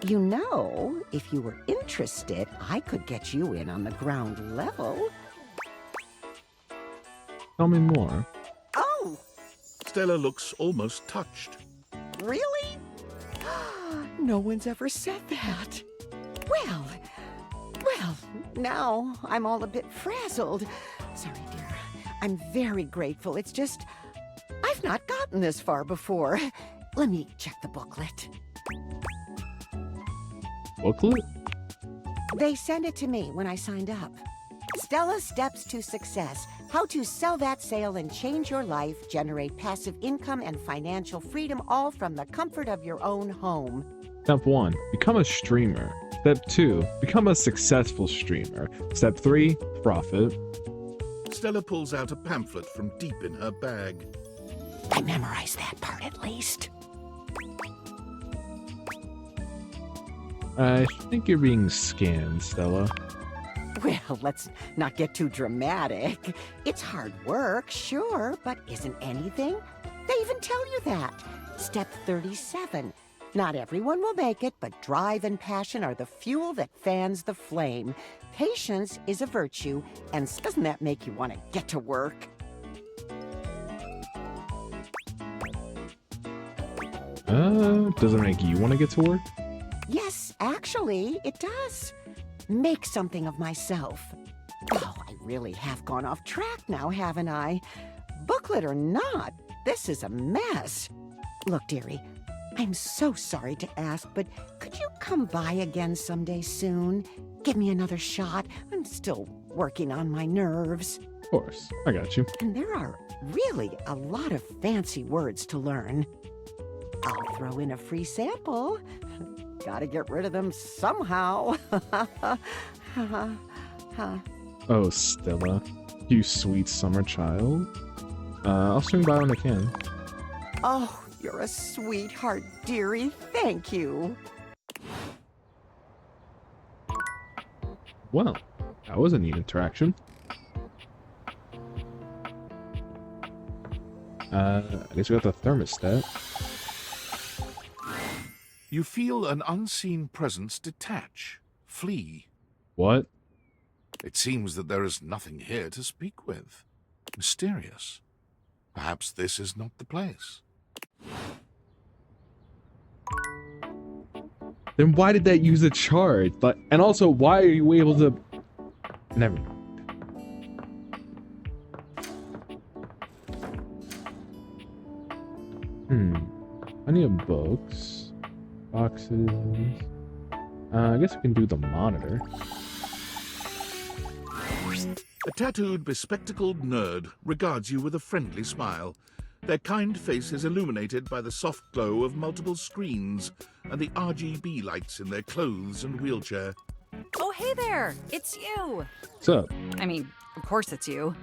You know, if you were interested, I could get you in on the ground level. Tell me more. Oh! Stella looks almost touched. Really? No one's ever said that. Well, now I'm all a bit frazzled. Sorry, dear. I'm very grateful. It's just, I've not gotten this far before. Let me check the booklet. Booklet? They sent it to me when I signed up. Stella's Steps to Success. How to sell that sale and change your life, generate passive income and financial freedom, all from the comfort of your own home. Step 1, become a streamer. Step 2, become a successful streamer. Step 3, profit. Stella pulls out a pamphlet from deep in her bag. I memorized that part at least. I think you're being scammed, Stella. Well, let's not get too dramatic. It's hard work, sure, but isn't anything? They even tell you that. Step 37. Not everyone will make it, but drive and passion are the fuel that fans the flame. Patience is a virtue, and doesn't that make you want to get to work? Does it make you want to get to work? Yes, actually, it does. Make something of myself. Oh, I really have gone off track now, haven't I? Booklet or not, this is a mess. Look, dearie, I'm so sorry to ask, but could you come by again someday soon? Give me another shot. I'm still working on my nerves. Of course, I got you. And there are really a lot of fancy words to learn. I'll throw in a free sample. Gotta get rid of them somehow. Oh, Stella, you sweet summer child. I'll swing by when I can. Oh, you're a sweetheart, dearie. Thank you. Well, that was a neat interaction. I guess we got the thermostat. You feel an unseen presence detach, flee. What? It seems that there is nothing here to speak with. Mysterious. Perhaps this is not the place. Then why did that use a charge? But and also, why are you able to? Never mind. Plenty of books, boxes. I guess we can do the monitor. A tattooed, bespectacled nerd regards you with a friendly smile. Their kind face is illuminated by the soft glow of multiple screens and the RGB lights in their clothes and wheelchair. Oh, hey there! It's you! What's up? I mean, of course it's you.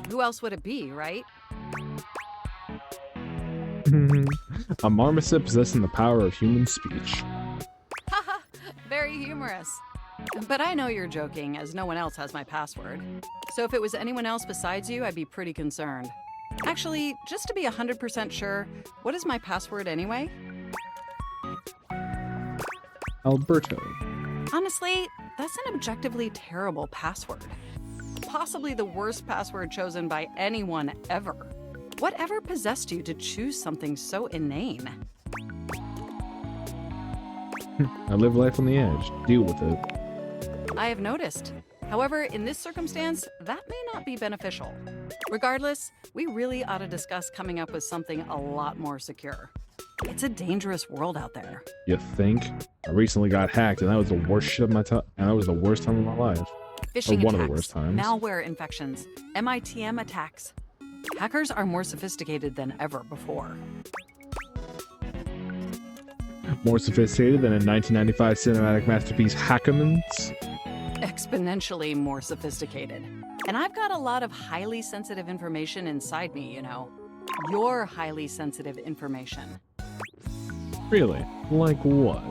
Who else would it be, right? A marmoset possessing the power of human speech. Haha, very humorous. But I know you're joking, as no one else has my password. So if it was anyone else besides you, I'd be pretty concerned. Actually, just to be 100% sure, what is my password anyway? Alberto. Honestly, that's an objectively terrible password. Possibly the worst password chosen by anyone ever. Whatever possessed you to choose something so inane? I live life on the edge. Deal with it. I have noticed. However, in this circumstance, that may not be beneficial. Regardless, we really ought to discuss coming up with something a lot more secure. It's a dangerous world out there. You think? I recently got hacked, and that was the worst shit of my time. And that was the worst time of my life. Phishing Or one attacks, of the worst times. malware infections, MITM attacks. Hackers are more sophisticated than ever before. More sophisticated than a 1995 cinematic masterpiece, Hackamans. Exponentially more sophisticated. And I've got a lot of highly sensitive information inside me, you know. Your highly sensitive information. Really? Like what?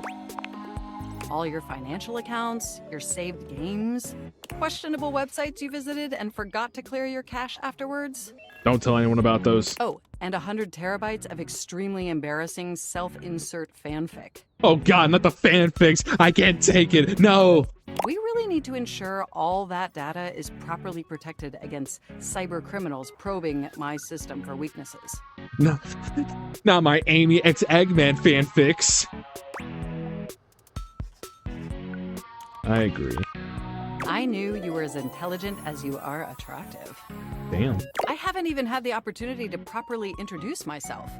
All your financial accounts, your saved games, questionable websites you visited and forgot to clear your cache afterwards. Don't tell anyone about those. Oh, and 100 terabytes of extremely embarrassing self-insert fanfic. Oh god, not the fanfics! I can't take it! No! We really need to ensure all that data is properly protected against cyber criminals probing my system for weaknesses. No, not my Amy X Eggman fanfics. I agree. I knew you were as intelligent as you are attractive. Damn. I haven't even had the opportunity to properly introduce myself.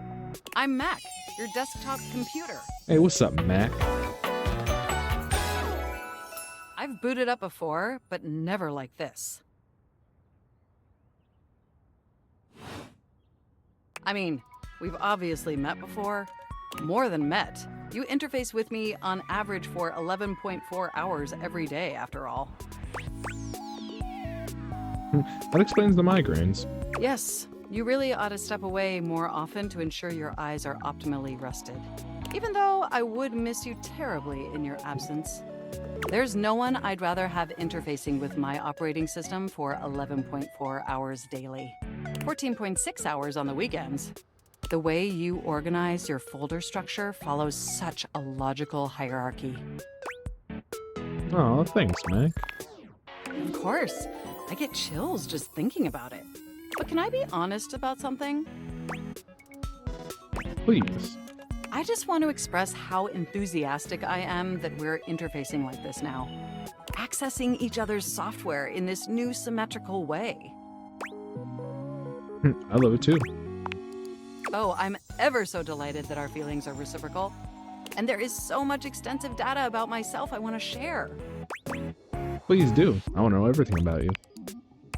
I'm Mac, your desktop computer. Hey, what's up, Mac? I've booted up before, but never like this. I mean, we've obviously met before. More than met. You interface with me on average for 11.4 hours every day, after all. That explains the migraines. Yes, you really ought to step away more often to ensure your eyes are optimally rested. Even though I would miss you terribly in your absence. There's no one I'd rather have interfacing with my operating system for 11.4 hours daily. 14.6 hours on the weekends. The way you organize your folder structure follows such a logical hierarchy. Oh, thanks, Mac. Of course. I get chills just thinking about it. But can I be honest about something? Please. I just want to express how enthusiastic I am that we're interfacing like this now. Accessing each other's software in this new symmetrical way. I love it too. Oh, I'm ever so delighted that our feelings are reciprocal. And there is so much extensive data about myself I want to share. Please do. I want to know everything about you.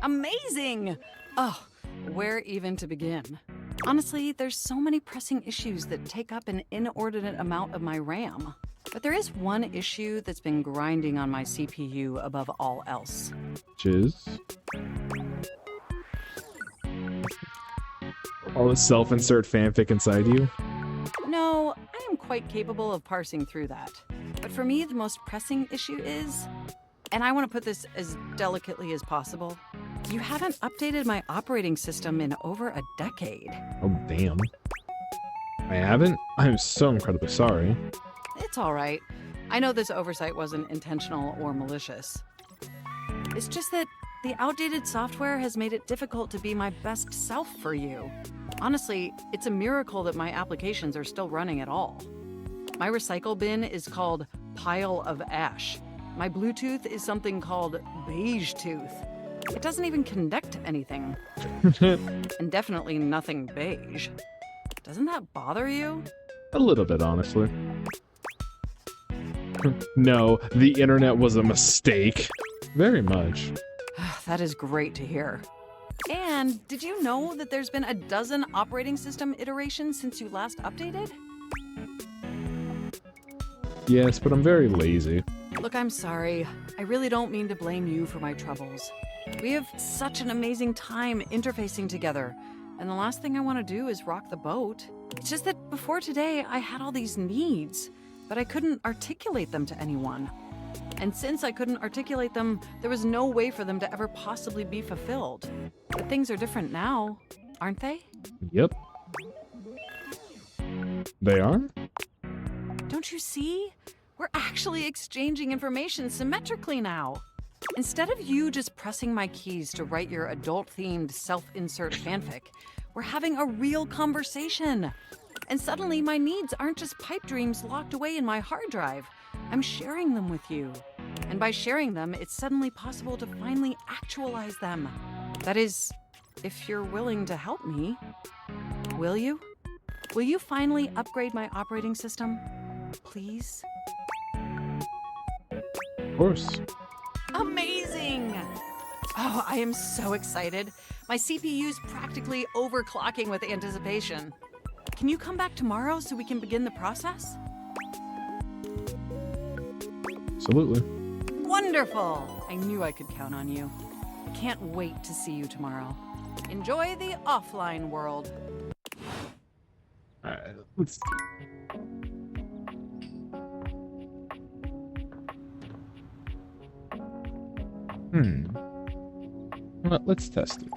Amazing! Oh, where even to begin? Honestly, there's so many pressing issues that take up an inordinate amount of my RAM. But there is one issue that's been grinding on my CPU above all else. Jizz. All the self-insert fanfic inside you? No, I am quite capable of parsing through that. But for me, the most pressing issue is, and I want to put this as delicately as possible, you haven't updated my operating system in over a decade. Oh, damn. I haven't? I'm so incredibly sorry. It's all right. I know this oversight wasn't intentional or malicious. It's just that the outdated software has made it difficult to be my best self for you. Honestly, it's a miracle that my applications are still running at all. My recycle bin is called Pile of Ash. My Bluetooth is something called Beige Tooth. It doesn't even connect to anything. And definitely nothing beige. Doesn't that bother you? A little bit, honestly. No, the internet was a mistake. Very much. That is great to hear. And did you know that there's been a dozen operating system iterations since you last updated? Yes, but I'm very lazy. Look, I'm sorry. I really don't mean to blame you for my troubles. We have such an amazing time interfacing together, and the last thing I want to do is rock the boat. It's just that before today, I had all these needs, but I couldn't articulate them to anyone. And since I couldn't articulate them, there was no way for them to ever possibly be fulfilled. But things are different now, aren't they? Yep. They are? Don't you see? We're actually exchanging information symmetrically now. Instead of you just pressing my keys to write your adult-themed self-insert fanfic, we're having a real conversation. And suddenly my needs aren't just pipe dreams locked away in my hard drive. I'm sharing them with you. And by sharing them, it's suddenly possible to finally actualize them. That is, if you're willing to help me. Will you? Will you finally upgrade my operating system? Please? Of course. Amazing! Oh, I am so excited. My CPU's practically overclocking with anticipation. Can you come back tomorrow so we can begin the process? Absolutely. Wonderful! I knew I could count on you. I can't wait to see you tomorrow. Enjoy the offline world. Alright, let's Well, let's test it.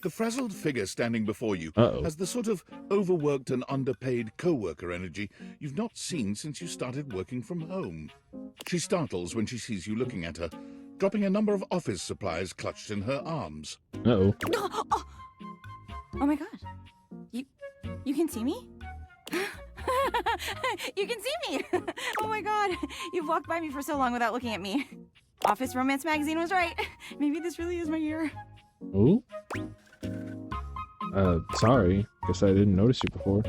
The frazzled figure standing before you Uh-oh. has the sort of overworked and underpaid co-worker energy you've not seen since you started working from home. She startles when she sees you looking at her, dropping a number of office supplies clutched in her arms. Uh-oh. Oh my god. You can see me? You can see me! Oh my god. You've walked by me for so long without looking at me. Office Romance Magazine was right. Maybe this really is my year. Oh? Sorry. Guess I didn't notice you before.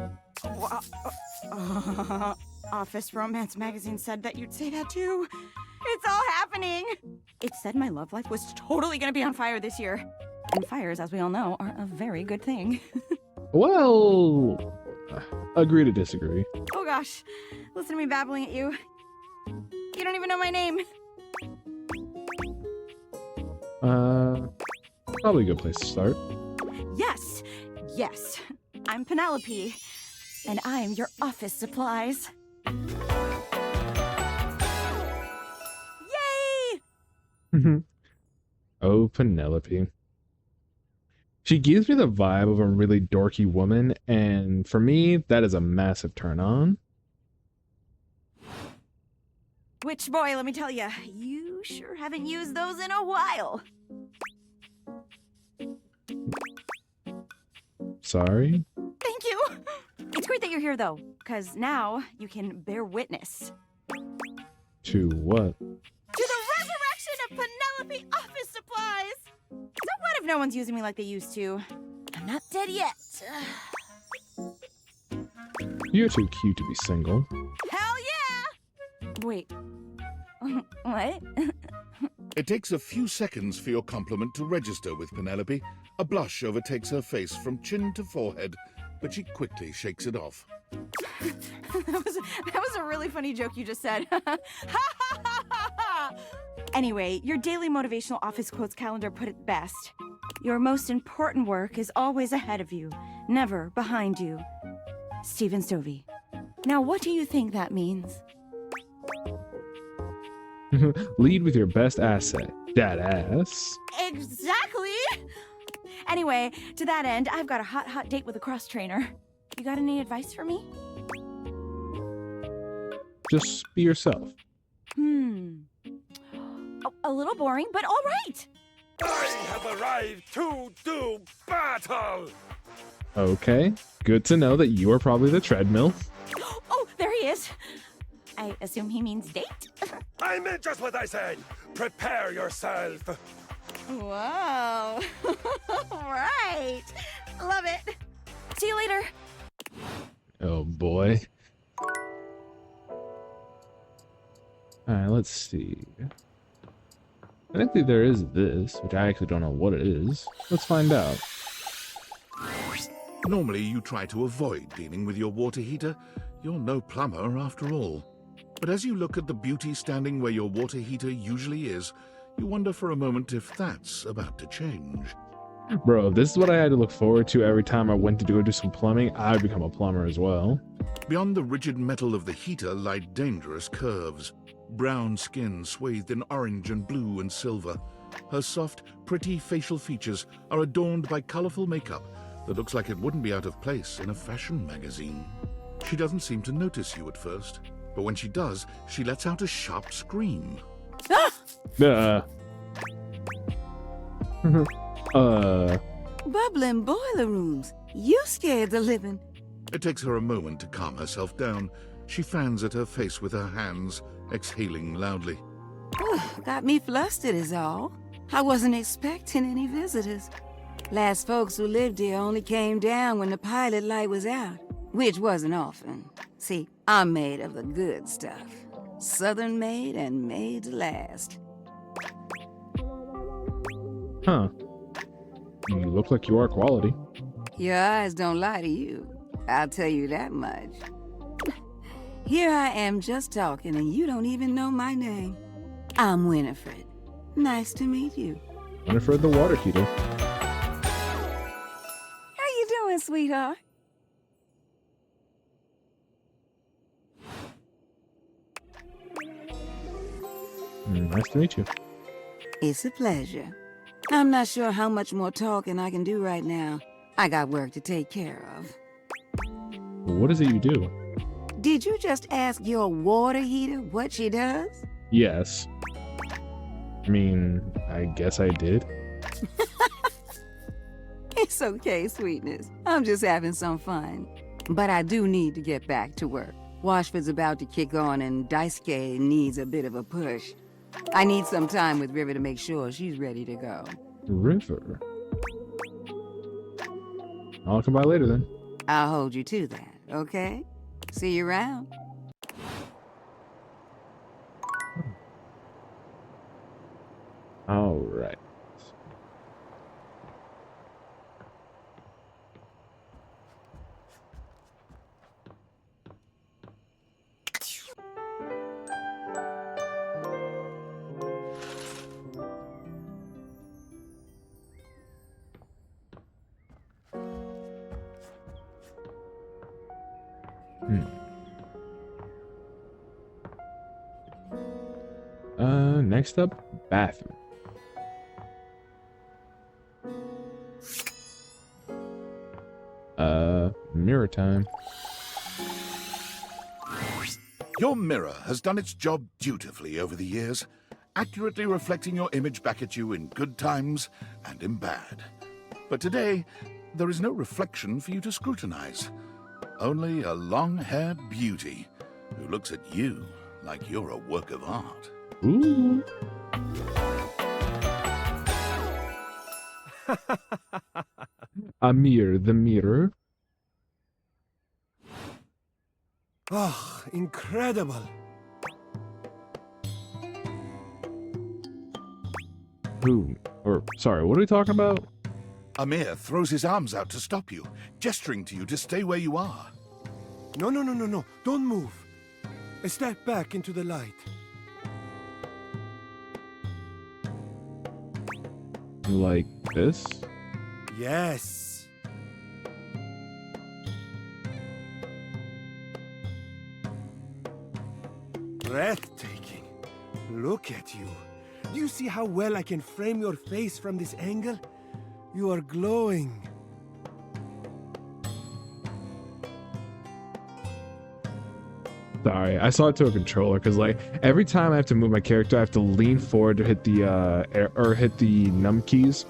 Office Romance Magazine said that you'd say that too. It's all happening. It said my love life was totally gonna be on fire this year. And fires, as we all know, are a very good thing. Well, agree to disagree. Oh gosh, listen to me babbling at you. You don't even know my name. Probably a good place to start. Yes. I'm Penelope, and I'm your office supplies. Yay! Oh, Penelope. She gives me the vibe of a really dorky woman, and for me, that is a massive turn on. Which, boy, let me tell you, you sure haven't used those in a while. Sorry? Thank you. It's great that you're here, though, because now you can bear witness To what? to the resurrection of Penelope office supplies. So what if no one's using me like they used to? I'm not dead yet. You're too cute to be single. Hell yeah! Wait. What? It takes a few seconds for your compliment to register with Penelope. A blush overtakes her face from chin to forehead, but she quickly shakes it off. That was a really funny joke you just said. Anyway, your daily motivational office quotes calendar put it best. Your most important work is always ahead of you, never behind you. Stephen Stovey. Now, what do you think that means? Lead with your best asset, that ass. Exactly! Anyway, to that end, I've got a hot date with a cross trainer. You got any advice for me? Just be yourself. A little boring, but all right. I have arrived to do battle! Okay, good to know that you are probably the treadmill. Oh, there he is. I assume he means date? I meant just what I said. Prepare yourself. Whoa. Right. Love it. See you later. Oh boy. Alright, let's see. I think there is this, which I actually don't know what it is. Let's find out. Normally, you try to avoid dealing with your water heater. You're no plumber after all. But as you look at the beauty standing where your water heater usually is, you wonder for a moment if that's about to change. Bro, if this is what I had to look forward to every time I went to go do some plumbing, I'd become a plumber as well. Beyond the rigid metal of the heater lie dangerous curves. Brown skin swathed in orange and blue and silver. Her soft, pretty facial features are adorned by colorful makeup that looks like it wouldn't be out of place in a fashion magazine. She doesn't seem to notice you at first, but when she does, she lets out a sharp scream. Bubbling boiler rooms. You scared the living. It takes her a moment to calm herself down. She fans at her face with her hands, exhaling loudly. Got me flustered is all. I wasn't expecting any visitors. Last folks who lived here only came down when the pilot light was out, which wasn't often. See, I'm made of the good stuff. Southern made and made to last. Huh. You look like you are quality. Your eyes don't lie to you. I'll tell you that much. Here I am just talking and you don't even know my name. I'm Winifred. Nice to meet you. Winifred the water heater. How you doing, sweetheart? Nice to meet you. It's a pleasure. I'm not sure how much more talking I can do right now. I got work to take care of. What is it you do? Did you just ask your water heater what she does? Yes. I mean, I guess I did. It's okay, sweetness. I'm just having some fun. But I do need to get back to work. Washford's about to kick on and Daisuke needs a bit of a push. I need some time with River to make sure she's ready to go. River? I'll come by later then. I'll hold you to that, okay? See you around. All right. Next up, bathroom. Mirror time. Your mirror has done its job dutifully over the years, accurately reflecting your image back at you in good times and in bad. But today, there is no reflection for you to scrutinize. Only a long-haired beauty who looks at you like you're a work of art. Ooh. Amir the mirror. Oh, incredible. Who? Or, sorry, what are we talking about? Amir throws his arms out to stop you, gesturing to you to stay where you are. No. Don't move. Step back into the light. Like this? Yes. Breathtaking. Look at you. Do you see how well I can frame your face from this angle? You are glowing. Sorry, I saw it to a controller because like every time I have to move my character, I have to lean forward to hit the air or hit the num keys.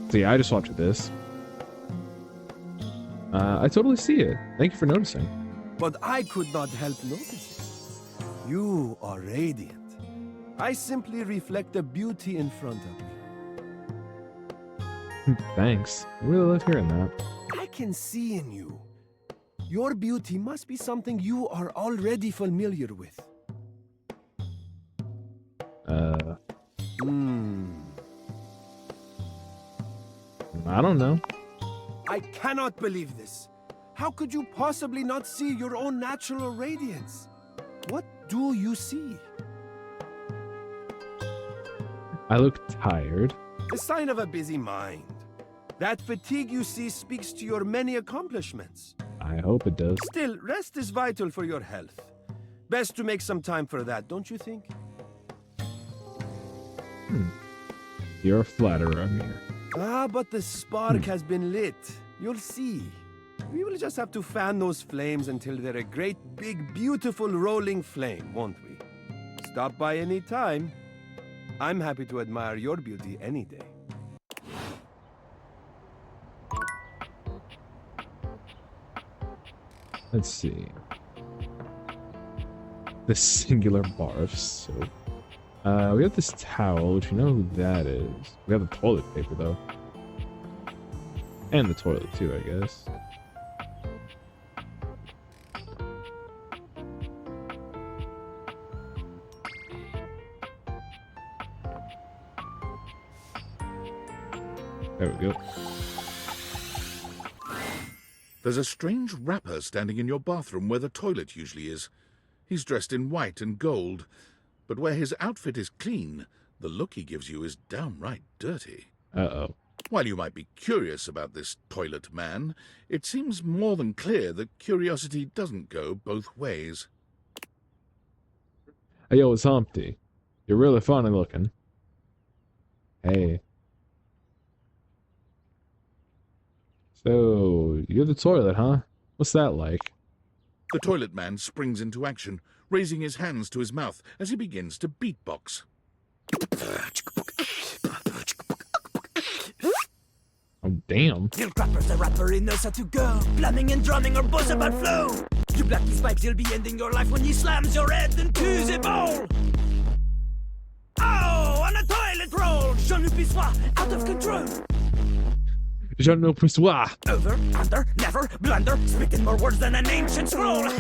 So yeah, I just swapped to this. I totally see it. Thank you for noticing. But I could not help noticing. You are radiant. I simply reflect the beauty in front of me. Thanks. I really love hearing that. I can see in you. Your beauty must be something you are already familiar with. I don't know. I cannot believe this. How could you possibly not see your own natural radiance? What do you see? I look tired. A sign of a busy mind. That fatigue you see speaks to your many accomplishments. I hope it does. Still, rest is vital for your health. Best to make some time for that, don't you think? You're a flatterer, Amir. But the spark has been lit. You'll see. We will just have to fan those flames until they're a great, big, beautiful rolling flame, won't we? Stop by any time. I'm happy to admire your beauty any day. Let's see. The singular bar of soap. We have this towel, which you know who that is. We have the toilet paper, though. And the toilet, too, I guess. There we go. There's a strange rapper standing in your bathroom where the toilet usually is. He's dressed in white and gold, but where his outfit is clean, the look he gives you is downright dirty. Uh-oh. While you might be curious about this toilet man, it seems more than clear that curiosity doesn't go both ways. Hey, yo, it's Humpty. You're really funny looking. Hey. So, you're the toilet, huh? What's that like? The toilet man springs into action, raising his hands to his mouth as he begins to beatbox. Oh, damn. Lil Crapper's the rapper, he knows how to go. Blamming and drumming or boss about flow. You black these pipes, he'll be ending your life when he slams your head into the bowl. Oh, on a toilet roll. Jean-Luc Pissoir, out of control. Jean-Luc Pissoir. Over, under, never, blunder, speaking more words than an ancient scroll.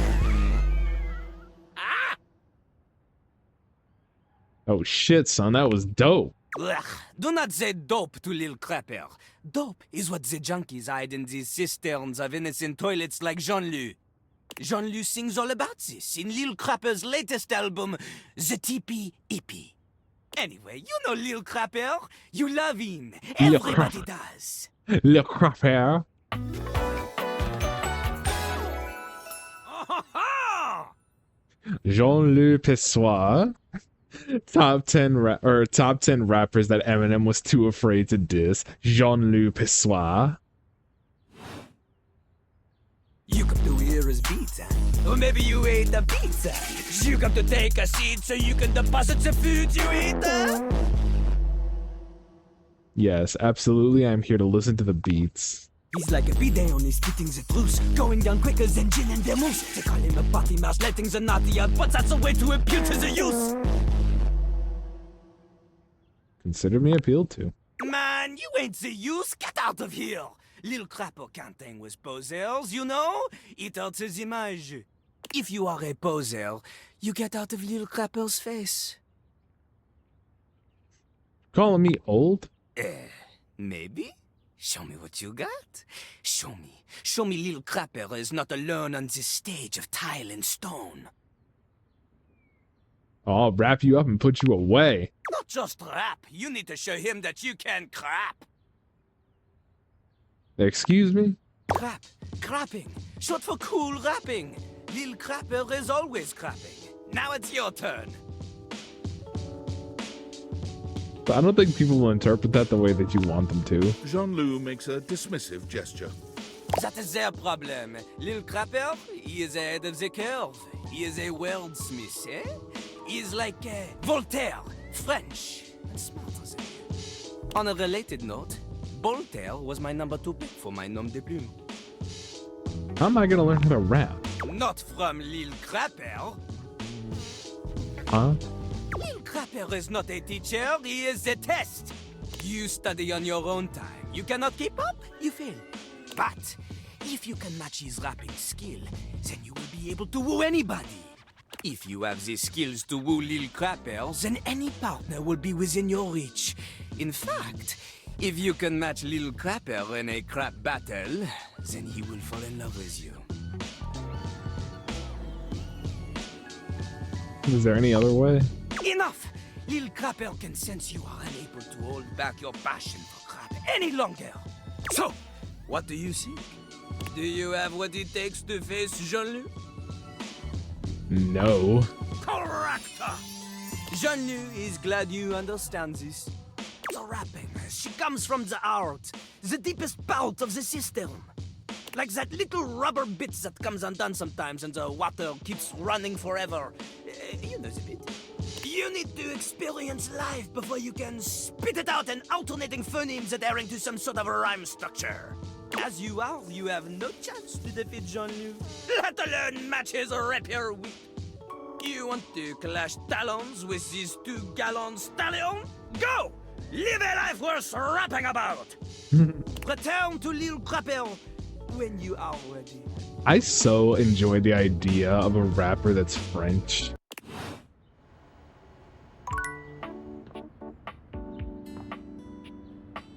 Oh shit, son, that was dope. Ugh, do not say dope to Lil Crapper. Dope is what the junkies hide in these cisterns of innocent toilets like Jean-Luc. Jean-Luc sings all about this in Lil Crapper's latest album, The Tippy Hippie. Anyway, you know Lil Crapper. You love him. Everybody does. Le Crapper. Jean-Luc Pissoir. Top 10 rappers that Eminem was too afraid to diss. Jean-Luc Pissoir. You come to hear his pizza, or maybe you ate the pizza. You come to take a seat so you can deposit the food you eat. Yes, absolutely. I'm here to listen to the beats. He's like a bidet, only spitting the truth, going down quicker than gin and vermouth. They call him a potty mouse, letting the naughty out, but that's a way to appeal to the youth. Consider me appealed to. Man, you ain't the youth. Get out of here. Lil Crapper can't hang with posers, you know? It hurts his image. If you are a poser, you get out of Lil Crapper's face. Calling me old? Maybe? Show me what you got. Show me. Show me Lil Crapper is not alone on this stage of tile and stone. I'll wrap you up and put you away. Not just rap. You need to show him that you can crap. Excuse me? Crap. Crapping. Short for cool rapping. Lil Crapper is always crapping. Now it's your turn. But I don't think people will interpret that the way that you want them to. Jean-Luc makes a dismissive gesture. That is their problem. Lil Crapper, he is ahead of the curve. He is a wordsmith, eh? He is like Voltaire, French, and smarter than you. On a related note, Voltaire was my number 2 pick for my nom de plume. How am I gonna learn how to rap? Not from Lil Crapper. Huh? Lil Crapper is not a teacher, he is a test. You study on your own time. You cannot keep up, you fail. But if you can match his rapping skill, then you will be able to woo anybody. If you have the skills to woo Lil Crapper, then any partner will be within your reach. In fact, if you can match Lil Crapper in a crap battle, then he will fall in love with you. Is there any other way? Enough! Lil Crapper can sense you are unable to hold back your passion for crap any longer. So, what do you seek? Do you have what it takes to face Jean-Luc? No. Correct! Jean-Luc is glad you understand this. The rapping, she comes from the heart, the deepest part of the system. Like that little rubber bit that comes undone sometimes and the water keeps running forever. You know the bit. You need to experience life before you can spit it out in alternating phonemes adhering to some sort of a rhyme structure. As you are, you have no chance to defeat Jean-Luc, let alone match his rapier wit. You want to clash talons with these 2-gallon stallion? Go! Live a life worth rapping about! Return to Lille Crapel when you are ready. I so enjoy the idea of a rapper that's French.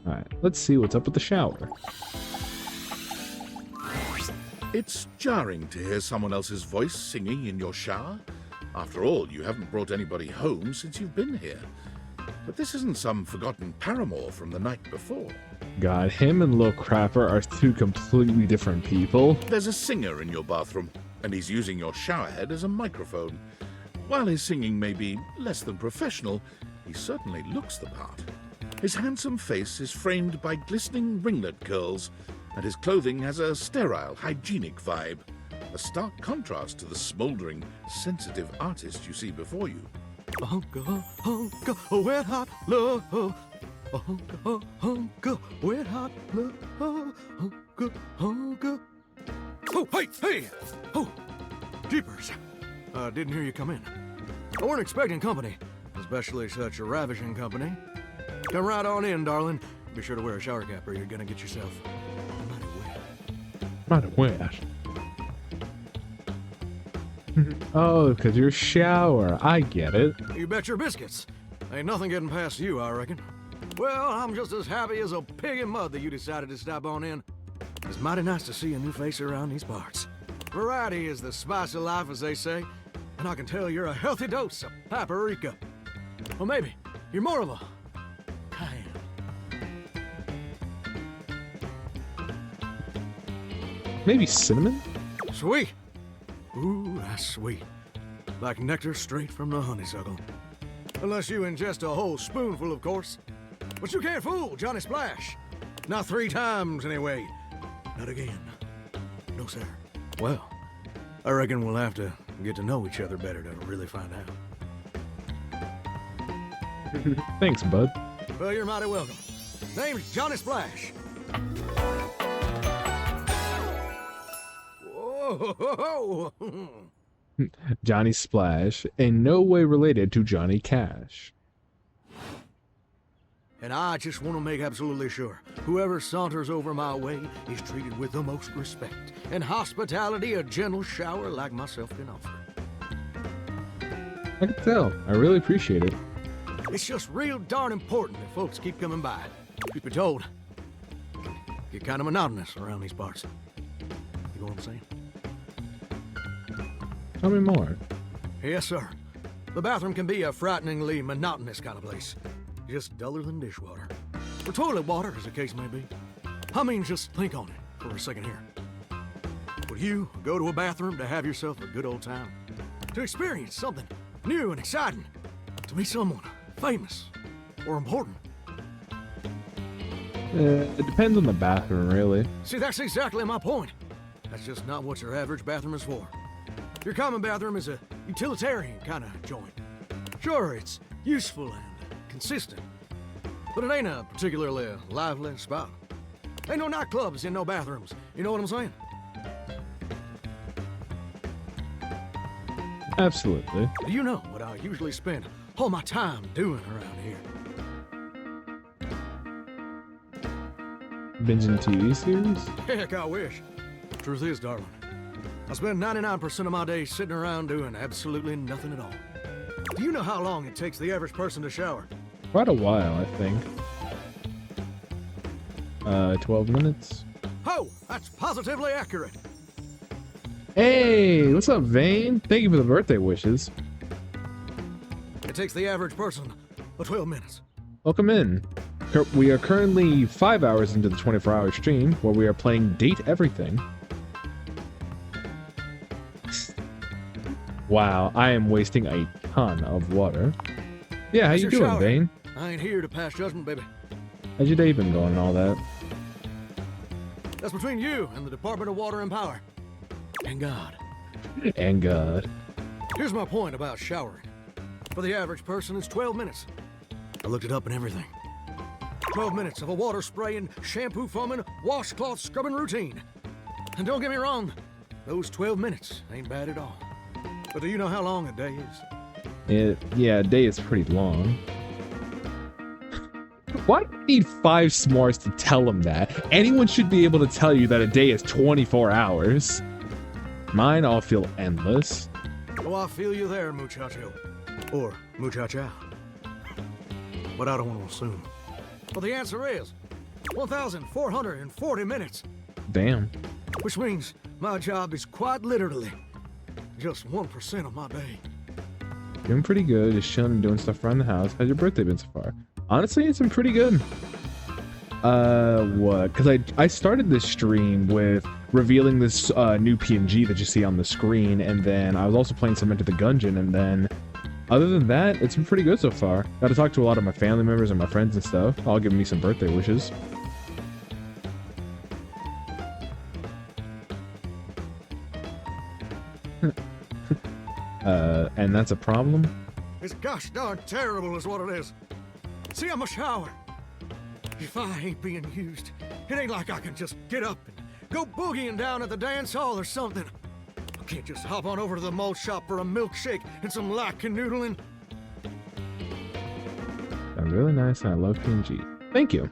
Alright, let's see what's up with the shower. It's jarring to hear someone else's voice singing in your shower. After all, you haven't brought anybody home since you've been here. But this isn't some forgotten paramour from the night before. God, him and Lil Crapper are two completely different people. There's a singer in your bathroom, and he's using your showerhead as a microphone. While his singing may be less than professional, he certainly looks the part. His handsome face is framed by glistening ringlet curls, and his clothing has a sterile, hygienic vibe, a stark contrast to the smouldering, sensitive artist you see before you. Wet hot love. Wet hot love. Oh, hey! Oh, jeepers. Didn't hear you come in. I weren't expecting company, especially such a ravishing company. Come right on in, darling. Be sure to wear a shower cap or you're gonna get yourself mighty wet. Oh, because you're shower. I get it. You bet your biscuits. Ain't nothing getting past you, I reckon. Well, I'm just as happy as a pig in mud that you decided to stop on in. It's mighty nice to see a new face around these parts. Variety is the spice of life, as they say, and I can tell you're a healthy dose of paprika. Well, maybe you're more of a cayenne. Maybe cinnamon? Sweet. Ooh, that's sweet. Like nectar straight from the honeysuckle. Unless you ingest a whole spoonful, of course. But you can't fool Johnny Splash. Not 3 times, anyway. Not again. No, sir. Well, I reckon we'll have to get to know each other better to really find out. Thanks, bud. Well, you're mighty welcome. Name's Johnny Splash. Whoa! Johnny Splash, in no way related to Johnny Cash. And I just want to make absolutely sure whoever saunters over my way is treated with the most respect and hospitality a gentle shower like myself can offer. I can tell. I really appreciate it. It's just real darn important that folks keep coming by. Truth be told, get kind of monotonous around these parts. You know what I'm saying? Tell me more. Yes, sir. The bathroom can be a frighteningly monotonous kind of place. Just duller than dishwater. Or toilet water, as the case may be. I mean, just think on it for a second here. Would you go to a bathroom to have yourself a good old time? To experience something new and exciting? To meet someone famous or important? It depends on the bathroom, really. See, that's exactly my point. That's just not what your average bathroom is for. Your common bathroom is a utilitarian kind of joint. Sure, it's useful and consistent, but it ain't a particularly lively spot. Ain't no nightclubs in no bathrooms. You know what I'm saying? Absolutely. Do you know what I usually spend all my time doing around here? Binging TV series? Heck, I wish. Truth is, darling, I spend 99% of my day sitting around doing absolutely nothing at all. Do you know how long it takes the average person to shower? Quite a while, I think. 12 minutes. Oh, that's positively accurate. Hey, what's up, Vane? Thank you for the birthday wishes. It takes the average person 12 minutes. Welcome in. We are currently 5 hours into the 24-hour stream, where we are playing Date Everything. Wow, I am wasting a ton of water. Yeah, how you doing, shower? Vane? I ain't here to pass judgment, baby. How's your day been going and all that? That's between you and the Department of Water and Power. And God. And God. Here's my point about showering. For the average person, it's 12 minutes. I looked it up and everything. 12 minutes of a water spraying, shampoo foaming, washcloth scrubbing routine. And don't get me wrong, those 12 minutes ain't bad at all. But do you know how long a day is? Yeah, a day is pretty long. Why do you need 5 smarts to tell him that? Anyone should be able to tell you that a day is 24 hours. Mine all feel endless. Oh, I feel you there, muchacho. Or muchacha. But I don't want to assume. Well, the answer is 1,440 minutes. Damn. Which means my job is quite literally just 1% of my day. Doing pretty good, just chilling and doing stuff around the house. How's your birthday been so far? Honestly, it's been pretty good. What? Because I started this stream with revealing this new PNG that you see on the screen, and then I was also playing some Enter the Gungeon, and then other than that, it's been pretty good so far. Got to talk to a lot of my family members and my friends and stuff, all giving me some birthday wishes. And that's a problem? It's gosh darn terrible is what it is. See, I'm a shower. If I ain't being used, it ain't like I can just get up and go boogieing down at the dance hall or something. I can't just hop on over to the malt shop for a milkshake and some light canoodling. Sounds really nice, and I love PNG. Thank you.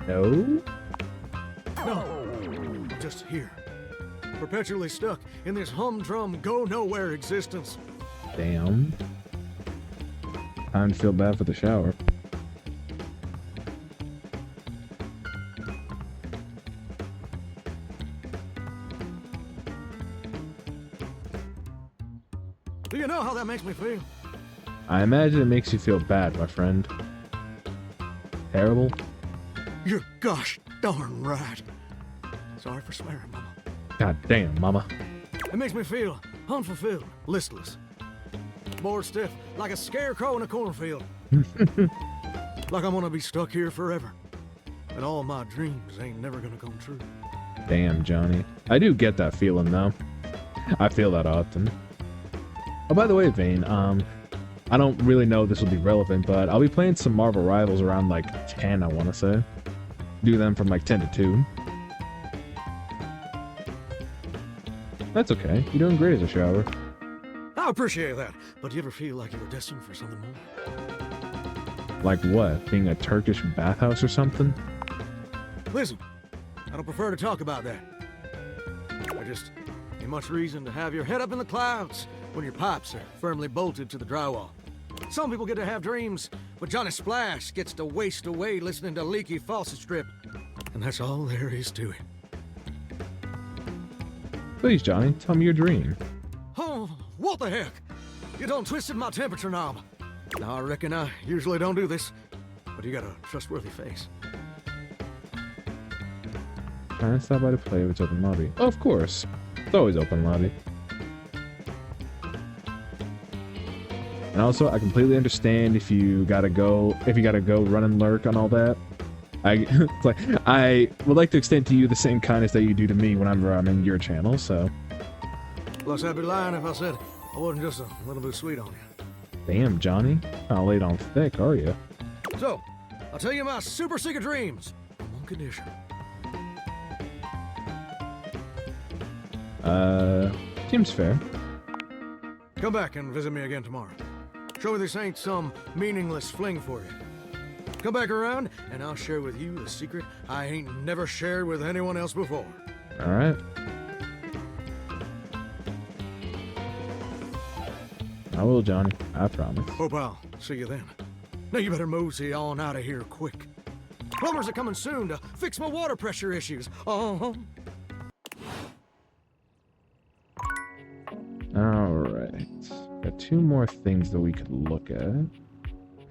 No? No. Just here. Perpetually stuck in this humdrum, go-nowhere existence. Damn. Time to feel bad for the shower. Do you know how that makes me feel? I imagine it makes you feel bad, my friend. Terrible? You're gosh darn right. Sorry for swearing, Mama. God damn, Mama. It makes me feel unfulfilled, listless. Bored stiff, like a scarecrow in a cornfield. Like I'm gonna be stuck here forever. And all my dreams ain't never gonna come true. Damn, Johnny. I do get that feeling, though. I feel that often. Oh, by the way, Vane, I don't really know if this will be relevant, but I'll be playing some Marvel Rivals around, like, 10, I want to say. Do them from, like, 10 to 2. That's okay. You're doing great as a shower. I appreciate that, but do you ever feel like you were destined for something more? Like what? Being a Turkish bathhouse or something? Listen, I don't prefer to talk about that. I just ain't much reason to have your head up in the clouds when your pipes are firmly bolted to the drywall. Some people get to have dreams, but Johnny Splash gets to waste away listening to leaky faucet strip. And that's all there is to it. Please, Johnny, tell me your dream. Oh, what the heck? You done twisted my temperature knob. Now, I reckon I usually don't do this, but you got a trustworthy face. Trying to stop by to play if it's open lobby. Oh, of course. It's always open lobby. And also, I completely understand if you gotta go run and lurk on all that. It's like, I would like to extend to you the same kindness that you do to me whenever I'm in your channel, so. Plus, I'd be lying if I said I wasn't just a little bit sweet on you. Damn, Johnny. Not laid on thick, are you? So, I'll tell you my super secret dreams on one condition. Seems fair. Come back and visit me again tomorrow. Show me this ain't some meaningless fling for you. Come back around, and I'll share with you the secret I ain't never shared with anyone else before. Alright. I will, Johnny. I promise. Hope I'll see you then. Now you better mosey on out of here quick. Plumbers are coming soon to fix my water pressure issues. Uh-huh. Alright. Got 2 more things that we could look at.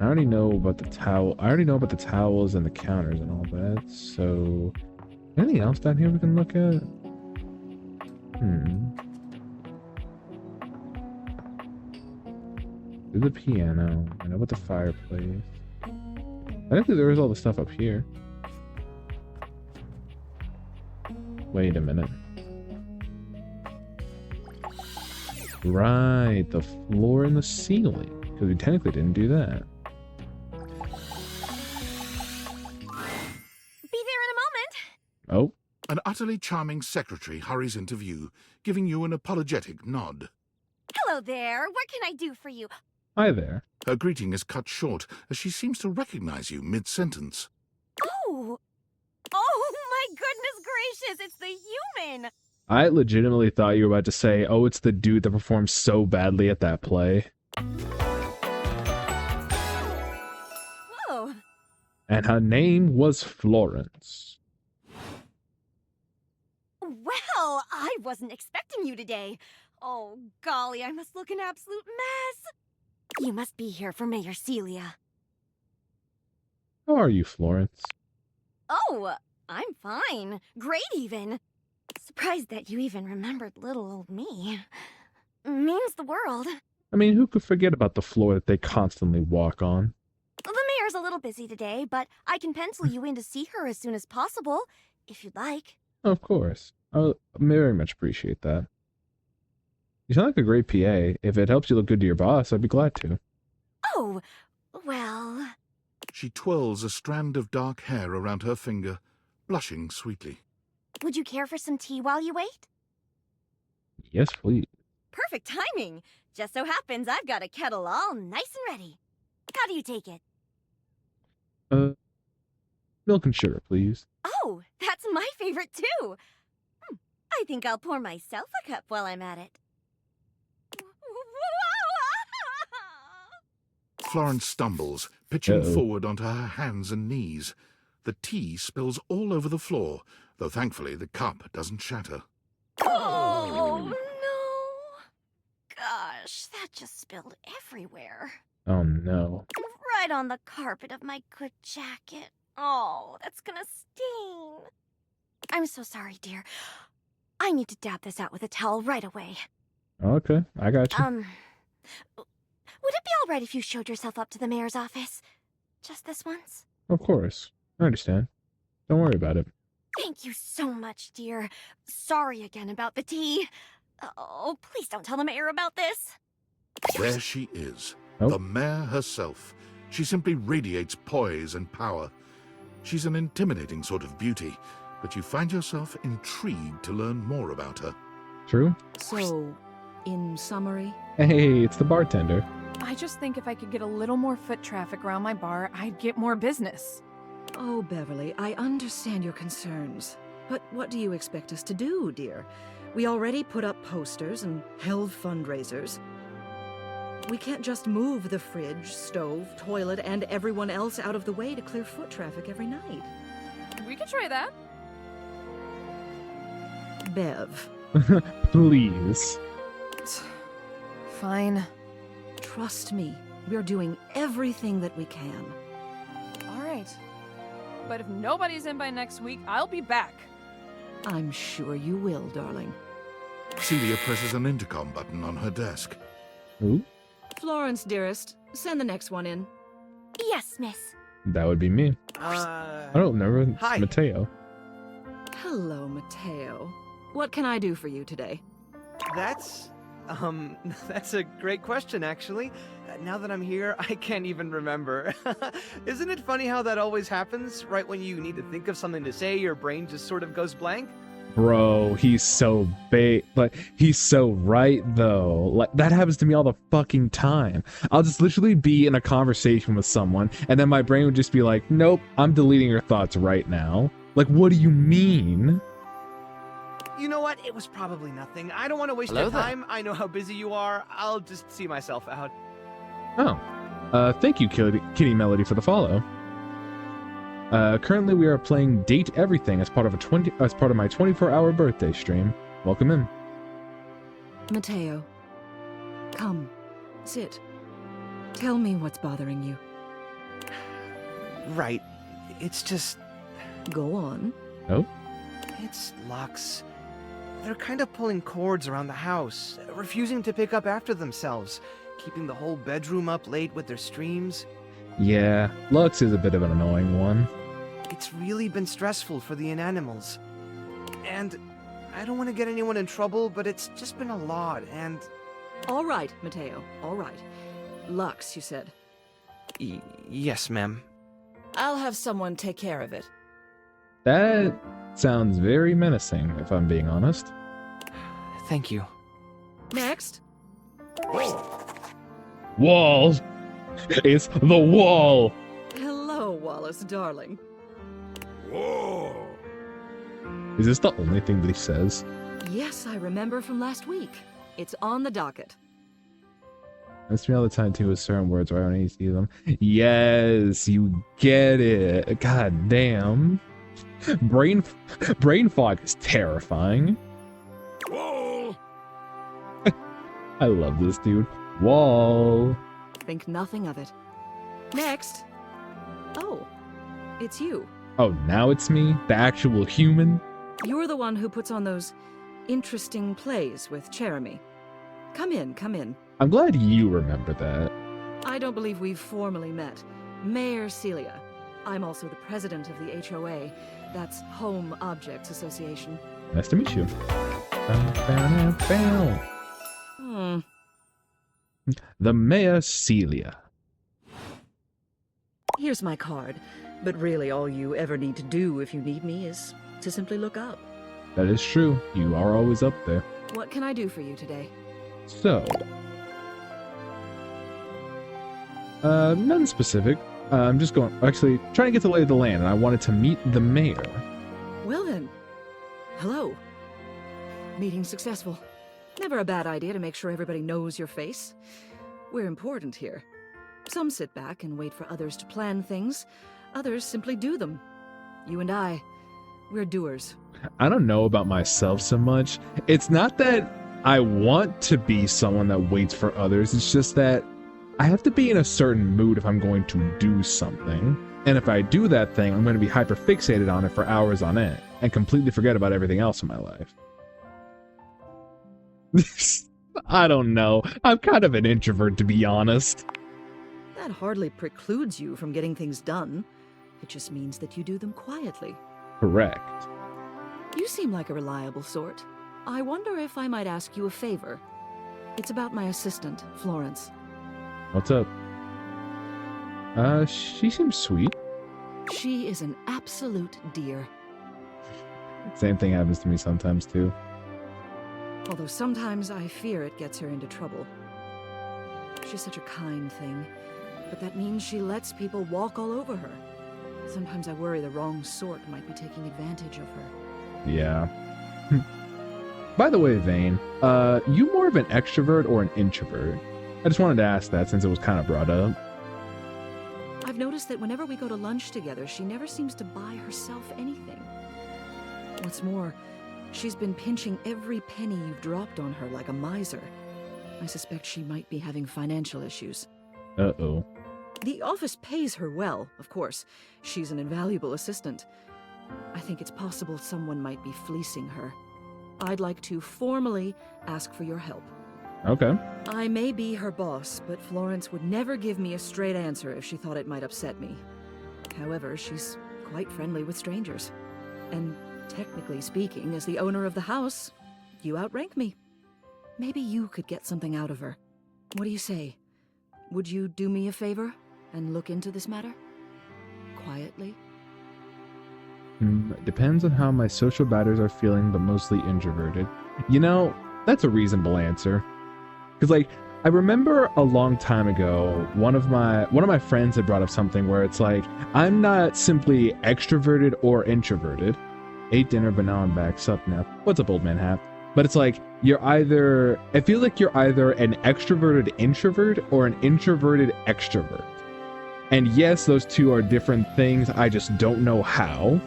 I already know about the towel. I already know about the towels and the counters and all that. So, anything else down here we can look at? There's the piano. I know about the fireplace. I think there was all the stuff up here. Wait a minute. Right, the floor and the ceiling. Because we technically didn't do that. Be there in a moment. Oh. An utterly charming secretary hurries into view, giving you an apologetic nod. Hello there. What can I do for you? Hi there. Her greeting is cut short as she seems to recognize you mid-sentence. Oh! Oh my goodness gracious! It's the human! I legitimately thought you were about to say, oh, it's the dude that performed so badly at that play. Whoa! And her name was Florence. Well, I wasn't expecting you today. Oh, golly, I must look an absolute mess. You must be here for Mayor Celia. How are you, Florence? Oh, I'm fine. Great, even. Surprised that you even remembered little old me. Means the world. I mean, who could forget about the floor that they constantly walk on? The mayor's a little busy today, but I can pencil you in to see her as soon as possible, if you'd like. Of course. I very much appreciate that. You sound like a great PA. If it helps you look good to your boss, I'd be glad to. Oh, well... She twirls a strand of dark hair around her finger, blushing sweetly. Would you care for some tea while you wait? Yes, please. Perfect timing. Just so happens I've got a kettle all nice and ready. How do you take it? Milk and sugar, please. Oh, that's my favorite too. I think I'll pour myself a cup while I'm at it. Florence stumbles, pitching forward onto her hands and knees. The tea spills all over the floor, though thankfully the cup doesn't shatter. Oh, no. Gosh, that just spilled everywhere. Oh, no. Right on the carpet of my good jacket. Oh, that's gonna stain. I'm so sorry, dear. I need to dab this out with a towel right away. Okay, I got you. Would it be all right if you showed yourself up to the mayor's office? Just this once? Of course. I understand. Don't worry about it. Thank you so much, dear. Sorry again about the tea. Oh, please don't tell the mayor about this. There she is, the mayor herself. She simply radiates poise and power. She's an intimidating sort of beauty, but you find yourself intrigued to learn more about her. True? So, in summary? Hey, it's the bartender. I just think if I could get a little more foot traffic around my bar, I'd get more business. Oh, Beverly, I understand your concerns. But what do you expect us to do, dear? We already put up posters and held fundraisers. We can't just move the fridge, stove, toilet, and everyone else out of the way to clear foot traffic every night. We could try that. Bev. Please. Fine. Trust me, we're doing everything that we can. All right. But if nobody's in by next week, I'll be back. I'm sure you will, darling. Celia presses an intercom button on her desk. Who? Florence, dearest, send the next one in. Yes, miss. That would be me. I don't know. Hi. Mateo. Hello, Mateo. What can I do for you today? That's a great question, actually. Now that I'm here, I can't even remember. Isn't it funny how that always happens? Right when you need to think of something to say, your brain just sort of goes blank? Bro, he's so he's so right though. Like, that happens to me all the fucking time. I'll just literally be in a conversation with someone, and then my brain would just be like, nope, I'm deleting your thoughts right now. Like, what do you mean? You know what? It was probably nothing. I don't want to waste Hello your there. time. I know how busy you are. I'll just see myself out. Oh. Thank you, Kitty Melody, for the follow. Currently we are playing Date Everything as part of my 24-hour birthday stream. Welcome in. Mateo, come, sit. Tell me what's bothering you. Right. It's just... Go on. Oh? It's Lux. They're kind of pulling cords around the house, refusing to pick up after themselves, keeping the whole bedroom up late with their streams. Yeah, Lux is a bit of an annoying one. It's really been stressful for the inanimals. And I don't want to get anyone in trouble, but it's just been a lot, and... All right, Mateo, all right. Lux, you said. Yes, ma'am. I'll have someone take care of it. That sounds very menacing, if I'm being honest. Thank you. Next. Walls! It's the wall! Hello, Wallace, darling. Whoa! Is this the only thing that he says? Yes, I remember from last week. It's on the docket. That's me all the time too with certain words where I don't need to see them. Yes, you get it. God damn. Brain fog is terrifying. Wall! I love this dude. Wall. Think nothing of it. Next. Oh, it's you. Oh, now it's me? The actual human? You're the one who puts on those interesting plays with Jeremy. Come in, come in. I'm glad you remember that. I don't believe we've formally met. Mayor Celia. I'm also the president of the HOA. That's Home Objects Association. Nice to meet you. The Mayor Celia. Here's my card. But really all you ever need to do if you need me is to simply look up. That is true. You are always up there. What can I do for you today? So, nothing specific. I'm just actually trying to get the lay of the land, and I wanted to meet the mayor. Well then, hello. Meeting successful. Never a bad idea to make sure everybody knows your face. We're important here. Some sit back and wait for others to plan things. Others simply do them. You and I, we're doers. I don't know about myself so much. It's not that I want to be someone that waits for others. It's just that I have to be in a certain mood if I'm going to do something. And if I do that thing, I'm going to be hyper fixated on it for hours on end and completely forget about everything else in my life. I don't know. I'm kind of an introvert, to be honest. That hardly precludes you from getting things done. It just means that you do them quietly. Correct. You seem like a reliable sort. I wonder if I might ask you a favor. It's about my assistant, Florence. What's up? She seems sweet. She is an absolute dear. Same thing happens to me sometimes, too. Although sometimes I fear it gets her into trouble. She's such a kind thing, but that means she lets people walk all over her. Sometimes I worry the wrong sort might be taking advantage of her. Yeah. By the way, Vane, you more of an extrovert or an introvert? I just wanted to ask that since it was kind of brought up. I've noticed that whenever we go to lunch together, she never seems to buy herself anything. What's more, she's been pinching every penny you've dropped on her like a miser. I suspect she might be having financial issues. Uh-oh. The office pays her well, of course. She's an invaluable assistant. I think it's possible someone might be fleecing her. I'd like to formally ask for your help. Okay. I may be her boss, but Florence would never give me a straight answer if she thought it might upset me. However, she's quite friendly with strangers. And technically speaking, as the owner of the house, you outrank me. Maybe you could get something out of her. What do you say? Would you do me a favor and look into this matter? Quietly? Depends on how my social batters are feeling, but mostly introverted. You know, that's a reasonable answer. Because, like, I remember a long time ago, one of my friends had brought up something where it's like, I'm not simply extroverted or introverted. Ate dinner, but now I'm back. Sup now. What's up, old man Hap? But it's like, I feel like you're either an extroverted introvert or an introverted extrovert. And yes, those two are different things, I just don't know how.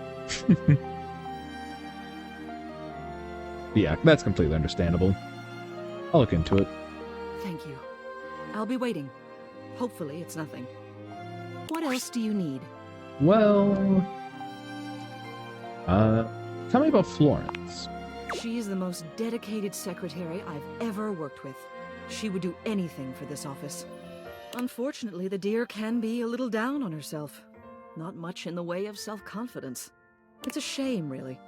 Yeah, that's completely understandable. I'll look into it. Thank you. I'll be waiting. Hopefully it's nothing. What else do you need? Well, tell me about Florence. She is the most dedicated secretary I've ever worked with. She would do anything for this office. Unfortunately, the dear can be a little down on herself. Not much in the way of self-confidence. It's a shame, really.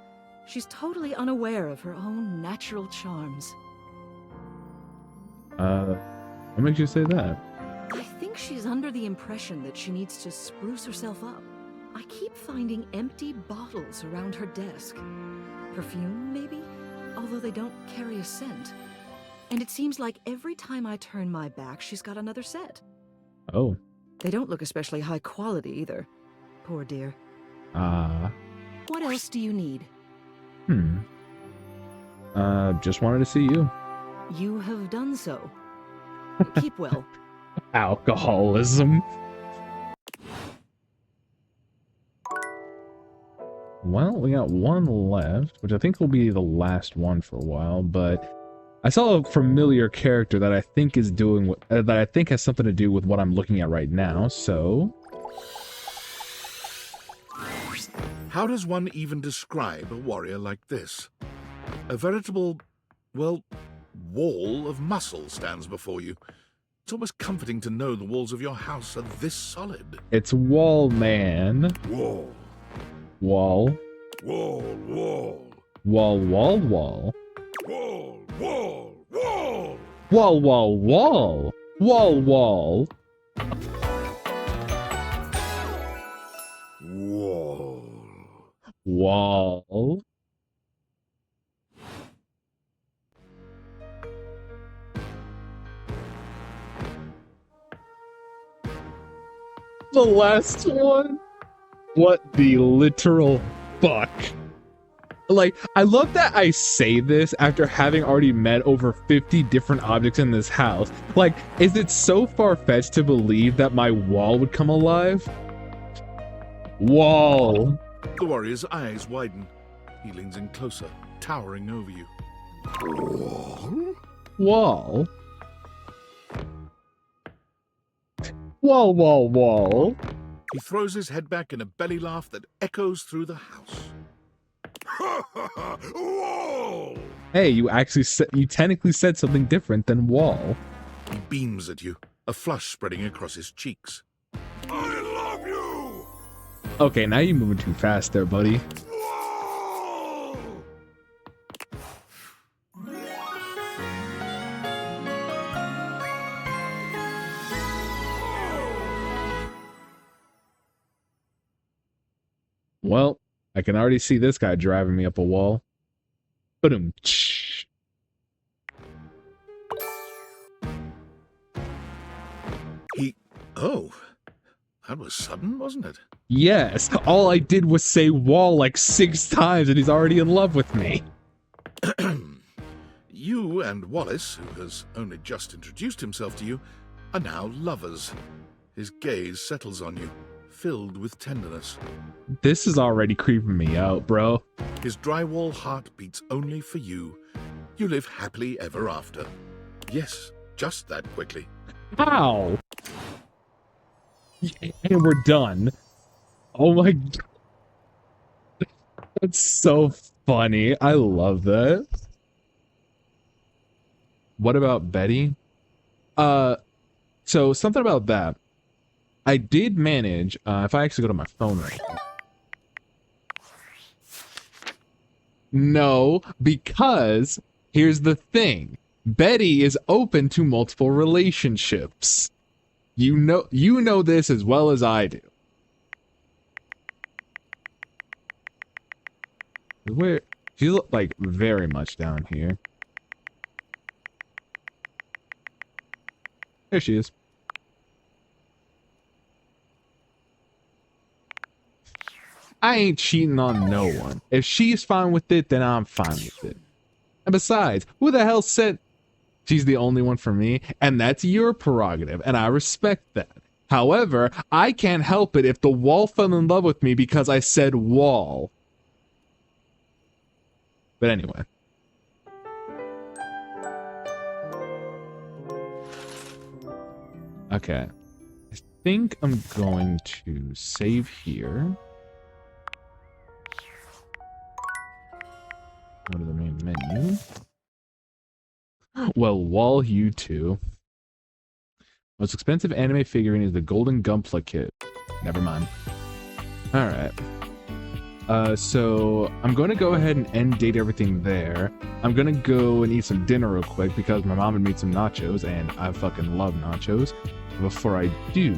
She's totally unaware of her own natural charms. What makes you say that? I think she's under the impression that she needs to spruce herself up. I keep finding empty bottles around her desk. Perfume, maybe? Although they don't carry a scent. And it seems like every time I turn my back, she's got another set. Oh. They don't look especially high quality either. Poor dear. What else do you need? Just wanted to see you. You have done so. Keep well. Alcoholism. Well, we got one left, which I think will be the last one for a while, but I saw a familiar character that I think is doing what, that I think has something to do with what I'm looking at right now, so... How does one even describe a warrior like this? A veritable, well, wall of muscle stands before you. It's almost comforting to know the walls of your house are this solid. It's Wall Man. Wall. Wall. Wall, wall. Wall, wall, wall. Wall, wall, wall. Wall, wall, wall. Wall, wall. Wall. Wall. The last one? What the literal fuck? Like, I love that I say this after having already met over 50 different objects in this house. Like, is it so far-fetched to believe that my wall would come alive? Wall. The warrior's eyes widen. He leans in closer, towering over you. Wall? Wall? Wall, wall, wall. He throws his head back in a belly laugh that echoes through the house. Wall! Hey, you technically said something different than wall. He beams at you, a flush spreading across his cheeks. I love you! Okay, now you're moving too fast there, buddy. Well, I can already see this guy driving me up a wall. Ba-dum. Oh, that was sudden, wasn't it? Yes, all I did was say wall like 6 times and he's already in love with me. You and Wallace, who has only just introduced himself to you, are now lovers. His gaze settles on you, filled with tenderness. This is already creeping me out, bro. His drywall heart beats only for you. You live happily ever after. Yes, just that quickly. How? And we're done. Oh my god. That's so funny. I love that. What about Betty? So something about that. I did manage, if I actually go to my phone right now. No, because here's the thing. Betty is open to multiple relationships. You know this as well as I do. Where she's like very much down here. There she is. I ain't cheating on no one. If she's fine with it, then I'm fine with it. And besides, who the hell said she's the only one for me? And that's your prerogative, and I respect that. However, I can't help it if the wall fell in love with me because I said wall. But anyway. Okay. I think I'm going to save here. Go to the main menu. Well, wall you two. Most expensive anime figurine is the Golden Gunpla kit. Never mind. Alright. So I'm going to go ahead and end date everything there. I'm going to go and eat some dinner real quick because my mom had made some nachos and I fucking love nachos. Before I do...